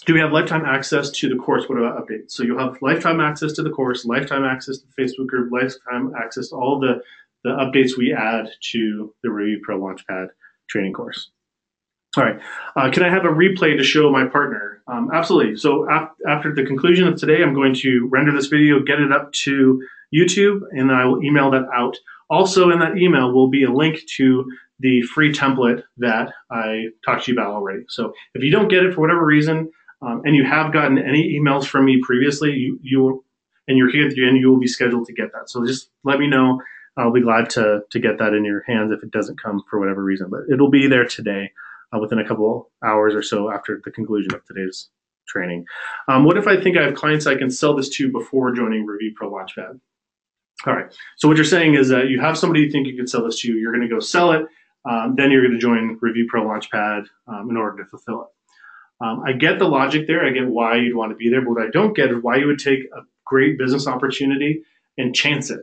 Do we have lifetime access to the course? What about updates? So you'll have lifetime access to the course, lifetime access to the Facebook group, lifetime access to all the updates we add to the Review Pro Launchpad training course. All right. Can I have a replay to show my partner? Absolutely. So after the conclusion of today, I'm going to render this video, get it up to YouTube, and then I will email that out. Also in that email will be a link to the free template that I talked to you about already. So if you don't get it for whatever reason, and you have gotten any emails from me previously, and you're here at the end, you will be scheduled to get that. So just let me know. I'll be glad to get that in your hands if it doesn't come for whatever reason. But it'll be there today within a couple hours or so after the conclusion of today's training. What if I think I have clients I can sell this to before joining Review Pro Launchpad? All right. So what you're saying is that you have somebody you think you can sell this to. You're going to go sell it. Then you're going to join Review Pro Launchpad in order to fulfill it. I get the logic there. I get why you'd want to be there. But what I don't get is why you would take a great business opportunity and chance it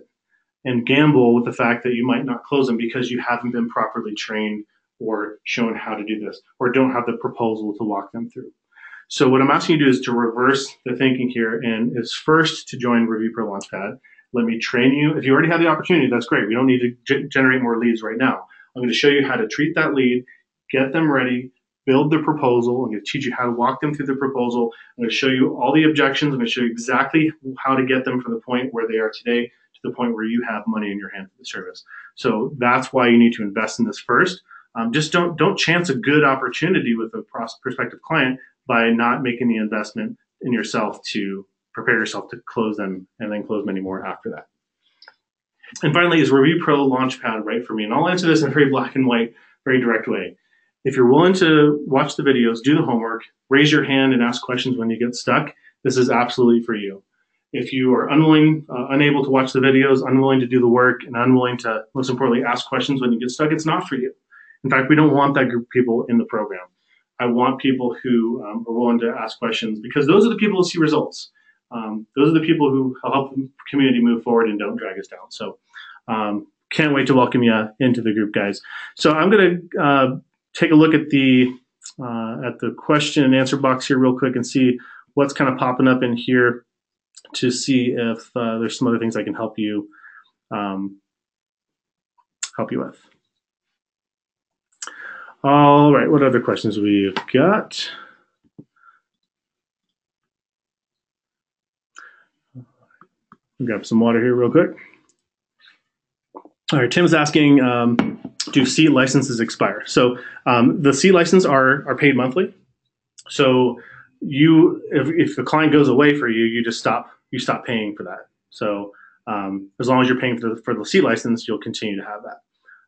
and gamble with the fact that you might not close them because you haven't been properly trained or shown how to do this or don't have the proposal to walk them through. So what I'm asking you to do is to reverse the thinking here, and is first to join Review Pro Launchpad. Let me train you. If you already have the opportunity, that's great. We don't need to generate more leads right now. I'm going to show you how to treat that lead, get them ready, build the proposal. I'm going to teach you how to walk them through the proposal. I'm going to show you all the objections. I'm going to show you exactly how to get them from the point where they are today to the point where you have money in your hand for the service. So that's why you need to invest in this first. Just don't chance a good opportunity with a prospective client by not making the investment in yourself to prepare yourself to close them and then close many more after that. And finally, is Review Pro Launchpad right for me? And I'll answer this in a very black and white, very direct way. If you're willing to watch the videos, do the homework, raise your hand and ask questions when you get stuck, this is absolutely for you. If you are unwilling, unable to watch the videos, unwilling to do the work, and unwilling to, most importantly, ask questions when you get stuck, it's not for you. In fact, we don't want that group of people in the program. I want people who are willing to ask questions, because those are the people who see results. Those are the people who help the community move forward and don't drag us down. So can't wait to welcome you into the group, guys. So I'm going to take a look at the question and answer box here real quick and see what's kind of popping up in here to see if there's some other things I can help you with. All right, what other questions we've got? Grab some water here real quick. All right, Tim's asking, do seat licenses expire? So the seat license are paid monthly. So if the client goes away for you, you stop paying for that. So as long as you're paying for the seat license, you'll continue to have that.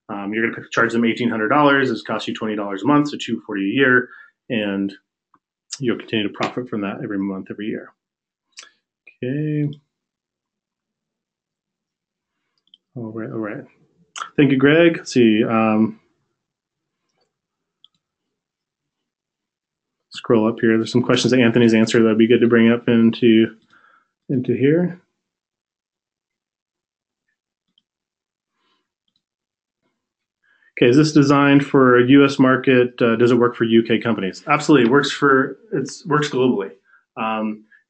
You're going to charge them $1,800. It's cost you $20 a month, so $240 a year, and you'll continue to profit from that every month, every year. Okay. All right. Thank you, Greg. Let's see. Scroll up here. There's some questions that Anthony's answered that'd be good to bring up into here. Okay, is this designed for a U.S. market? Does it work for UK companies? Absolutely, it works globally.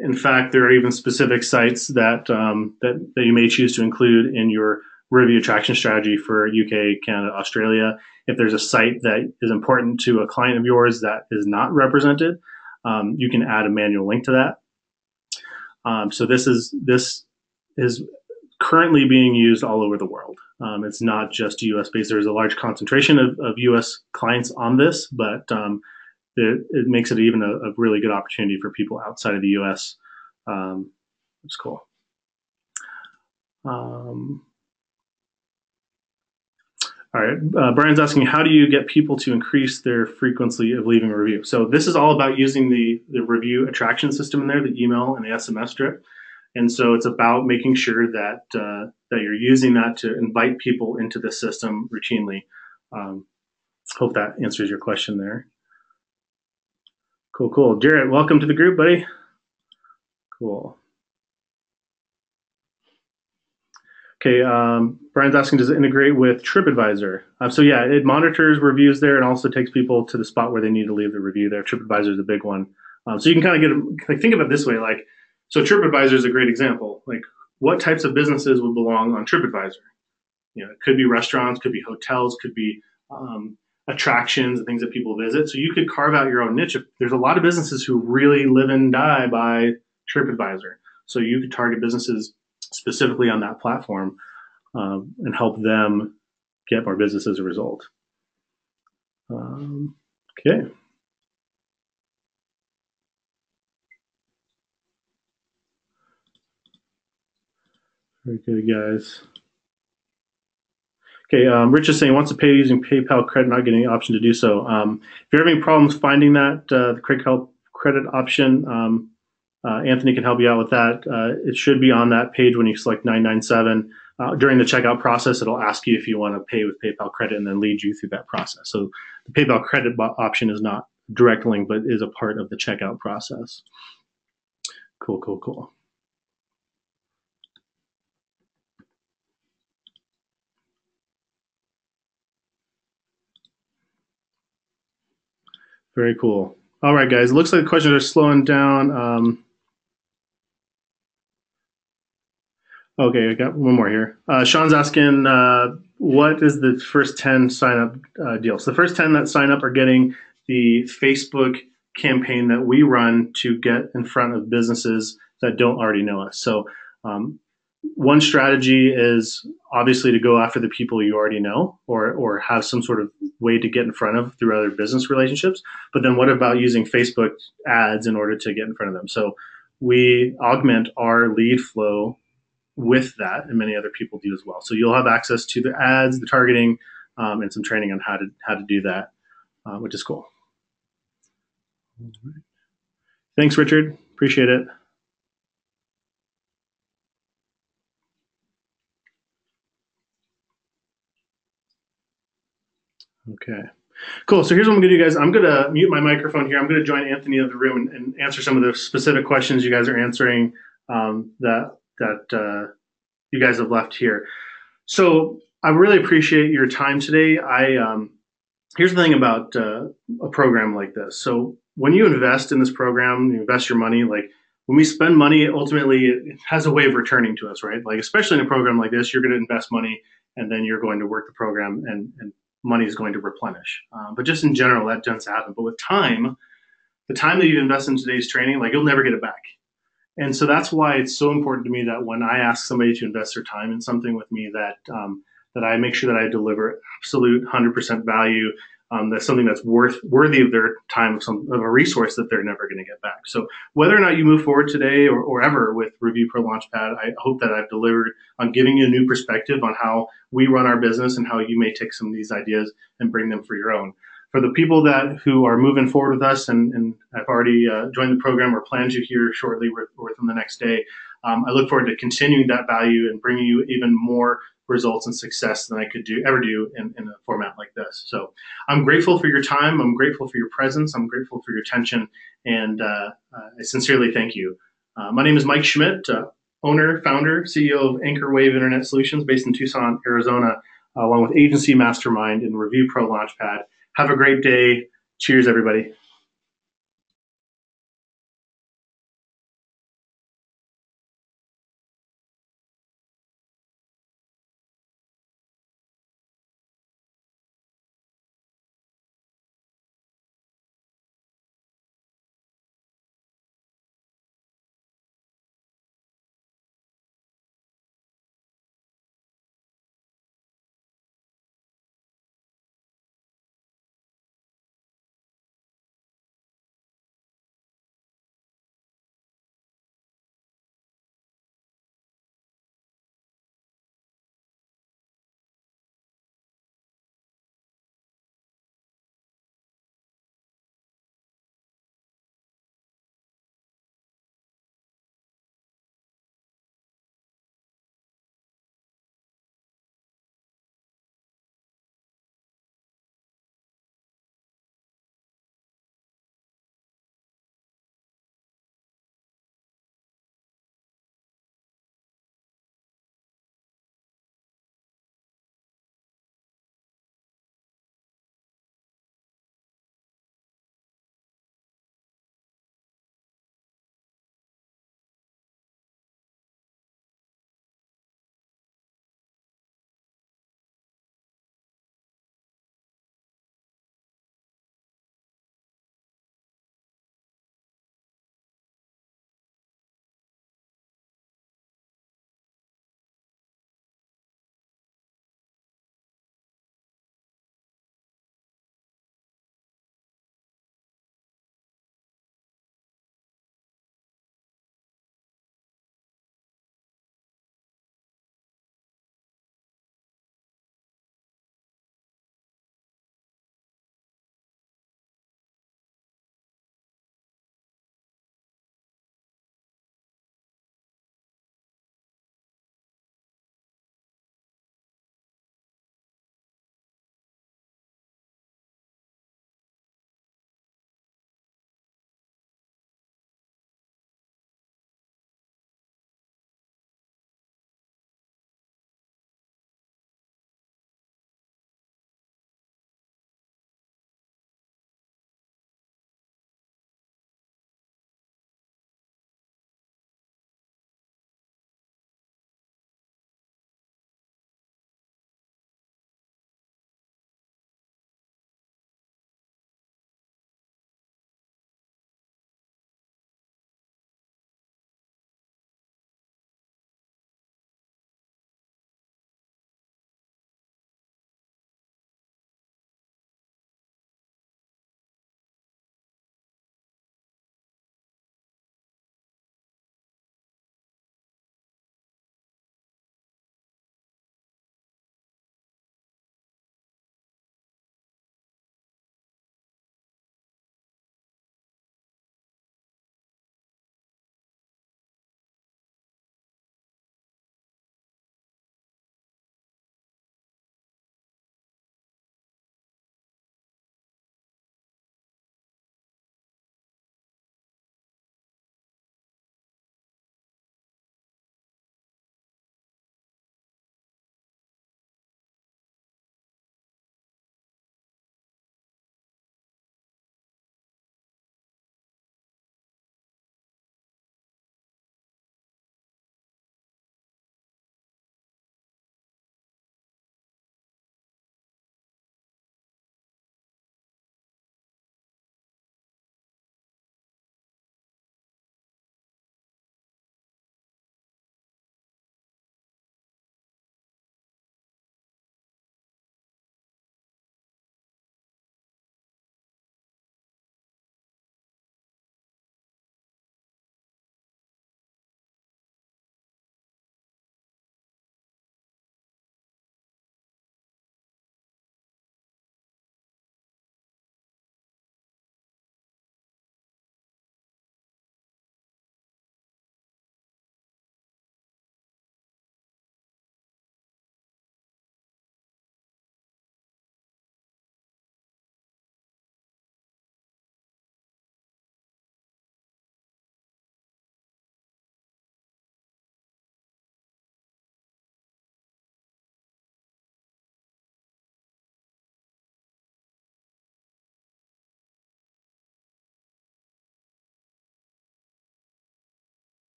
In fact, there are even specific sites that you may choose to include in your review attraction strategy for UK, Canada, Australia. If there's a site that is important to a client of yours that is not represented, you can add a manual link to that. So this is currently being used all over the world. It's not just US based. There's a large concentration of US clients on this, but it makes it even a really good opportunity for people outside of the US. It's cool. All right, Brian's asking, how do you get people to increase their frequency of leaving a review? So this is all about using the review attraction system in there, the email and the SMS drip. And so it's about making sure that you're using that to invite people into the system routinely. Hope that answers your question there. Cool. Jarrett, welcome to the group, buddy. Cool. Okay, Brian's asking, does it integrate with TripAdvisor? So yeah, it monitors reviews there and also takes people to the spot where they need to leave the review there. TripAdvisor is a big one. So you can kind of think of it this way, so TripAdvisor is a great example. What types of businesses would belong on TripAdvisor? It could be restaurants, could be hotels, could be attractions and things that people visit. So you could carve out your own niche. There's a lot of businesses who really live and die by TripAdvisor. So you could target businesses specifically on that platform and help them get more business as a result. Okay. Very good, guys. Okay, Rich is saying, wants to pay using PayPal credit, not getting the option to do so. If you're having problems finding that, the quick help credit option, Anthony can help you out with that. It should be on that page when you select 997. During the checkout process, it'll ask you if you want to pay with PayPal credit and then lead you through that process. So the PayPal credit option is not direct link, but is a part of the checkout process. Cool. Very cool. All right, guys. It looks like the questions are slowing down. Okay, I got one more here. Sean's asking, what is the first 10 sign-up deal? So the first 10 that sign up are getting the Facebook campaign that we run to get in front of businesses that don't already know us. So one strategy is obviously to go after the people you already know or have some sort of way to get in front of through other business relationships. But then what about using Facebook ads in order to get in front of them? So we augment our lead flow with that, and many other people do as well. So you'll have access to the ads, the targeting, and some training on how to do that, which is cool. Thanks, Richard. Appreciate it. Okay. Cool. So here's what I'm going to do, guys. I'm going to mute my microphone here. I'm going to join Anthony in the room and answer some of the specific questions you guys are answering that you guys have left here. So I really appreciate your time today. Here's the thing about a program like this. So when you invest in this program, you invest your money, like when we spend money, ultimately it has a way of returning to us, right? Like especially in a program like this, you're going to invest money and then you're going to work the program and money is going to replenish. But just in general, that tends to happen. But with time, the time that you invest in today's training, like you'll never get it back. And so that's why it's so important to me that when I ask somebody to invest their time in something with me, that I make sure that I deliver absolute 100% value. That's something that's worthy of their time, of a resource that they're never going to get back. So whether or not you move forward today or ever with Review Pro Launchpad, I hope that I've delivered on giving you a new perspective on how we run our business and how you may take some of these ideas and bring them for your own. For the people who are moving forward with us and have already joined the program or plan to here shortly within the next day, I look forward to continuing that value and bringing you even more results and success than I could ever do in a format like this. So I'm grateful for your time. I'm grateful for your presence. I'm grateful for your attention. And I sincerely thank you. My name is Mike Schmidt, owner, founder, CEO of Anchor Wave Internet Solutions based in Tucson, Arizona, along with Agency Mastermind and Review Pro Launchpad. Have a great day. Cheers, everybody.